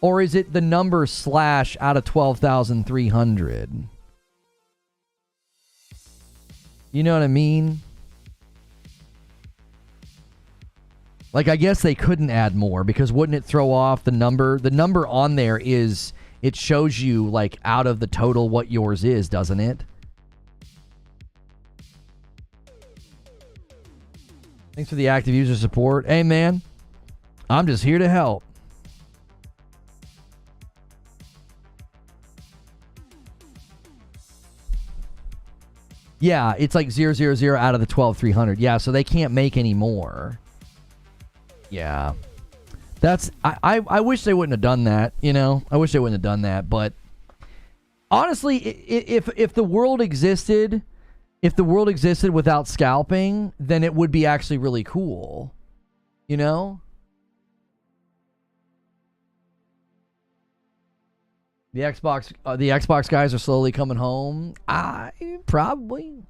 Or is it the number slash out of 12,300? You know what I mean? Like, I guess they couldn't add more because wouldn't it throw off the number? The number on there is, it shows you, like, out of the total what yours is, doesn't it? Thanks for the active user support. Hey, man, I'm just here to help. Yeah, it's like 000 out of the 12,300. Yeah, so they can't make any more. Yeah. That's I wish they wouldn't have done that, you know? I wish they wouldn't have done that, but honestly, if the world existed, without scalping, then it would be actually really cool. You know? The Xbox guys are slowly coming home. Probably.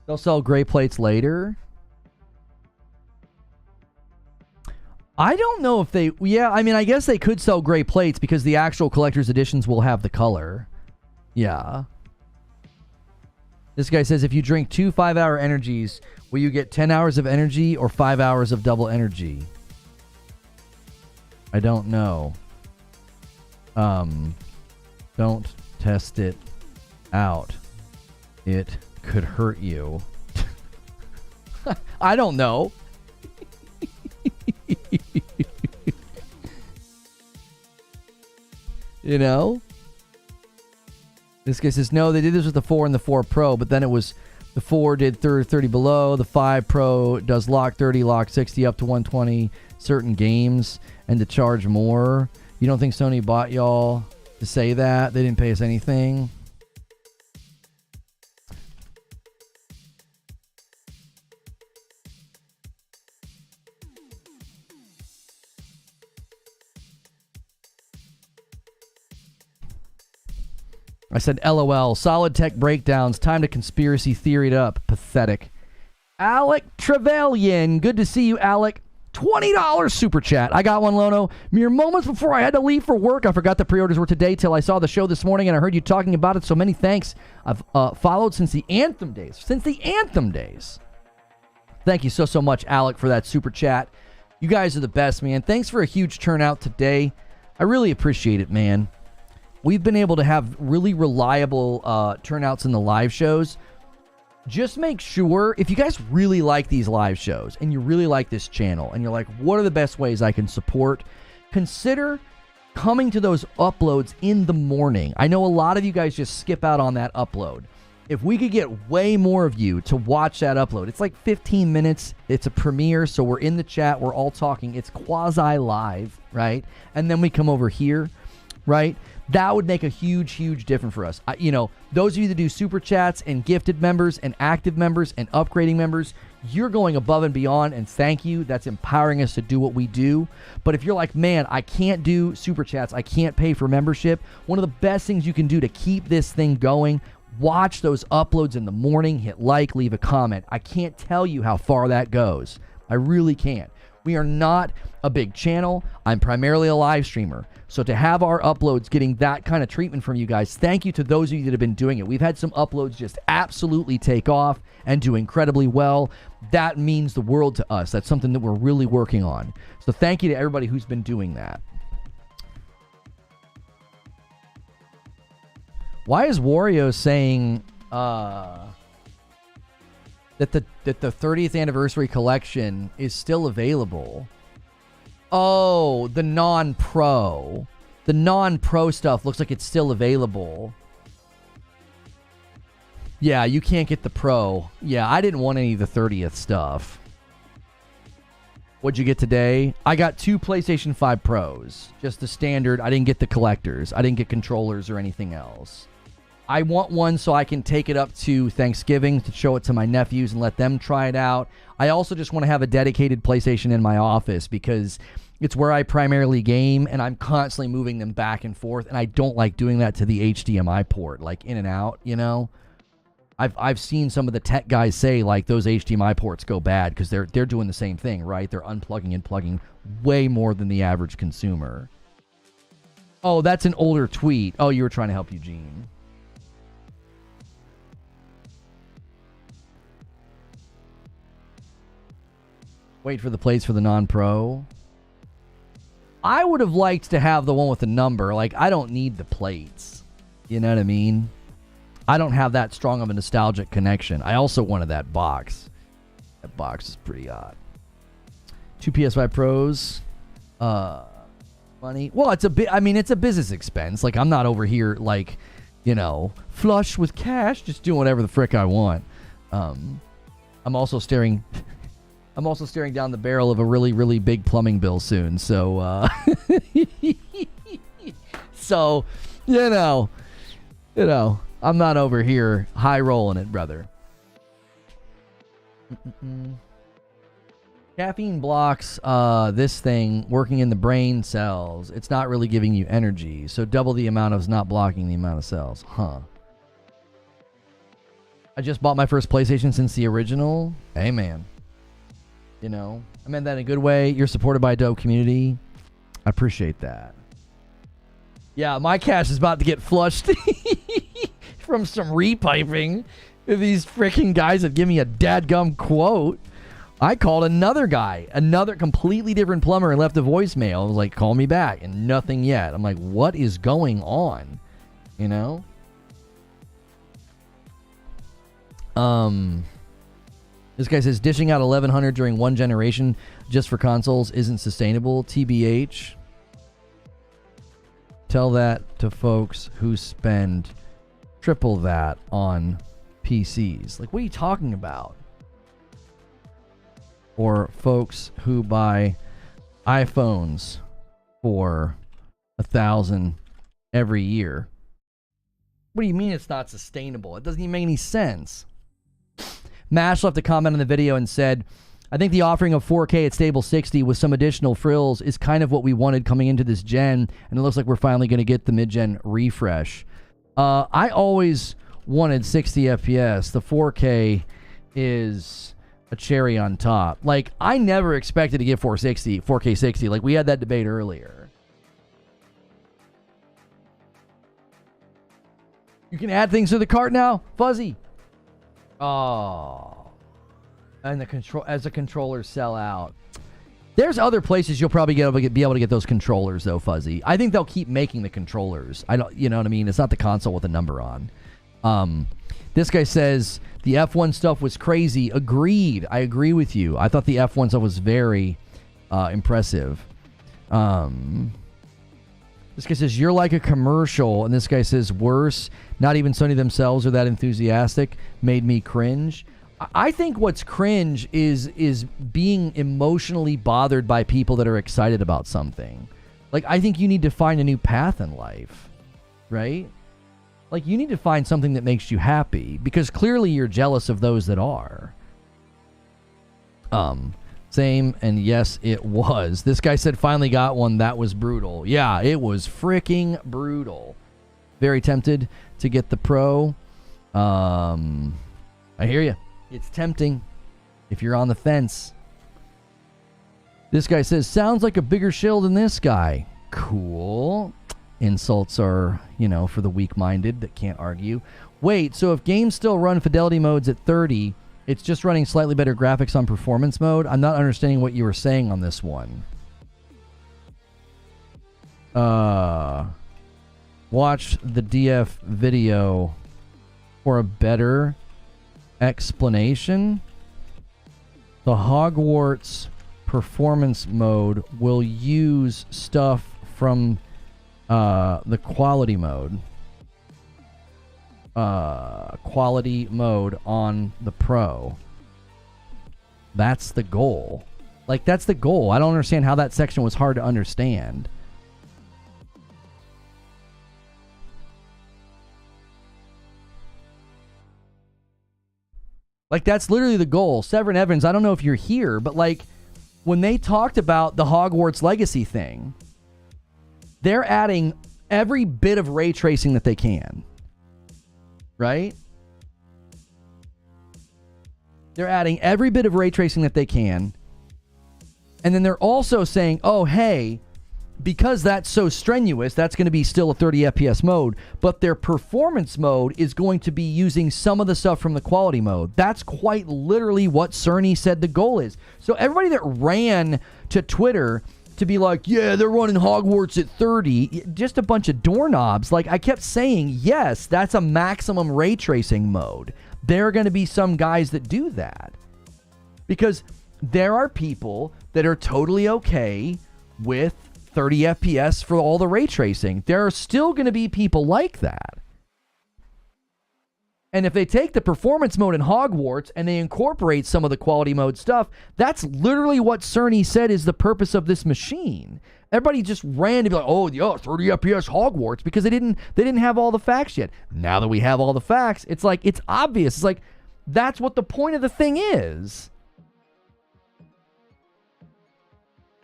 They'll sell gray plates later. I don't know if they... Yeah, I mean, I guess they could sell gray plates because the actual collector's editions will have the color. Yeah. This guy says, if you drink 2 5-hour energies, will you get 10 hours of energy or 5 hours of double energy? I don't know. Don't test it out. It could hurt you. I don't know. You know? This guy says, no, they did this with the 4 and the 4 Pro, but then it was the 4 did 30 below, the 5 Pro does lock 30, lock 60 up to 120 certain games, and to charge more. You don't think Sony bought y'all to say that? They didn't pay us anything? I said, LOL, solid tech breakdowns, time to conspiracy theory it up. Pathetic. Alec Trevelyan, good to see you, Alec. $20 super chat. I got one, Lono. Mere moments before I had to leave for work, I forgot the pre-orders were today till I saw the show this morning and I heard you talking about it, so many thanks. I've followed since the Anthem days. Thank you so much, Alec, for that super chat. You guys are the best, man. Thanks for a huge turnout today. I really appreciate it, man. We've been able to have really reliable turnouts in the live shows. Just make sure, if you guys really like these live shows and you really like this channel and you're like, what are the best ways I can support? Consider coming to those uploads in the morning. I know a lot of you guys just skip out on that upload. If we could get way more of you to watch that upload, it's like 15 minutes. It's a premiere, so we're in the chat. We're all talking. It's quasi-live, right? And then we come over here, right? That would make a huge, huge difference for us. Those of you that do super chats and gifted members and active members and upgrading members, you're going above and beyond, and thank you. That's empowering us to do what we do. But if you're like, man, I can't do super chats, I can't pay for membership, one of the best things you can do to keep this thing going, watch those uploads in the morning, hit like, leave a comment. I can't tell you how far that goes. I really can't. We are not a big channel. I'm primarily a live streamer. So to have our uploads getting that kind of treatment from you guys, thank you to those of you that have been doing it. We've had some uploads just absolutely take off and do incredibly well. That means the world to us. That's something that we're really working on. So thank you to everybody who's been doing that. Why is Wario saying that the 30th anniversary collection is still available? Oh, the non-pro. The non-pro stuff looks like it's still available. Yeah, you can't get the pro. Yeah, I didn't want any of the 30th stuff. What'd you get today? I got 2 PlayStation 5 Pros. Just the standard. I didn't get the collectors. I didn't get controllers or anything else. I want one so I can take it up to Thanksgiving to show it to my nephews and let them try it out. I also just want to have a dedicated PlayStation in my office because it's where I primarily game, and I'm constantly moving them back and forth, and I don't like doing that to the HDMI port, like in and out, you know? I've seen some of the tech guys say, like, those HDMI ports go bad because they're doing the same thing, right? They're unplugging and plugging way more than the average consumer. Oh, that's an older tweet. Oh, you were trying to help Eugene. Wait for the plates for the non-pro. I would have liked to have the one with the number. Like, I don't need the plates. You know what I mean? I don't have that strong of a nostalgic connection. I also wanted that box. That box is pretty odd. 2 PS5 Pros. Money. Well, it's a bit. I mean, it's a business expense. Like, I'm not over here, like, you know, flush with cash, just doing whatever the frick I want. I'm also staring down the barrel of a really, really big plumbing bill soon. So, so, you know, I'm not over here high rolling it, brother. Caffeine blocks this thing working in the brain cells. It's not really giving you energy. So double the amount is not blocking the amount of cells. Huh. I just bought my first PlayStation since the original. Hey, man. You know, I meant that in a good way. You're supported by a dope community. I appreciate that. Yeah, my cash is about to get flushed from some repiping. These freaking guys that give me a dadgum quote. I called another guy, another completely different plumber, and left a voicemail. I was like, call me back, and nothing yet. I'm like, what is going on? You know? This guy says, dishing out 1,100 during one generation just for consoles isn't sustainable. TBH. Tell that to folks who spend triple that on PCs. Like, what are you talking about? Or folks who buy iPhones for $1,000 every year. What do you mean it's not sustainable? It doesn't even make any sense. Mash left a comment on the video and said, I think the offering of 4K at stable 60 with some additional frills is kind of what we wanted coming into this gen, and it looks like we're finally going to get the mid-gen refresh. I always wanted 60 FPS. The 4K is a cherry on top. Like, I never expected to get 4K 60. Like, we had that debate earlier. You can add things to the cart now, Fuzzy. Oh, and the controllers sell out. There's other places you'll probably be able to get those controllers though, Fuzzy. I think they'll keep making the controllers. You know what I mean? It's not the console with a number on. This guy says the F1 stuff was crazy. Agreed. I agree with you. I thought the F1 stuff was very impressive. This guy says, you're like a commercial. And this guy says, worse. Not even Sony themselves are that enthusiastic. Made me cringe. I think what's cringe is being emotionally bothered by people that are excited about something. Like, I think you need to find a new path in life. Right? Like, you need to find something that makes you happy. Because clearly you're jealous of those that are. Same, and yes, it was. This guy said, finally got one. That was brutal. Yeah, it was freaking brutal. Very tempted to get the Pro. I hear you. It's tempting if you're on the fence. This guy says, sounds like a bigger shill than this guy. Cool. Insults are, you know, for the weak-minded that can't argue. Wait, so if games still run fidelity modes at 30, it's just running slightly better graphics on performance mode? I'm not understanding what you were saying on this one. Watch the DF video for a better explanation. The Hogwarts performance mode will use stuff from the quality mode. Quality mode on the Pro. That's the goal. Like, that's the goal. I don't understand how that section was hard to understand. Like, that's literally the goal. Severin Evans, I don't know if you're here, but like, when they talked about the Hogwarts Legacy thing, they're adding every bit of ray tracing that they can. Right? They're adding every bit of ray tracing that they can. And then they're also saying, oh, hey, because that's so strenuous, that's going to be still a 30 FPS mode, but their performance mode is going to be using some of the stuff from the quality mode. That's quite literally what Cerny said the goal is. So everybody that ran to Twitter to be like, yeah, they're running Hogwarts at 30, just a bunch of doorknobs. Like, I kept saying, yes, that's a maximum ray tracing mode. There are going to be some guys that do that. Because there are people that are totally okay with 30 FPS for all the ray tracing. There are still going to be people like that. And if they take the performance mode in Hogwarts and they incorporate some of the quality mode stuff, that's literally what Cerny said is the purpose of this machine. Everybody just ran to be like, oh, yeah, 30 FPS Hogwarts, because they didn't have all the facts yet. Now that we have all the facts, it's like, it's obvious. It's like, that's what the point of the thing is.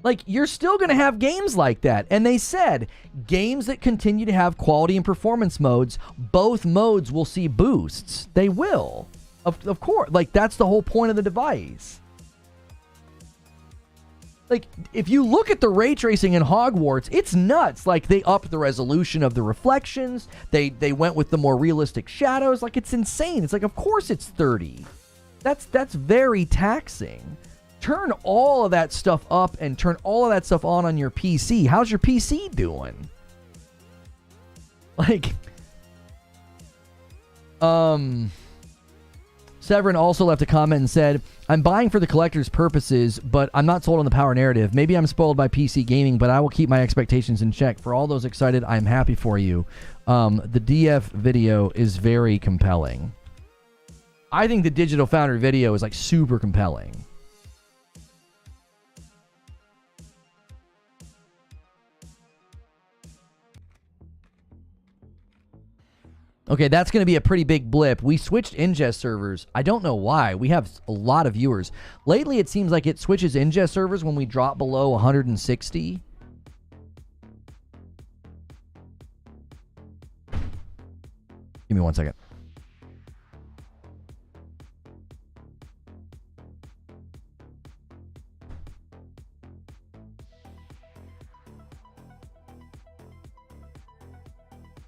Like, you're still going to have games like that. And they said, games that continue to have quality and performance modes, both modes will see boosts. They will. Of course. Like, that's the whole point of the device. Like, if you look at the ray tracing in Hogwarts, it's nuts. Like, they upped the resolution of the reflections. They went with the more realistic shadows. Like, it's insane. It's like, of course it's 30. That's very taxing. Turn all of that stuff up and turn all of that stuff on your PC. How's your PC doing? Like, Severin also left a comment and said, I'm buying for the collector's purposes, but I'm not sold on the power narrative. Maybe I'm spoiled by PC gaming, but I will keep my expectations in check. For all those excited, I'm happy for you. The DF video is very compelling. I think the Digital Foundry video is like super compelling. Okay, that's going to be a pretty big blip. We switched ingest servers. I don't know why. We have a lot of viewers. Lately, it seems like it switches ingest servers when we drop below 160. Give me 1 second.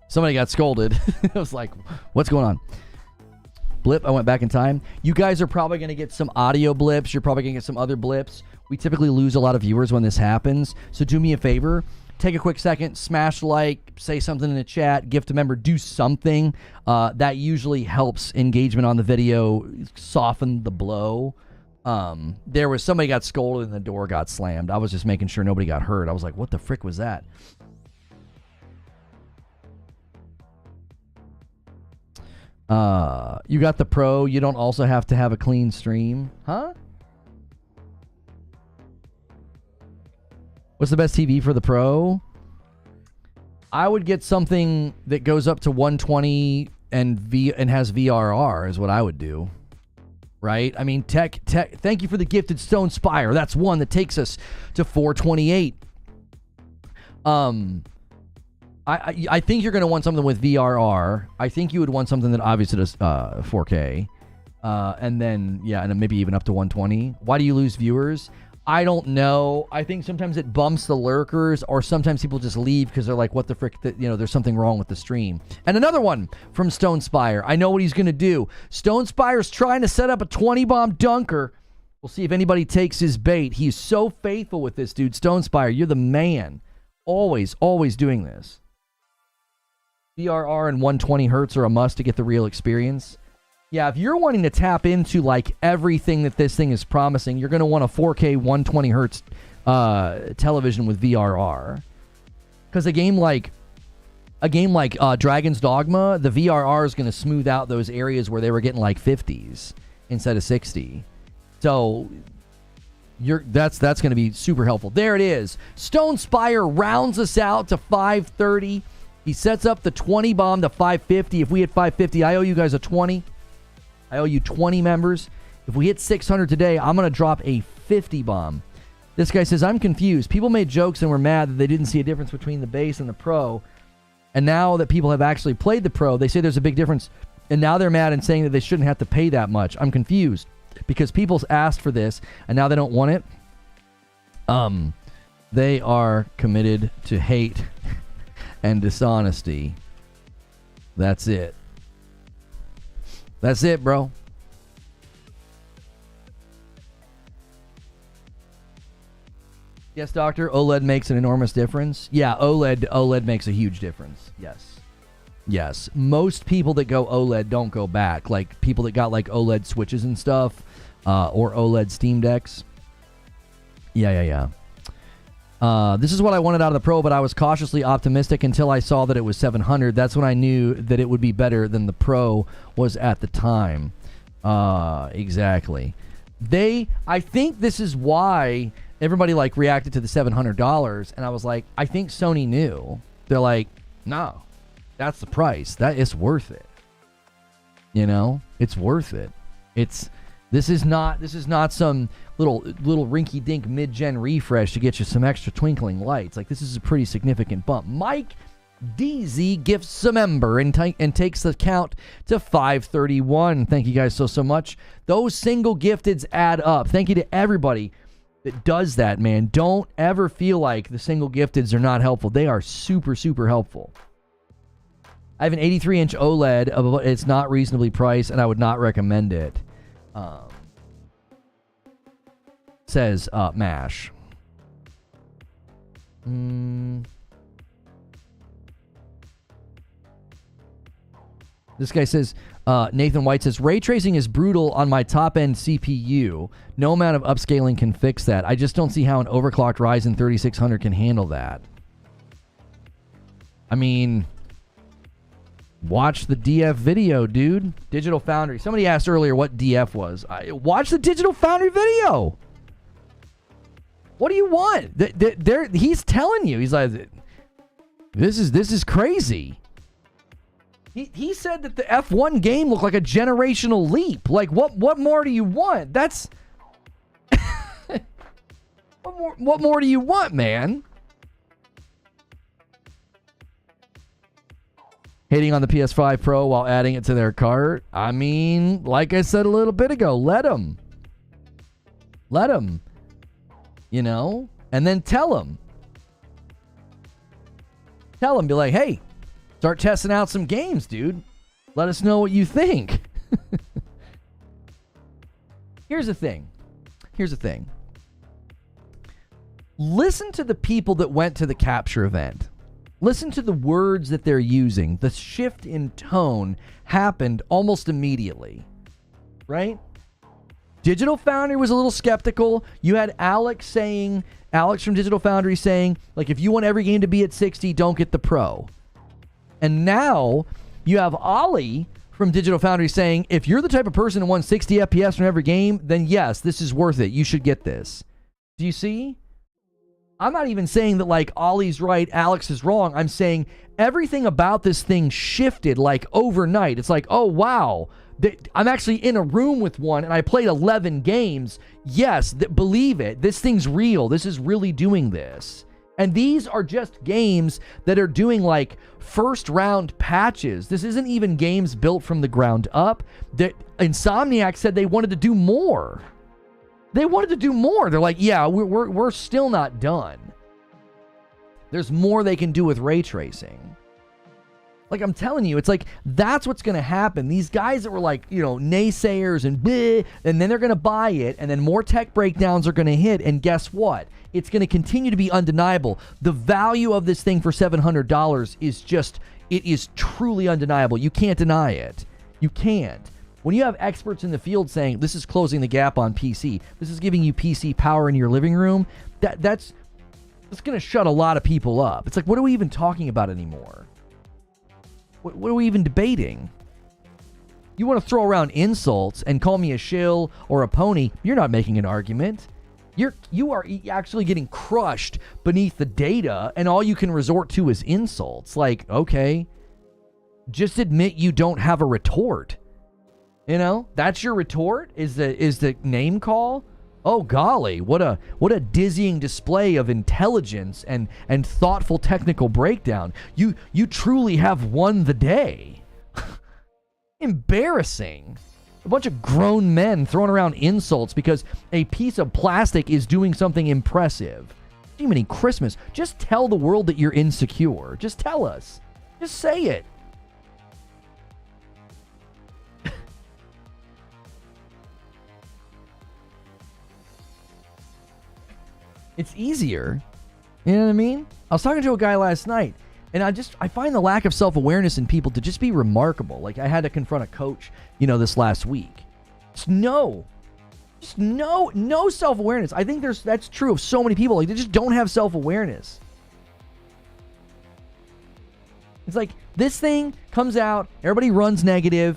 Somebody got scolded. I was like, what's going on? Blip, I went back in time. You guys are probably going to get some audio blips. You're probably going to get some other blips. We typically lose a lot of viewers when this happens. So do me a favor. Take a quick second, smash like, say something in the chat, gift a member, do something. That usually helps engagement on the video, soften the blow. There was somebody got scolded and the door got slammed. I was just making sure nobody got hurt. I was like, what the frick was that? You got the Pro. You don't also have to have a clean stream. Huh? What's the best TV for the Pro? I would get something that goes up to 120 and has VRR is what I would do. Right? I mean, tech. Thank you for the gifted Stone Spire. That's one that takes us to 428. I think you're going to want something with VRR. I think you would want something that obviously does 4K. And then, yeah, and then maybe even up to 120. Why do you lose viewers? I don't know. I think sometimes it bumps the lurkers, or sometimes people just leave because they're like, what the frick, there's something wrong with the stream. And another one from Stone Spire. I know what he's going to do. Stone Spire's trying to set up a 20-bomb dunker. We'll see if anybody takes his bait. He's so faithful with this, dude. Stone Spire, you're the man. Always, always doing this. VRR and 120 hertz are a must to get the real experience. Yeah, if you're wanting to tap into like everything that this thing is promising, you're going to want a 4K 120 hertz television with VRR. Because a game like Dragon's Dogma, the VRR is going to smooth out those areas where they were getting like 50s instead of 60. So that's going to be super helpful. There it is. Stone Spire rounds us out to 530. He sets up the 20 bomb to 550. If we hit 550, I owe you guys a 20. I owe you 20 members. If we hit 600 today, I'm going to drop a 50 bomb. This guy says, I'm confused. People made jokes and were mad that they didn't see a difference between the base and the pro. And now that people have actually played the pro, they say there's a big difference. And now they're mad and saying that they shouldn't have to pay that much. I'm confused because people's asked for this and now they don't want it. They are committed to hate and dishonesty. That's it. That's it, bro. Yes, doctor, OLED makes an enormous difference. Yeah, OLED makes a huge difference. Yes. Most people that go OLED don't go back. Like people that got like OLED switches and stuff, or OLED Steam Decks. Yeah. This is what I wanted out of the Pro, but I was cautiously optimistic until I saw that it was 700. That's when I knew that it would be better than the Pro was at the time. Exactly. I think this is why everybody like reacted to the $700, and I was like, I think Sony knew. They're like, no, that's the price. That is worth it. You know, it's worth it. This is not some little rinky-dink mid-gen refresh to get you some extra twinkling lights. Like, this is a pretty significant bump. Mike DZ gifts a member and takes the count to 531. Thank you guys so much. Those single gifteds add up. Thank you to everybody that does that, man. Don't ever feel like the single gifteds are not helpful. They are super, super helpful. I have an 83-inch OLED. It's not reasonably priced, and I would not recommend it. Says MASH. This guy says, Nathan White says, ray tracing is brutal on my top-end CPU. No amount of upscaling can fix that. I just don't see how an overclocked Ryzen 3600 can handle that. I mean, watch the DF video, dude. Digital Foundry. Somebody asked earlier what DF was. Watch the Digital Foundry video. What do you want? He's telling you. He's like, this is crazy. He said that the F1 game looked like a generational leap. Like, what more do you want? That's what more do you want, man? Hating on the PS5 Pro while adding it to their cart. I mean, like I said a little bit ago, let them. You know? And then tell them. Be like, hey, start testing out some games, dude. Let us know what you think. Here's the thing. Listen to the people that went to the capture event. Listen to the words that they're using. The shift in tone happened almost immediately. Right? Digital Foundry was a little skeptical. You had Alex from Digital Foundry saying, like, if you want every game to be at 60, don't get the Pro. And now you have Ollie from Digital Foundry saying, if you're the type of person who wants 60 FPS from every game, then yes, this is worth it. You should get this. Do you see? I'm not even saying that, like, Ollie's right, Alex is wrong. I'm saying everything about this thing shifted, like, overnight. It's like, oh, wow. I'm actually in a room with one, and I played 11 games. Yes, believe it. This thing's real. This is really doing this. And these are just games that are doing, like, first-round patches. This isn't even games built from the ground up. Insomniac said they wanted to do more. They wanted to do more. They're like, yeah, we're still not done. There's more they can do with ray tracing. Like, I'm telling you, it's like, that's what's going to happen. These guys that were like, you know, naysayers and bleh, and then they're going to buy it, and then more tech breakdowns are going to hit, and guess what? It's going to continue to be undeniable. The value of this thing for $700 is just, it is truly undeniable. You can't deny it. You can't. When you have experts in the field saying, this is closing the gap on PC, this is giving you PC power in your living room, that's going to shut a lot of people up. It's like, what are we even talking about anymore? What are we even debating? You want to throw around insults and call me a shill or a pony, you're not making an argument. You are actually getting crushed beneath the data, and all you can resort to is insults. Like, okay, just admit you don't have a retort. You know, that's your retort? Is the name call? Oh golly, what a dizzying display of intelligence and thoughtful technical breakdown. You truly have won the day. Embarrassing. A bunch of grown men throwing around insults because a piece of plastic is doing something impressive. Jiminy Christmas. Just tell the world that you're insecure. Just tell us. Just say it. It's easier. You know what I mean? I was talking to a guy last night, and I find the lack of self-awareness in people to just be remarkable. Like, I had to confront a coach, you know, this last week. Just no self-awareness. I think that's true of so many people. Like, they just don't have self-awareness. It's like, this thing comes out, everybody runs negative.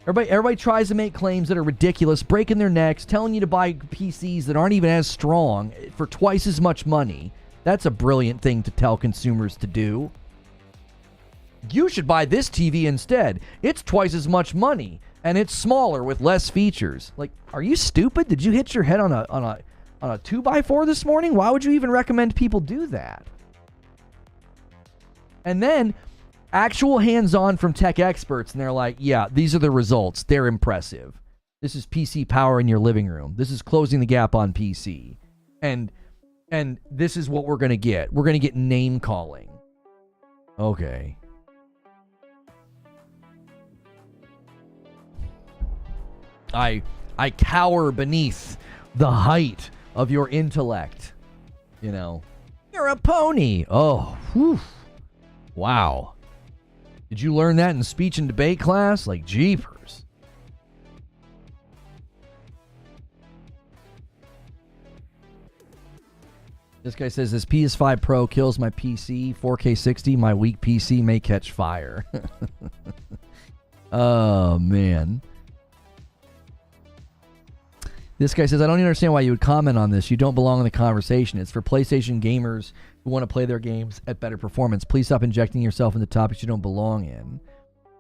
Everybody tries to make claims that are ridiculous, breaking their necks, telling you to buy PCs that aren't even as strong for twice as much money. That's a brilliant thing to tell consumers to do. You should buy this TV instead. It's twice as much money, and it's smaller with less features. Like, are you stupid? Did you hit your head on a 2x4 this morning? Why would you even recommend people do that? And then actual hands-on from tech experts, and they're like, yeah, these are the results. They're impressive. This is PC power in your living room. This is closing the gap on PC. And this is what we're going to get. We're going to get name calling. Okay. I cower beneath the height of your intellect. You know, you're a pony. Oh, whew. Wow. Did you learn that in speech and debate class? Like, jeepers. This guy says, this PS5 Pro kills my PC, 4K 60, my weak PC may catch fire. Oh, man. This guy says, I don't even understand why you would comment on this. You don't belong in the conversation. It's for PlayStation gamers who want to play their games at better performance. Please stop injecting yourself into topics you don't belong in.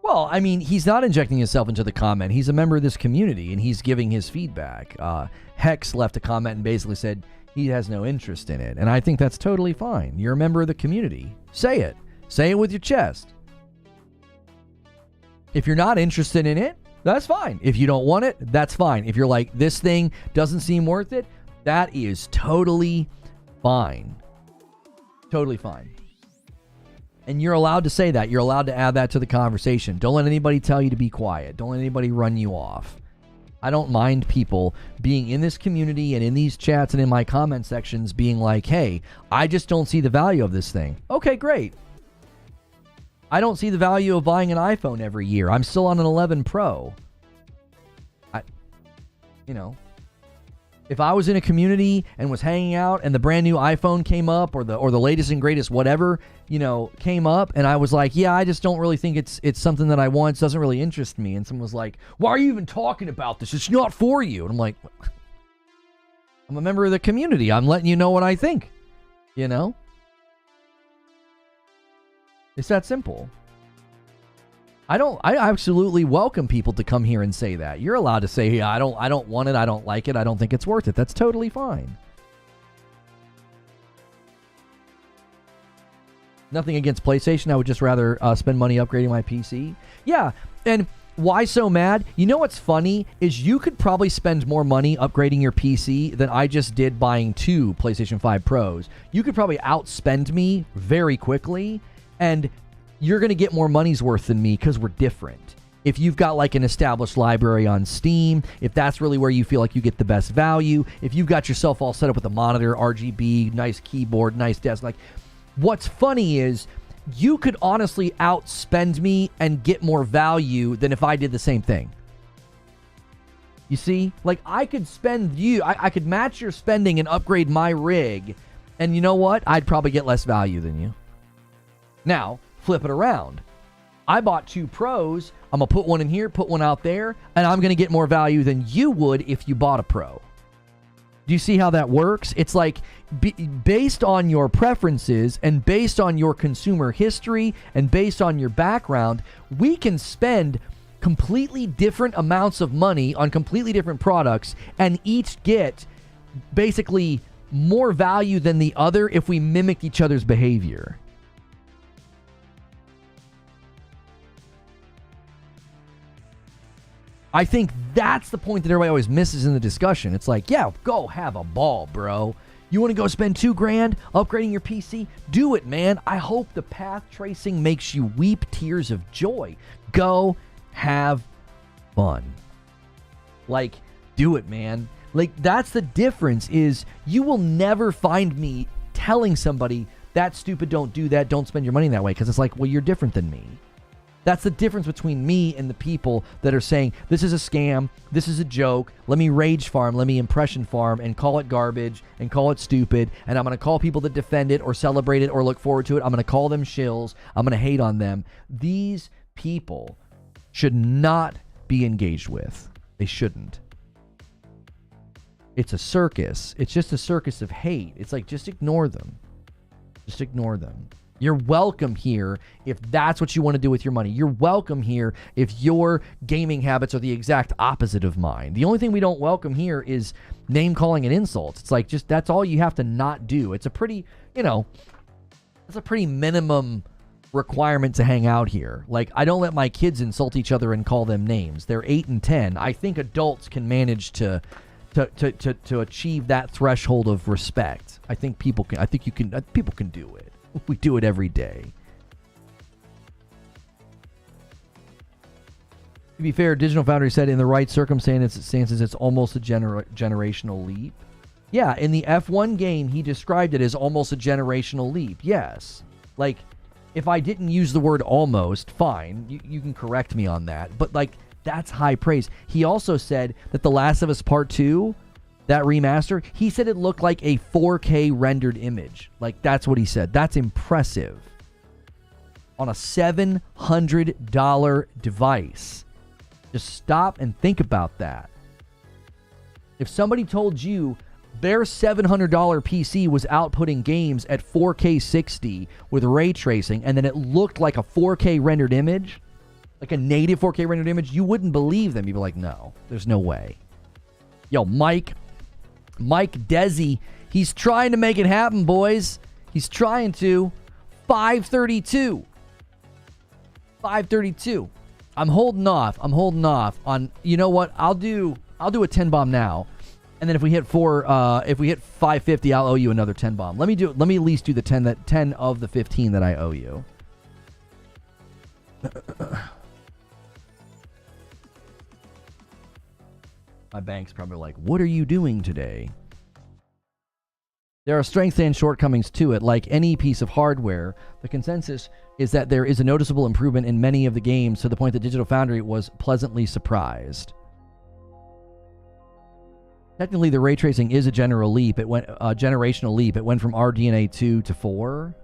Well, I mean, he's not injecting himself into the comment. He's a member of this community, and he's giving his feedback. Hex left a comment and basically said he has no interest in it. And I think that's totally fine. You're a member of the community. Say it. Say it with your chest. If you're not interested in it, that's fine. If you don't want it, that's fine. If you're like, this thing doesn't seem worth it, that is totally fine. Totally fine. And you're allowed to say that. You're allowed to add that to the conversation. Don't let anybody tell you to be quiet. Don't let anybody run you off. I don't mind people being in this community and in these chats and in my comment sections being like, hey, I just don't see the value of this thing. Okay, great. I don't see the value of buying an iPhone every year. I'm still on an 11 Pro. If I was in a community and was hanging out and the brand new iPhone came up or the latest and greatest whatever, came up and I was like, yeah, I just don't really think it's something that I want. It doesn't really interest me. And someone was like, why are you even talking about this? It's not for you. And I'm like, I'm a member of the community. I'm letting you know what I think, It's that simple. I absolutely welcome people to come here and say that. You're allowed to say, yeah, I don't want it, I don't like it, I don't think it's worth it. That's totally fine. Nothing against PlayStation. I would just rather spend money upgrading my PC. Yeah, and Why so mad? You know what's funny is you could probably spend more money upgrading your PC than I just did buying 2 PlayStation 5 Pros. You could probably outspend me very quickly, and you're going to get more money's worth than me because we're different. If you've got like an established library on Steam, if that's really where you feel like you get the best value, if you've got yourself all set up with a monitor, RGB, nice keyboard, nice desk, like what's funny is you could honestly outspend me and get more value than if I did the same thing. You see? Like, I could spend you, I could match your spending and upgrade my rig, and you know what? I'd probably get less value than you. Now, flip it around. I bought 2 Pros, I'm going to put one in here, put one out there, and I'm going to get more value than you would if you bought a Pro. Do you see how that works? It's like based on your preferences and based on your consumer history and based on your background, we can spend completely different amounts of money on completely different products and each get basically more value than the other if we mimic each other's behavior. I think that's the point that everybody always misses in the discussion. It's like, yeah, go have a ball, bro. You want to go spend $2,000 upgrading your PC? Do it, man. I hope the path tracing makes you weep tears of joy. Go have fun. Like, do it, man. Like, that's the difference is you will never find me telling somebody, that's stupid, don't do that, don't spend your money that way. Because it's like, well, you're different than me. That's the difference between me and the people that are saying, this is a scam, this is a joke, let me rage farm, let me impression farm, and call it garbage, and call it stupid, and I'm going to call people that defend it, or celebrate it, or look forward to it, I'm going to call them shills, I'm going to hate on them. These people should not be engaged with. They shouldn't. It's a circus. It's just a circus of hate. It's like, just ignore them. Just ignore them. You're welcome here if that's what you want to do with your money. You're welcome here if your gaming habits are the exact opposite of mine. The only thing we don't welcome here is name calling and insults. It's like, just that's all you have to not do. It's a pretty, it's a pretty minimum requirement to hang out here. Like, I don't let my kids insult each other and call them names. They're 8 and 10. I think adults can manage to achieve that threshold of respect. I think people can. I think you can. People can do it. We do it every day. To be fair, Digital Foundry said in the right circumstances, it's almost a generational leap. Yeah, in the F1 game, he described it as almost a generational leap. Yes. Like, if I didn't use the word almost, fine. You can correct me on that. But, like, that's high praise. He also said that The Last of Us Part 2... that remaster, he said it looked like a 4K rendered image. Like, that's what he said. That's impressive. On a $700 device. Just stop and think about that. If somebody told you their $700 PC was outputting games at 4K 60 with ray tracing, and then it looked like a 4K rendered image, like a native 4K rendered image, you wouldn't believe them. You'd be like, no, there's no way. Yo, Mike Desi, he's trying to make it happen, boys. He's trying to. 532. I'm holding off on, you know what? I'll do a 10 bomb now. And then if we hit 550, I'll owe you another 10 bomb. Let me at least do the 10 of the 15 that I owe you. My bank's probably like, what are you doing today? There are strengths and shortcomings to it. Like any piece of hardware, the consensus is that there is a noticeable improvement in many of the games to the point that Digital Foundry was pleasantly surprised. Technically, the ray tracing is a generational leap. It went from RDNA 2 to 4.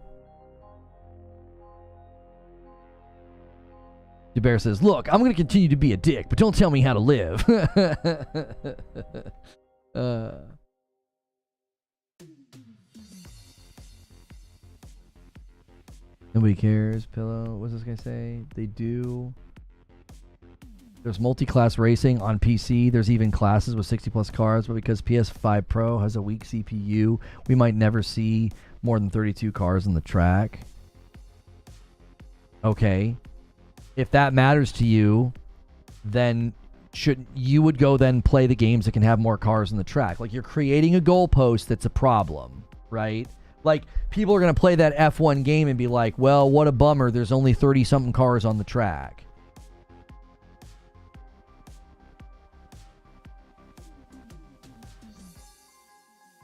DeBear says, look, I'm going to continue to be a dick, but don't tell me how to live. Nobody cares. Pillow. What's this guy say? They do. There's multi-class racing on PC. There's even classes with 60-plus cars, but because PS5 Pro has a weak CPU, we might never see more than 32 cars on the track. Okay. If that matters to you, then you would go then play the games that can have more cars on the track. Like, you're creating a goalpost that's a problem, right? Like, people are going to play that F1 game and be like, well, what a bummer, there's only 30-something cars on the track.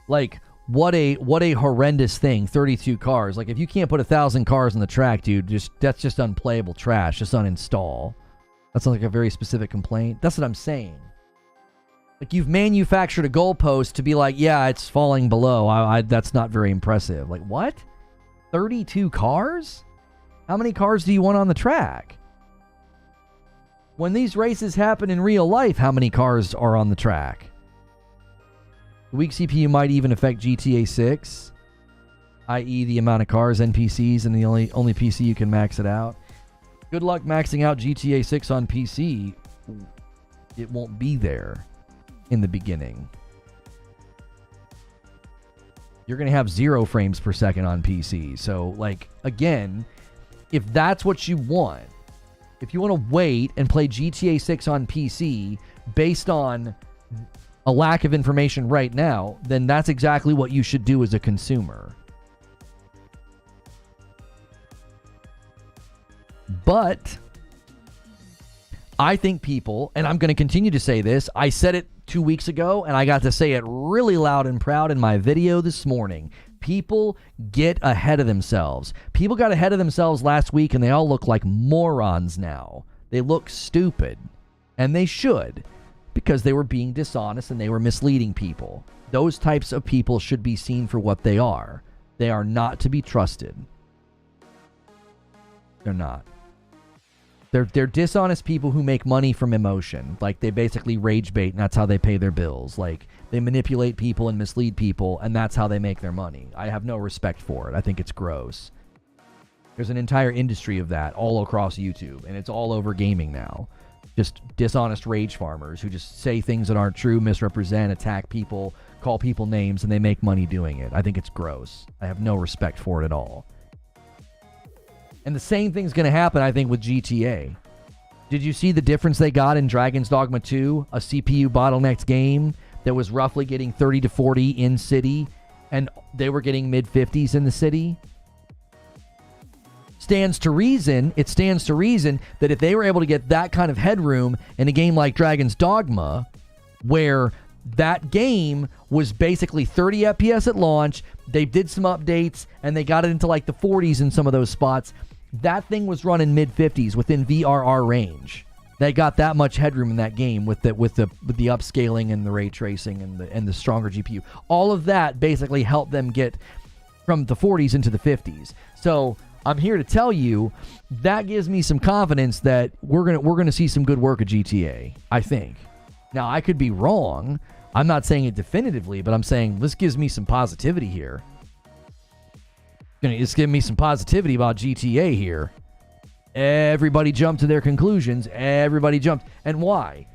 Like, what a horrendous thing, 32 cars. Like, if you can't put 1,000 cars on the track, dude, that's just unplayable trash. Just uninstall. That's like a very specific complaint. That's what I'm saying. Like, you've manufactured a goalpost to be like, yeah, it's falling below. That's not very impressive. Like, what? 32 cars? How many cars do you want on the track? When these races happen in real life, how many cars are on the track? The weak CPU might even affect GTA 6, i.e. the amount of cars, NPCs, and the only PC you can max it out. Good luck maxing out GTA 6 on PC. It won't be there in the beginning. You're going to have 0 frames per second on PC. So, like, again, if that's what you want, if you want to wait and play GTA 6 on PC based on a lack of information right now, then that's exactly what you should do as a consumer. But I think people, and I'm going to continue to say this, I said it 2 weeks ago, and I got to say it really loud and proud in my video this morning. People get ahead of themselves. People got ahead of themselves last week, and they all look like morons now. They look stupid, and they should, because they were being dishonest and they were misleading people. Those types of people should be seen for what they are. They are not to be trusted. They're not. They're dishonest people who make money from emotion. Like, they basically rage bait, and that's how they pay their bills. Like, they manipulate people and mislead people, and that's how they make their money. I have no respect for it. I think it's gross. There's an entire industry of that all across YouTube, and it's all over gaming now. Just dishonest rage farmers who just say things that aren't true, misrepresent, attack people, call people names, and they make money doing it. I think it's gross. I have no respect for it at all. And the same thing's going to happen, I think, with GTA. Did you see the difference they got in Dragon's Dogma 2? A CPU bottlenecked game that was roughly getting 30 to 40 in city, and they were getting mid-50s in the city? It stands to reason that if they were able to get that kind of headroom in a game like Dragon's Dogma, where that game was basically 30 FPS at launch, they did some updates, and they got it into like the 40s in some of those spots, that thing was running mid-50s within VRR range. They got that much headroom in that game with the upscaling and the ray tracing and the stronger GPU. All of that basically helped them get from the 40s into the 50s. So I'm here to tell you that gives me some confidence that we're gonna see some good work at GTA, I think. Now, I could be wrong. I'm not saying it definitively, but I'm saying this gives me some positivity here. It's giving me some positivity about GTA here. Everybody jumped to their conclusions. Everybody jumped. And why?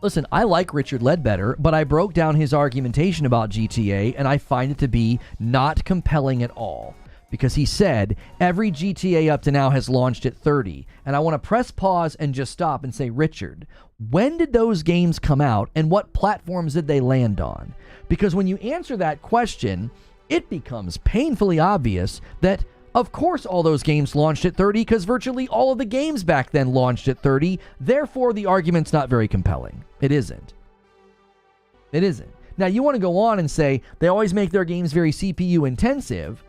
Listen, I like Richard Ledbetter, but I broke down his argumentation about GTA, and I find it to be not compelling at all. Because he said every GTA up to now has launched at 30. And I want to press pause and just stop and say, Richard, when did those games come out and what platforms did they land on? Because when you answer that question, it becomes painfully obvious that, of course, all those games launched at 30 because virtually all of the games back then launched at 30. Therefore, the argument's not very compelling. It isn't. It isn't. Now, you want to go on and say they always make their games very CPU intensive.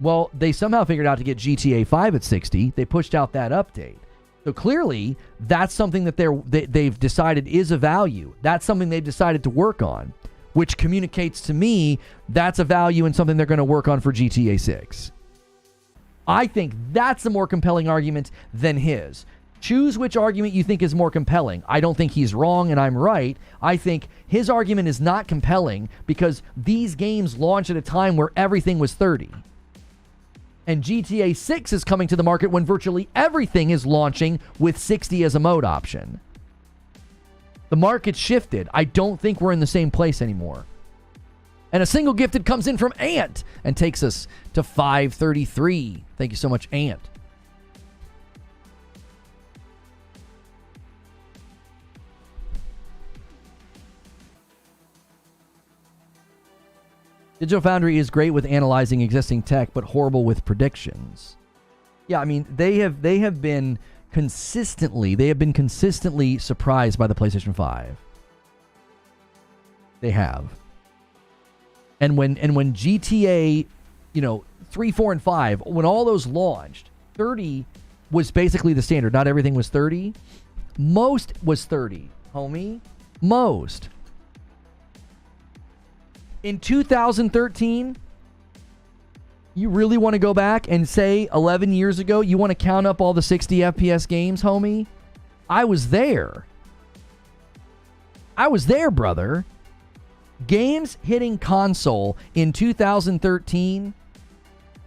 Well, they somehow figured out to get GTA 5 at 60. They pushed out that update. So clearly, that's something that they've decided is a value. That's something they've decided to work on, which communicates to me that's a value and something they're going to work on for GTA 6. I think that's a more compelling argument than his. Choose which argument you think is more compelling. I don't think he's wrong and I'm right. I think his argument is not compelling because these games launched at a time where everything was 30. And GTA 6 is coming to the market when virtually everything is launching with 60 as a mode option. The market shifted. I don't think we're in the same place anymore. And a single gifted comes in from Ant and takes us to 533. Thank you so much, Ant. Digital Foundry is great with analyzing existing tech, but horrible with predictions. Yeah, I mean, they have been consistently surprised by the PlayStation 5. They have. And when GTA, 3, 4, and 5, when all those launched, 30 was basically the standard. Not everything was 30. Most was 30, homie. Most. In 2013, you really want to go back and say 11 years ago, you want to count up all the 60 FPS games, homie? I was there. I was there, brother. Games hitting console in 2013,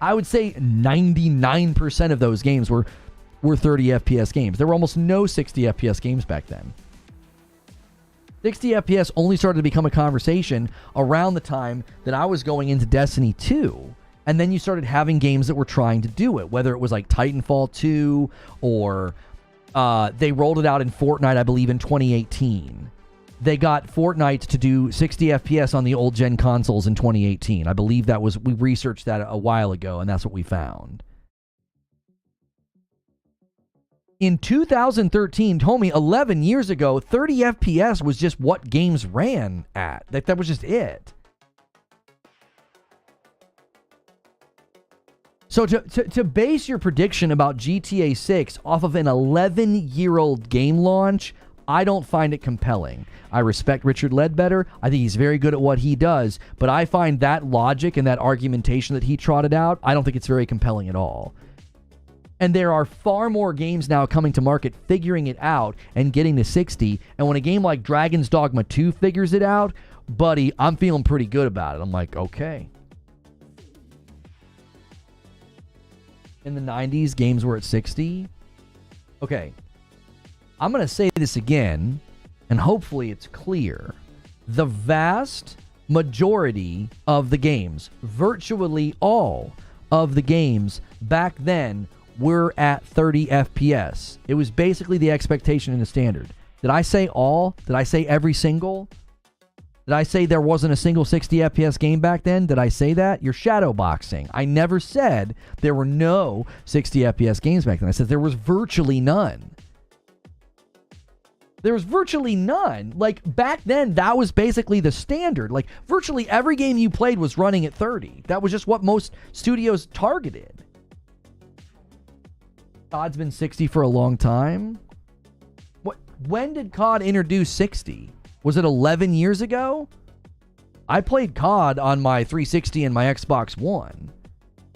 I would say 99% of those games were 30 FPS games. There were almost no 60 FPS games back then. 60 FPS only started to become a conversation around the time that I was going into Destiny 2. And then you started having games that were trying to do it, whether it was like Titanfall 2 or they rolled it out in Fortnite, I believe, in 2018. They got Fortnite to do 60 FPS on the old gen consoles in 2018. I believe we researched that a while ago, and that's what we found. In 2013, homie, 11 years ago, 30 FPS was just what games ran at. That was just it. So to base your prediction about GTA 6 off of an 11-year-old game launch, I don't find it compelling. I respect Richard Ledbetter. I think he's very good at what he does, but I find that logic and that argumentation that he trotted out, I don't think it's very compelling at all. And there are far more games now coming to market figuring it out and getting to 60. And when a game like Dragon's Dogma 2 figures it out, buddy, I'm feeling pretty good about it. I'm like, okay. In the 90s, games were at 60. Okay. I'm going to say this again, and hopefully it's clear. The vast majority of the games, virtually all of the games back then were at 30 FPS. It was basically the expectation and the standard. Did I say all? Did I say every single? Did I say there wasn't a single 60 FPS game back then? Did I say that? You're shadowboxing. I never said there were no 60 FPS games back then. I said there was virtually none. There was virtually none. Like, back then, that was basically the standard. Like, virtually every game you played was running at 30. That was just what most studios targeted. COD's been 60 for a long time. When did COD introduce 60? Was it 11 years ago? I played COD on my 360 and my Xbox One.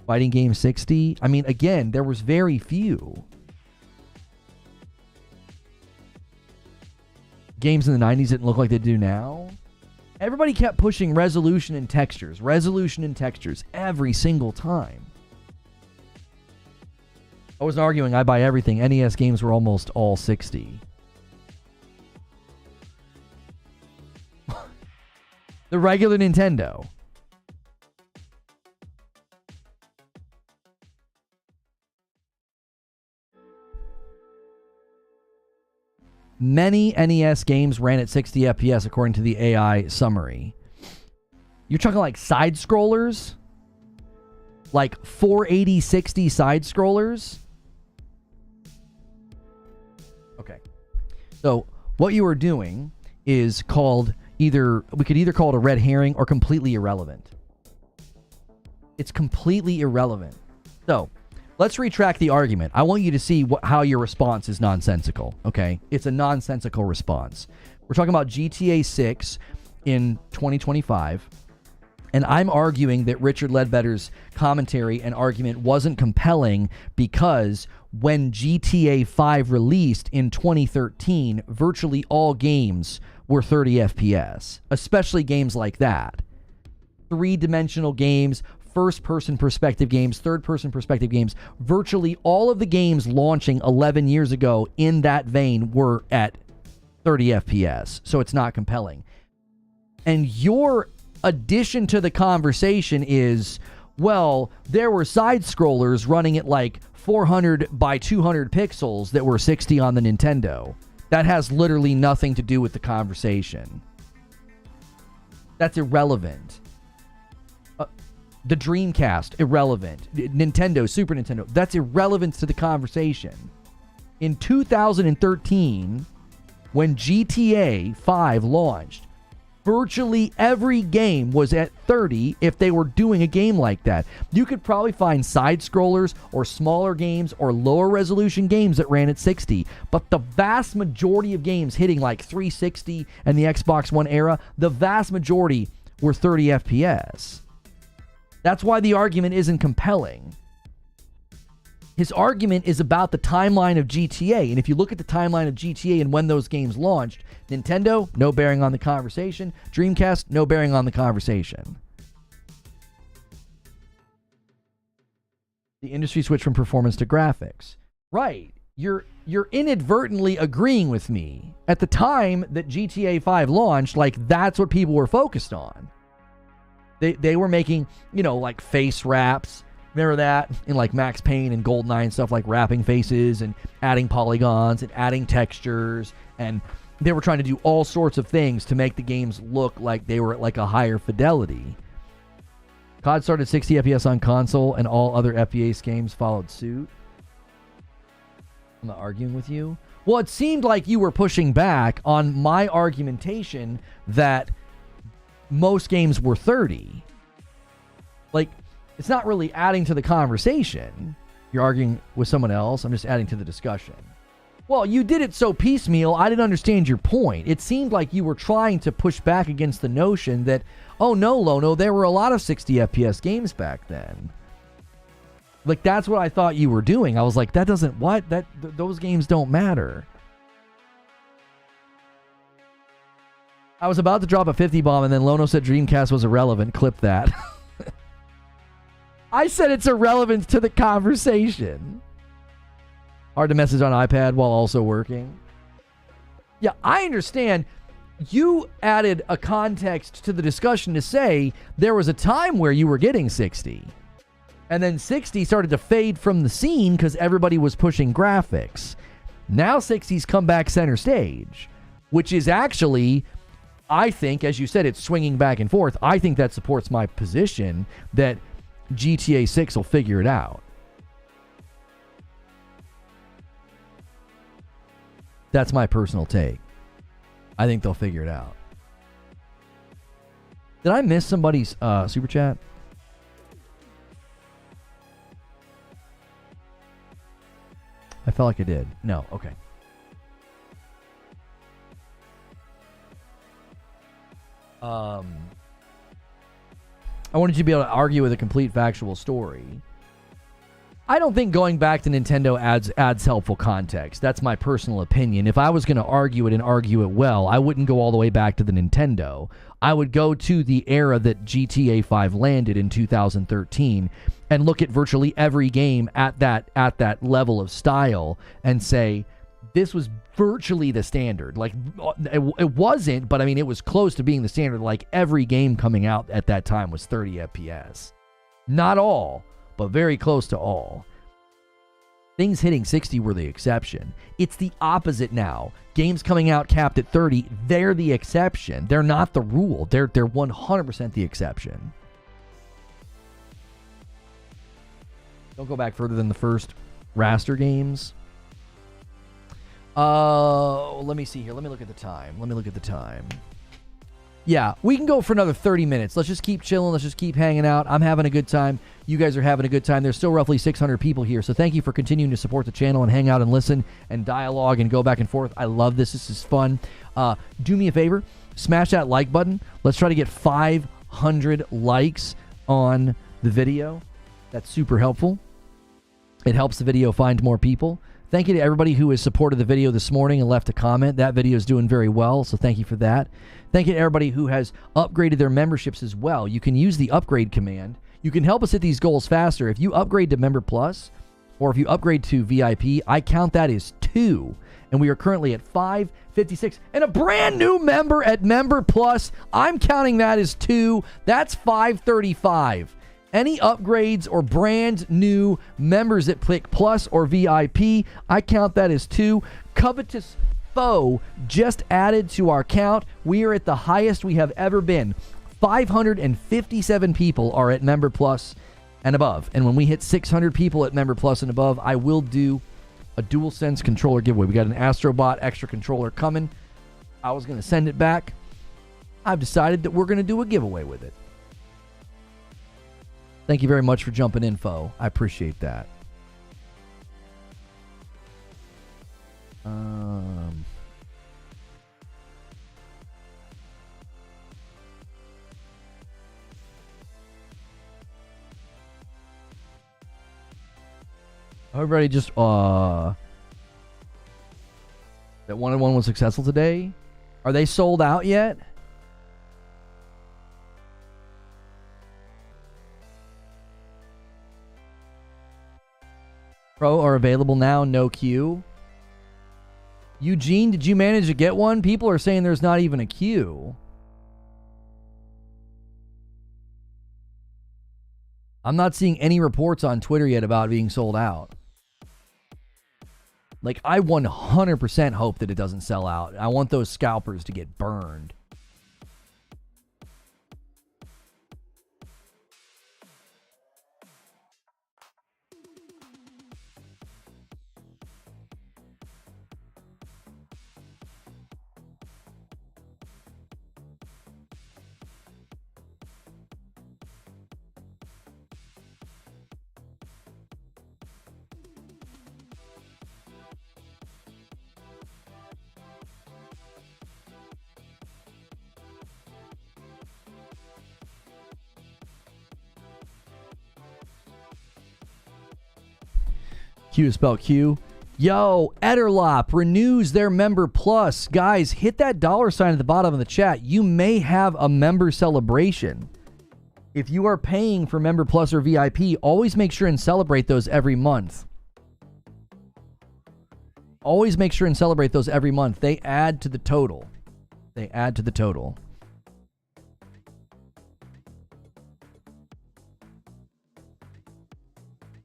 Fighting game 60? I mean, again, there was very few. Games in the 90s didn't look like they do now. Everybody kept pushing resolution and textures every single time. I wasn't arguing I buy everything. NES games were almost all 60. The regular Nintendo. Many NES games ran at 60 FPS according to the AI summary. You're talking like side scrollers? Like 480, 60 side scrollers? Okay. So what you are doing is called we could either call it a red herring or completely irrelevant. It's completely irrelevant. So let's retract the argument. I want you to see how your response is nonsensical, okay? It's a nonsensical response. We're talking about GTA 6 in 2025, and I'm arguing that Richard Ledbetter's commentary and argument wasn't compelling because when GTA 5 released in 2013, virtually all games were 30 FPS, especially games like that. Three-dimensional games, first-person perspective games, third-person perspective games. Virtually all of the games launching 11 years ago in that vein were at 30 FPS, so it's not compelling. And your addition to the conversation is, well, there were side-scrollers running at like 400 by 200 pixels that were 60 on the Nintendo. That has literally nothing to do with the conversation. That's irrelevant. The Dreamcast, irrelevant. Nintendo, Super Nintendo, that's irrelevant to the conversation. In 2013, when GTA 5 launched, virtually every game was at 30 if they were doing a game like that. You could probably find side-scrollers or smaller games or lower resolution games that ran at 60. But the vast majority of games hitting like 360 and the Xbox One era, the vast majority were 30 FPS. That's why the argument isn't compelling. His argument is about the timeline of GTA. And if you look at the timeline of GTA and when those games launched, Nintendo, no bearing on the conversation. Dreamcast, no bearing on the conversation. The industry switched from performance to graphics. Right. You're inadvertently agreeing with me. At the time that GTA 5 launched, like, that's what people were focused on. They were making, you know, like face wraps. Remember that? In like Max Payne and GoldenEye and stuff, like wrapping faces and adding polygons and adding textures. And they were trying to do all sorts of things to make the games look like they were at like a higher fidelity. COD started 60 FPS on console and all other FPS games followed suit. I'm not arguing with you. Well, it seemed like you were pushing back on my argumentation that most games were 30. Like, it's not really adding to the conversation. You're arguing with someone else. I'm just adding to the discussion. Well, you did it so piecemeal, I didn't understand your point. It seemed like you were trying to push back against the notion that, oh no, Lono, there were a lot of 60 FPS games back then. Like, that's what I thought you were doing. I was like, that doesn't, what? Those games don't matter. I was about to drop a 50 bomb, and then Lono said Dreamcast was irrelevant. Clip that. I said it's irrelevant to the conversation. Hard to message on iPad while also working. Yeah, I understand. You added a context to the discussion to say there was a time where you were getting 60. And then 60 started to fade from the scene because everybody was pushing graphics. Now 60's come back center stage, which is actually, I think, as you said, it's swinging back and forth. I think that supports my position that GTA 6 will figure it out. That's my personal take. I think they'll figure it out. Did I miss somebody's super chat? I felt like I did. No, okay. I wanted you to be able to argue with a complete factual story. I don't think going back to Nintendo adds helpful context. That's my personal opinion. If I was going to argue it and argue it well, I wouldn't go all the way back to the Nintendo. I would go to the era that GTA 5 landed in 2013 and look at virtually every game at that level of style and say, this was virtually the standard. Like, it wasn't, but I mean, it was close to being the standard. Like, every game coming out at that time was 30 FPS. Not all, but very close to all. Things hitting 60 were the exception. It's the opposite now. Games coming out capped at 30, they're the exception. They're not the rule. They're 100% the exception. Don't go back further than the first raster games. Let me see here. Let me look at the time. Yeah, we can go for another 30 minutes. Let's just keep chilling. Let's just keep hanging out. I'm having a good time. You guys are having a good time. There's still roughly 600 people here. So thank you for continuing to support the channel and hang out and listen and dialogue and go back and forth. I love this. This is fun. Do me a favor. Smash that like button. Let's try to get 500 likes on the video. That's super helpful. It helps the video find more people. Thank you to everybody who has supported the video this morning and left a comment. That video is doing very well, so thank you for that. Thank you to everybody who has upgraded their memberships as well. You can use the upgrade command. You can help us hit these goals faster. If you upgrade to Member Plus, or if you upgrade to VIP, I count that as 2. And we are currently at 556. And a brand new member at Member Plus, I'm counting that as 2. That's 535. Any upgrades or brand new members that click Plus or VIP, I count that as 2. Covetous Foe just added to our count. We are at the highest we have ever been. 557 people are at Member Plus and above. And when we hit 600 people at Member Plus and above, I will do a DualSense controller giveaway. We got an Astrobot extra controller coming. I was going to send it back. I've decided that we're going to do a giveaway with it. Thank you very much for jumping in, Fo. I appreciate that. Everybody just that 1-on-1 was successful today. Are they sold out yet? Pro are available now, no queue. Eugene, did you manage to get one? People are saying there's not even a queue. I'm not seeing any reports on Twitter yet about being sold out. Like, I 100% hope that it doesn't sell out. I want those scalpers to get burned. Q is spelled Q. Yo, Ederlop renews their Member Plus. Guys, hit that $ at the bottom of the chat. You may have a member celebration. If you are paying for Member Plus or VIP, always make sure and celebrate those every month. Always make sure and celebrate those every month. They add to the total. They add to the total.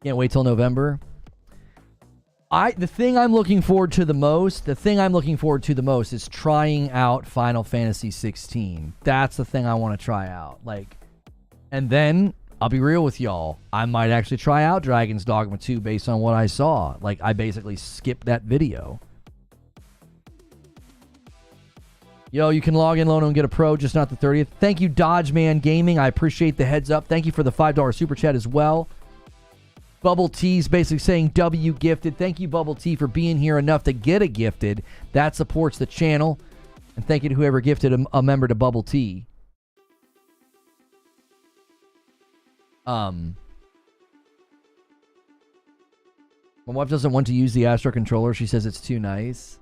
Can't wait till November. The thing I'm looking forward to the most is trying out Final Fantasy 16. That's the thing I want to try out. And then I'll be real with y'all. I might actually try out Dragon's Dogma 2 based on what I saw. I basically skipped that video. Yo, you can log in, Lono, and get a Pro, just not the 30th. Thank you, Dodgeman Gaming. I appreciate the heads up. Thank you for the $5 super chat as well. Bubble T's basically saying W gifted. Thank you, Bubble T, for being here enough to get a gifted. That supports the channel. And thank you to whoever gifted a member to Bubble T. My wife doesn't want to use the Astro controller. She says it's too nice.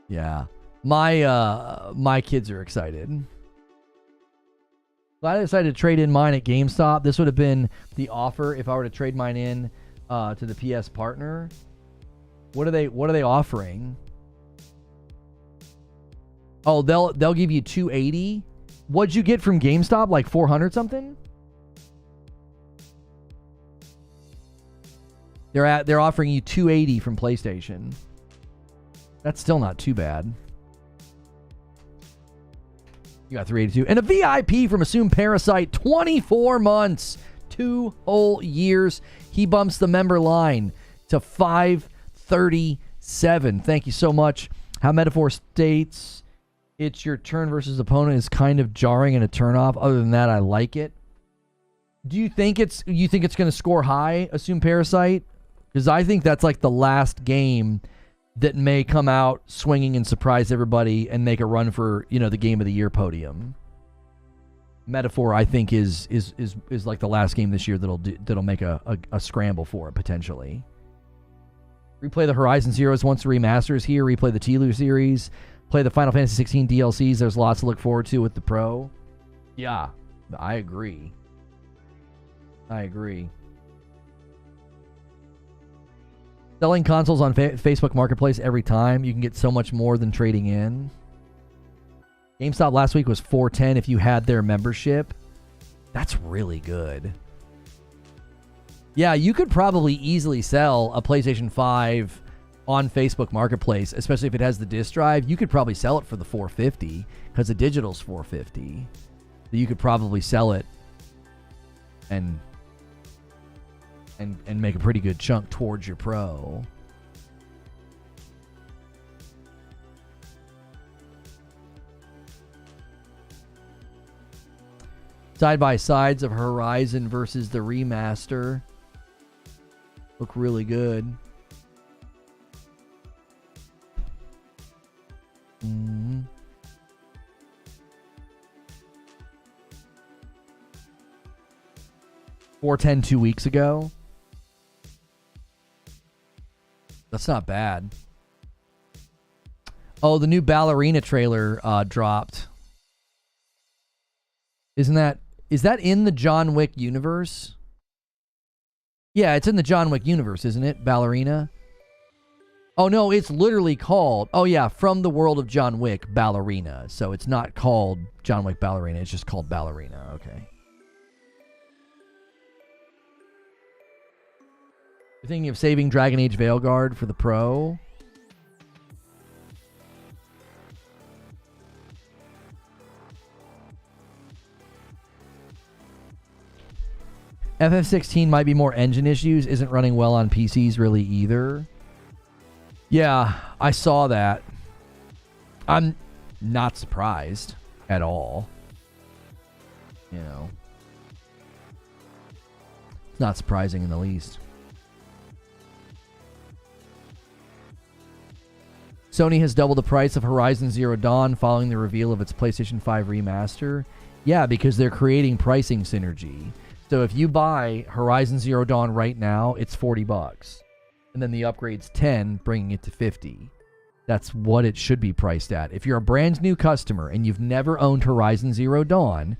Yeah. My kids are excited. Glad I decided to trade in mine at GameStop. This would have been the offer if I were to trade mine in to the PS partner. What are they offering? Oh, they'll give you $280. What'd you get from GameStop? Like 400 something? They're offering you $280 from PlayStation. That's still not too bad. You got 382. And a VIP from Assume Parasite, 24 months, 2 whole years. He bumps the member line to 537. Thank you so much. How Metaphor states, it's your turn versus opponent is kind of jarring and a turnoff. Other than that, I like it. Do you think it's going to score high, Assume Parasite? Because I think that's like the last game that may come out swinging and surprise everybody and make a run for, the Game of the Year podium. Metaphor, I think, is like the last game this year that'll make a scramble for it potentially. Replay the Horizon Zeroes once the remaster is here. Replay the Tilu series. Play the Final Fantasy 16 DLCs. There's lots to look forward to with the Pro. Yeah, I agree. Selling consoles on Facebook Marketplace every time. You can get so much more than trading in. GameStop last week was $410 if you had their membership. That's really good. Yeah, you could probably easily sell a PlayStation 5 on Facebook Marketplace, especially if it has the disk drive, you could probably sell it for the $450 because the digital's $450. So you could probably sell it and make a pretty good chunk towards your Pro. Side by sides of Horizon versus the remaster look really good. Mm-hmm. $410 2 weeks ago. That's not bad. Oh, the new Ballerina trailer dropped. Is that in the John Wick universe? Yeah, it's in the John Wick universe, isn't it? Ballerina? Oh, no, it's literally called... Oh, yeah, From the World of John Wick, Ballerina. So it's not called John Wick Ballerina. It's just called Ballerina. Okay. You're thinking of saving Dragon Age Veilguard for the Pro? FF16 might be more engine issues. Isn't running well on PCs really either. Yeah, I saw that. I'm not surprised at all. You know. It's not surprising in the least. Sony has doubled the price of Horizon Zero Dawn following the reveal of its PlayStation 5 remaster. Yeah, because they're creating pricing synergy. So if you buy Horizon Zero Dawn right now, it's $40. And then the upgrade's $10, bringing it to $50. That's what it should be priced at. If you're a brand new customer and you've never owned Horizon Zero Dawn,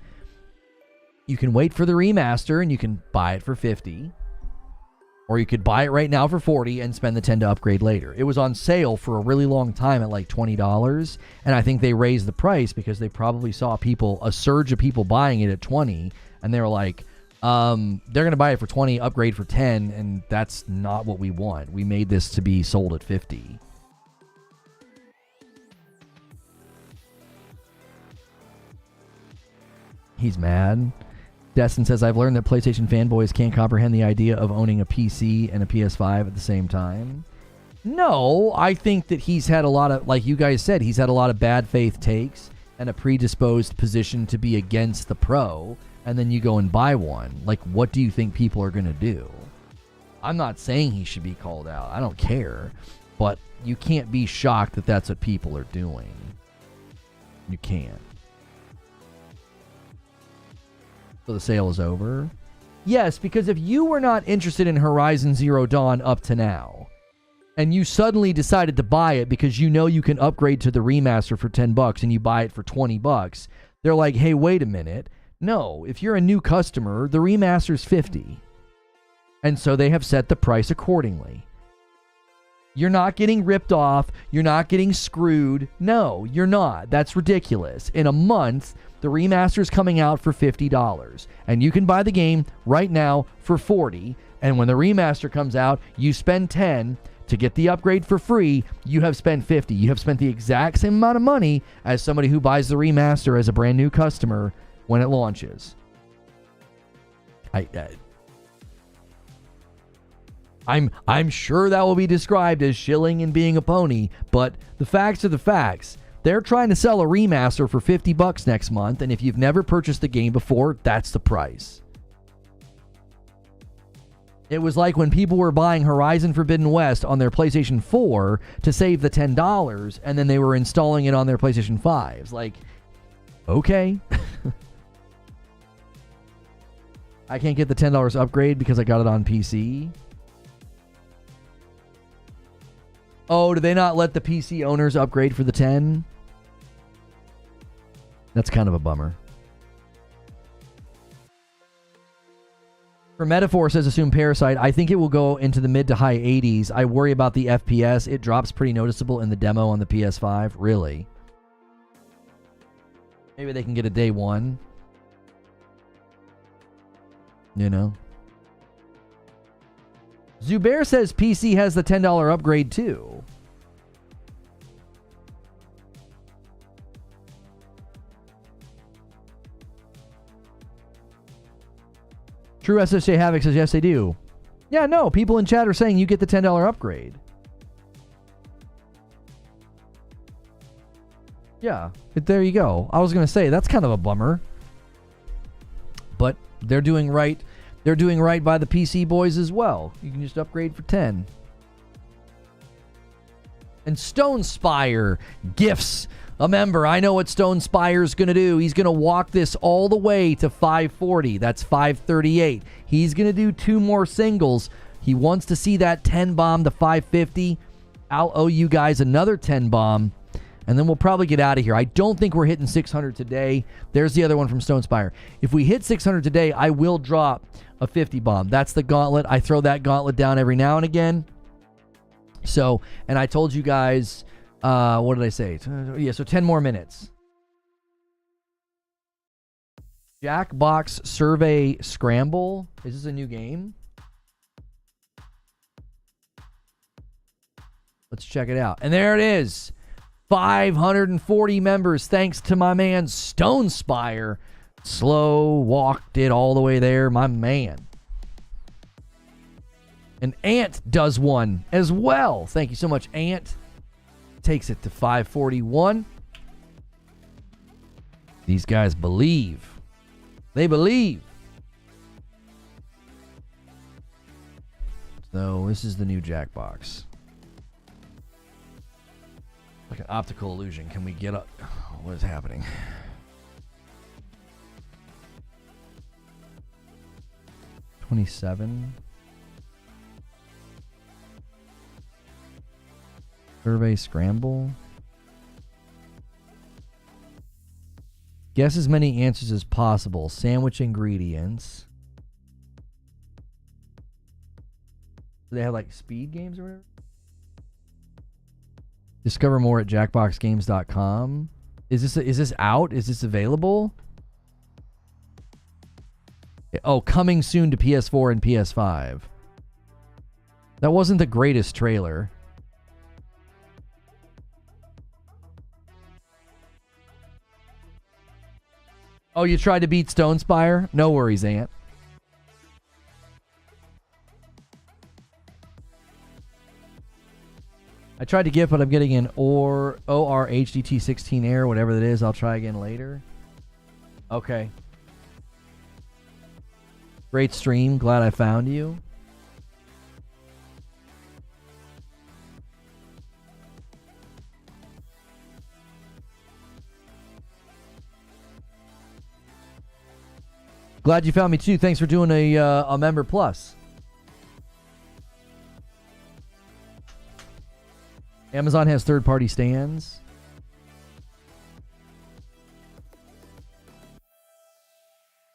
you can wait for the remaster and you can buy it for $50. Or you could buy it right now for $40 and spend the $10 to upgrade later. It was on sale for a really long time at like $20. And I think they raised the price because they probably saw a surge of people buying it at $20. And they were like, they're going to buy it for $20, upgrade for $10, and that's not what we want. We made this to be sold at $50. He's mad. Destin says, I've learned that PlayStation fanboys can't comprehend the idea of owning a PC and a PS5 at the same time. No, I think that he's had a lot of, like you guys said, he's had a lot of bad faith takes and a predisposed position to be against the Pro. And then you go and buy one. Like, what do you think people are going to do? I'm not saying he should be called out. I don't care. But you can't be shocked that that's what people are doing. You can't. So the sale is over? Yes, because if you were not interested in Horizon Zero Dawn up to now, and you suddenly decided to buy it because you know you can upgrade to the remaster for $10 and you buy it for $20, they're like, hey, wait a minute. No, if you're a new customer, the remaster's $50. And so they have set the price accordingly. You're not getting ripped off. You're not getting screwed. No, you're not. That's ridiculous. In a month, the remaster's coming out for $50. And you can buy the game right now for $40. And when the remaster comes out, you spend $10 to get the upgrade for free. You have spent $50. You have spent the exact same amount of money as somebody who buys the remaster as a brand new customer when it launches. I'm sure that will be described as shilling and being a pony, but the facts are the facts. They're trying to sell a remaster for $50 next month, and if you've never purchased the game before, that's the price. It was like when people were buying Horizon Forbidden West on their PlayStation 4 to save the $10, and then they were installing it on their PlayStation 5s. Like, okay. I can't get the $10 upgrade because I got it on PC. Oh, do they not let the PC owners upgrade for the 10? That's kind of a bummer. For Metaphor says, assume Parasite. I think it will go into the mid to high 80s. I worry about the FPS. It drops pretty noticeable in the demo on the PS5. Really? Maybe they can get a day one. You know? Zubair says PC has the $10 upgrade too. True SSJ Havoc says yes, they do. Yeah, no, people in chat are saying you get the $10 upgrade. Yeah, there you go. I was going to say, that's kind of a bummer. But they're doing right. They're doing right by the PC boys as well. You can just upgrade for 10. And Stone Spire gifts a member. I know what Stone Spire's going to do. He's going to walk this all the way to 540. That's 538. He's going to do 2 more singles. He wants to see that 10 bomb to 550. I'll owe you guys another 10 bomb. And then we'll probably get out of here. I don't think we're hitting 600 today. There's the other one from Stone Spire. If we hit 600 today, I will drop a 50 bomb. That's the gauntlet. I throw that gauntlet down every now and again. So, and I told you guys, what did I say? Yeah, so 10 more minutes. Jackbox Survey Scramble. Is this a new game? Let's check it out. And there it is. 540 members, thanks to my man Stone Spire. Slow walked it all the way there, my man. And Ant does one as well. Thank you so much, Ant. Takes it to 541. These guys believe. They believe. So this is the new Jackbox. Like an optical illusion. Can we get up? What is happening? $27. Survey Scramble. Guess as many answers as possible. Sandwich ingredients. Do they have like speed games or whatever? Discover more at jackboxgames.com. Is this out? Is this available? Oh, coming soon to PS4 and PS5. That wasn't the greatest trailer. Oh, you tried to beat Stone Spire? No worries, Ant. I tried to get, but I'm getting an OR HDT 16 Air, whatever that is. I'll try again later. Okay. Great stream. Glad I found you. Glad you found me too. Thanks for doing a member plus. Amazon has third-party stands.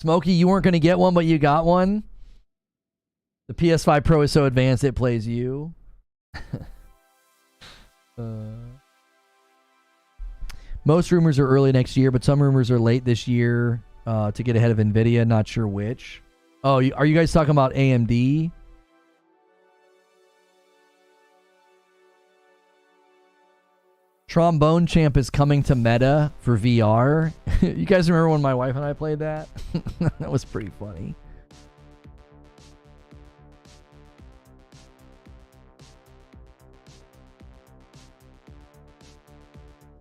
Smokey, you weren't going to get one, but you got one. The PS5 Pro is so advanced it plays you. Most rumors are early next year, but some rumors are late this year to get ahead of NVIDIA. Not sure which. Oh, are you guys talking about AMD? Trombone Champ is coming to Meta for VR. You guys remember when my wife and I played that? That was pretty funny.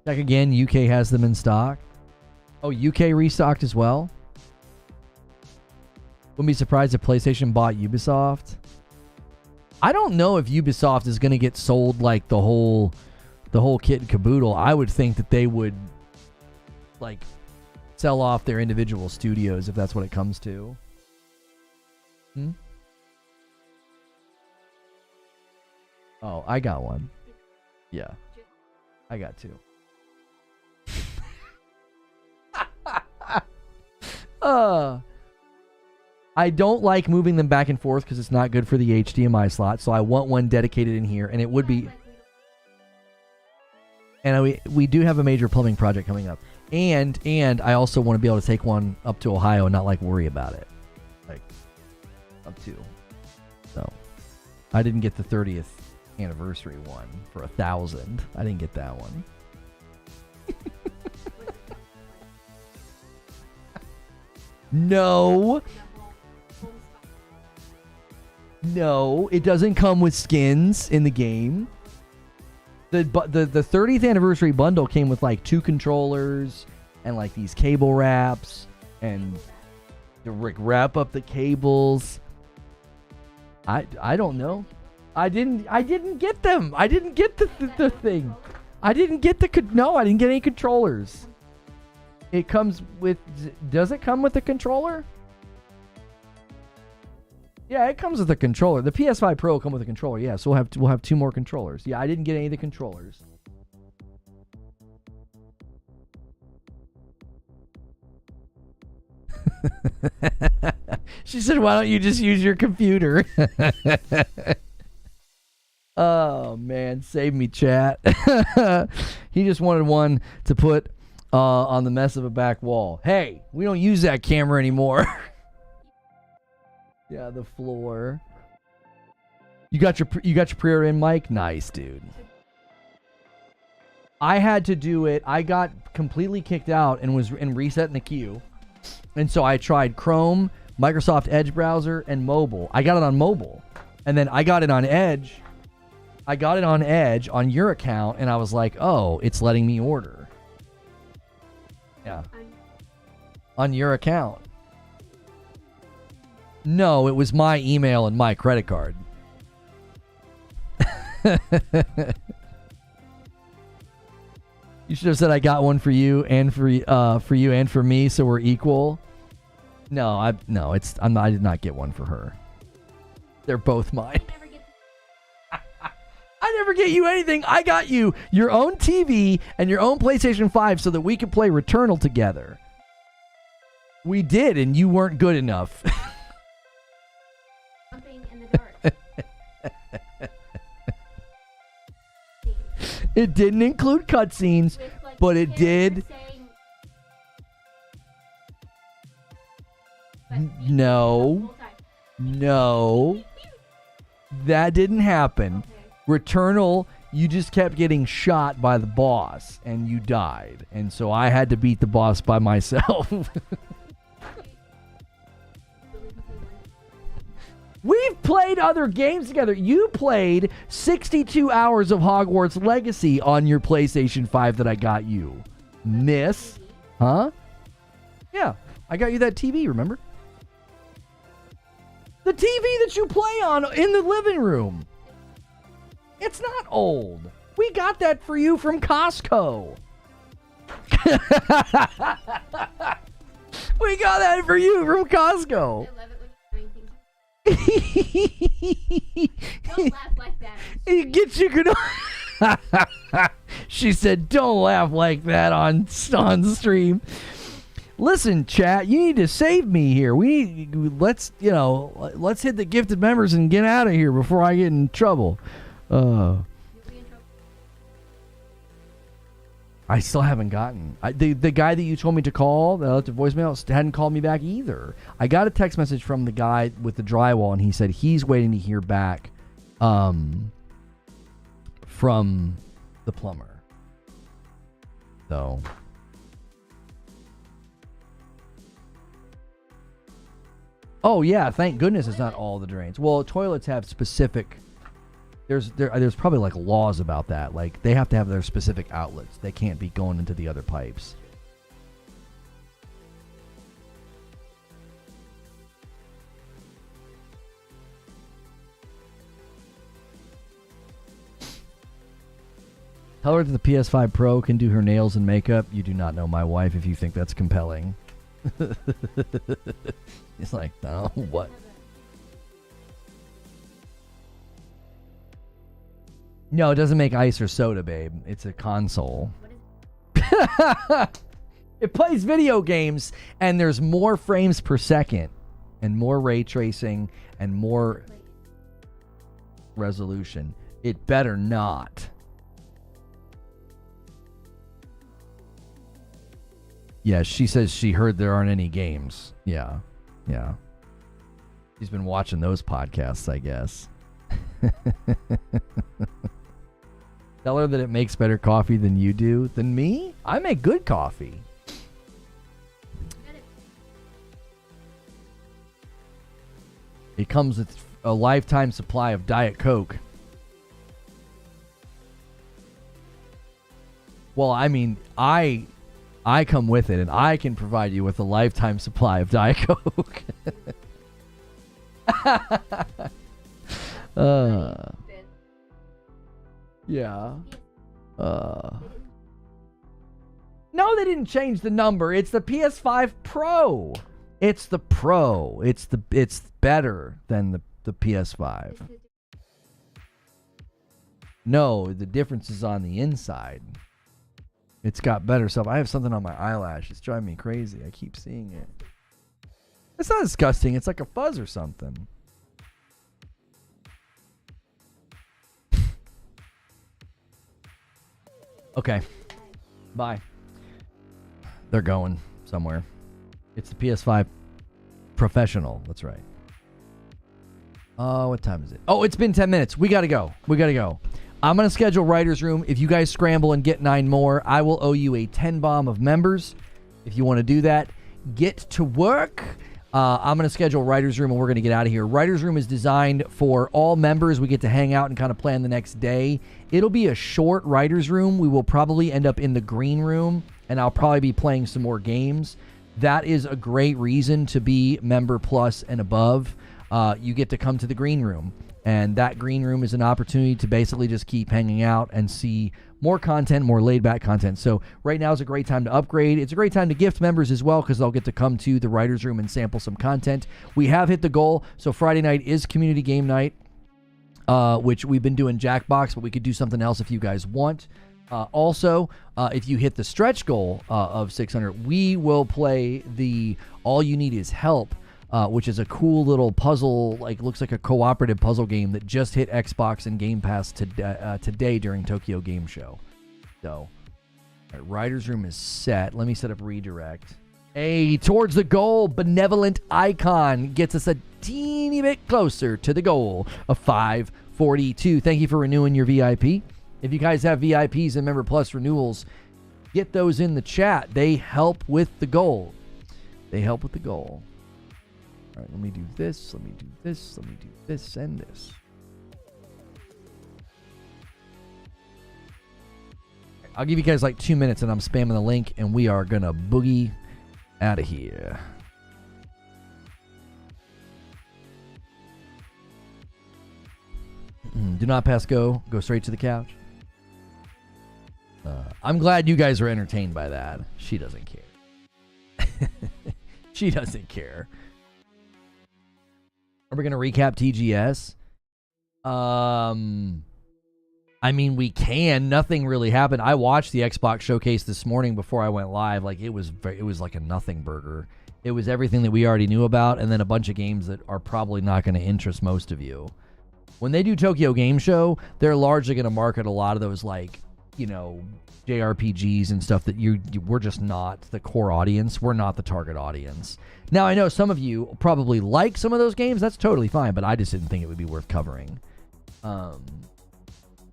Check again. UK has them in stock. Oh, UK restocked as well? Wouldn't be surprised if PlayStation bought Ubisoft. I don't know if Ubisoft is going to get sold like the whole kit and caboodle. I would think that they would like sell off their individual studios if that's what it comes to. Oh, I got one. Yeah. I got two. I don't like moving them back and forth because it's not good for the HDMI slot, so I want one dedicated in here, and it would be... And we do have a major plumbing project coming up. And I also want to be able to take one up to Ohio and not like worry about it. Like up to. So I didn't get the 30th anniversary one for 1,000. I didn't get that one. No. No, it doesn't come with skins in the game. The 30th anniversary bundle came with like 2 controllers and like these cable wraps and to wrap up the cables. I don't know. I didn't get them. I didn't get the thing. I didn't get no, I didn't get any controllers. It comes with, does it come with the controller? Yeah, it comes with a controller. The PS5 Pro will come with a controller. Yeah, so we'll have 2 more controllers. Yeah, I didn't get any of the controllers. She said, "Why don't you just use your computer?" Oh man, save me, chat. He just wanted one to put on the mess of a back wall. Hey, we don't use that camera anymore. Yeah, the floor. You got your pre-order in, Mike? Nice, dude. I had to do it. I got completely kicked out and was in resetting the queue. And so I tried Chrome, Microsoft Edge browser, and mobile. I got it on mobile. And then I got it on Edge. I got it on Edge on your account, and I was like, oh, it's letting me order. Yeah. On your account. No, it was my email and my credit card. You should have said I got one for you and for you and for me, so we're equal. No, I did not get one for her. They're both mine. I never get you anything. I got you your own TV and your own PlayStation 5 so that we could play Returnal together. We did, and you weren't good enough. Jumping in the dark. It didn't include cutscenes, Like, but it did. No. That didn't happen. Okay. Returnal, you just kept getting shot by the boss, and you died. And so I had to beat the boss by myself. We've played other games together. You played 62 hours of Hogwarts Legacy on your PlayStation 5 that I got you. Miss. Huh? Yeah. I got you that TV, remember? The TV that you play on in the living room. It's not old. We got that for you from Costco. We got that for you from Costco. Don't laugh like that. It gets you good. She said, "Don't laugh like that on stream." Listen, chat, you need to save me here. Let's hit the gifted members and get out of here before I get in trouble. I still haven't gotten the guy that you told me to call that I left a voicemail hadn't called me back either. I got a text message from the guy with the drywall, and he said he's waiting to hear back from the plumber. So oh yeah, thank goodness it's not all the drains. Well, toilets have specific. There's probably like laws about that. Like they have to have their specific outlets. They can't be going into the other pipes. Tell her that the PS5 Pro can do her nails and makeup. You do not know my wife if you think that's compelling. It's like, oh, what? No, it doesn't make ice or soda, babe. It's a console. It plays video games, and there's more frames per second, and more ray tracing, and more resolution. It better not. Yeah, she says she heard there aren't any games. Yeah. She's been watching those podcasts, I guess. Tell her that it makes better coffee than you do. Than me? I make good coffee. It comes with a lifetime supply of Diet Coke. Well, I mean, I come with it, and I can provide you with a lifetime supply of Diet Coke. Yeah. No, they didn't change the number. It's the PS5 Pro. It's the Pro. It's better than the PS5. No, the difference is on the inside. It's got better stuff. I have something on my eyelash. It's driving me crazy. I keep seeing it. It's not disgusting. It's like a fuzz or something. Okay. Bye. They're going somewhere. It's the PS5 Professional. That's right. What time is it? Oh, it's been 10 minutes. We got to go. I'm going to schedule Writer's Room. If you guys scramble and get 9 more, I will owe you a 10 bomb of members. If you want to do that, get to work. I'm going to schedule Writer's Room, and we're going to get out of here. Writer's Room is designed for all members. We get to hang out and kind of plan the next day. It'll be a short Writer's Room. We will probably end up in the green room, and I'll probably be playing some more games. That is a great reason to be member plus and above. You get to come to the green room, and that green room is an opportunity to basically just keep hanging out and see more content, more laid-back content. So right now is a great time to upgrade. It's a great time to gift members as well, because they'll get to come to the Writer's Room and sample some content. We have hit the goal. So Friday night is community game night, which we've been doing Jackbox, but we could do something else if you guys want. Also, if you hit the stretch goal of 600, we will play the All You Need Is Help, which is a cool little puzzle, looks like a cooperative puzzle game that just hit Xbox and Game Pass today during Tokyo Game Show. So, all right, Writer's Room is set. Let me set up redirect. Hey, towards the goal, benevolent icon gets us a teeny bit closer to the goal of 542. Thank you for renewing your VIP. If you guys have VIPs and Member Plus renewals, get those in the chat. They help with the goal. All right, let me do this, let me do this, let me do this, and this. I'll give you guys 2 minutes, and I'm spamming the link, and we are going to boogie out of here. Do not pass go. Go straight to the couch. I'm glad you guys are entertained by that. She doesn't care. She doesn't care. Are we going to recap TGS? I mean, we can. Nothing really happened. I watched the Xbox showcase this morning before I went live. It was like a nothing burger. It was everything that we already knew about, and then a bunch of games that are probably not going to interest most of you. When they do Tokyo Game Show, they're largely going to market a lot of those, JRPGs and stuff that we're just not the core audience. We're not the target audience. Now, I know some of you probably like some of those games. That's totally fine, but I just didn't think it would be worth covering.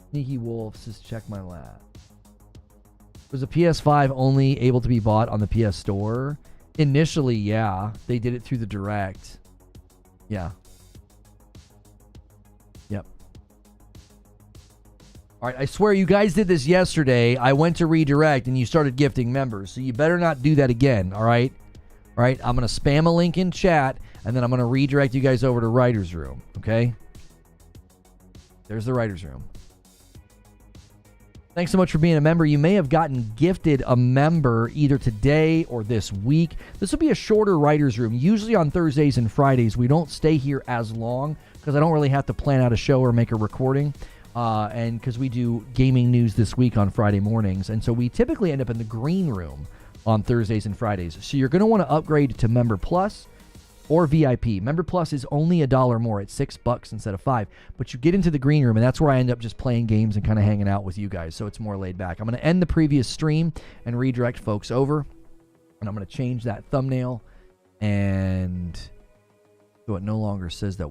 Sneaky Wolf says, check my lap. Was the PS5 only able to be bought on the PS Store? Initially, yeah. They did it through the Direct. Yeah. Yep. All right, I swear you guys did this yesterday. I went to redirect and you started gifting members, so you better not do that again, all right? All right, I'm going to spam a link in chat, and then I'm going to redirect you guys over to Writer's Room, okay? There's the Writer's Room. Thanks so much for being a member. You may have gotten gifted a member either today or this week. This will be a shorter Writer's Room. Usually on Thursdays and Fridays, we don't stay here as long because I don't really have to plan out a show or make a recording. And because we do gaming news this week on Friday mornings. And so we typically end up in the green room on Thursdays and Fridays. So you're going to want to upgrade to Member Plus or VIP. Member Plus is only $1 more. It's $6 instead of $5. But you get into the green room, and that's where I end up just playing games and kind of hanging out with you guys. So it's more laid back. I'm going to end the previous stream and redirect folks over. And I'm going to change that thumbnail. And so it no longer says that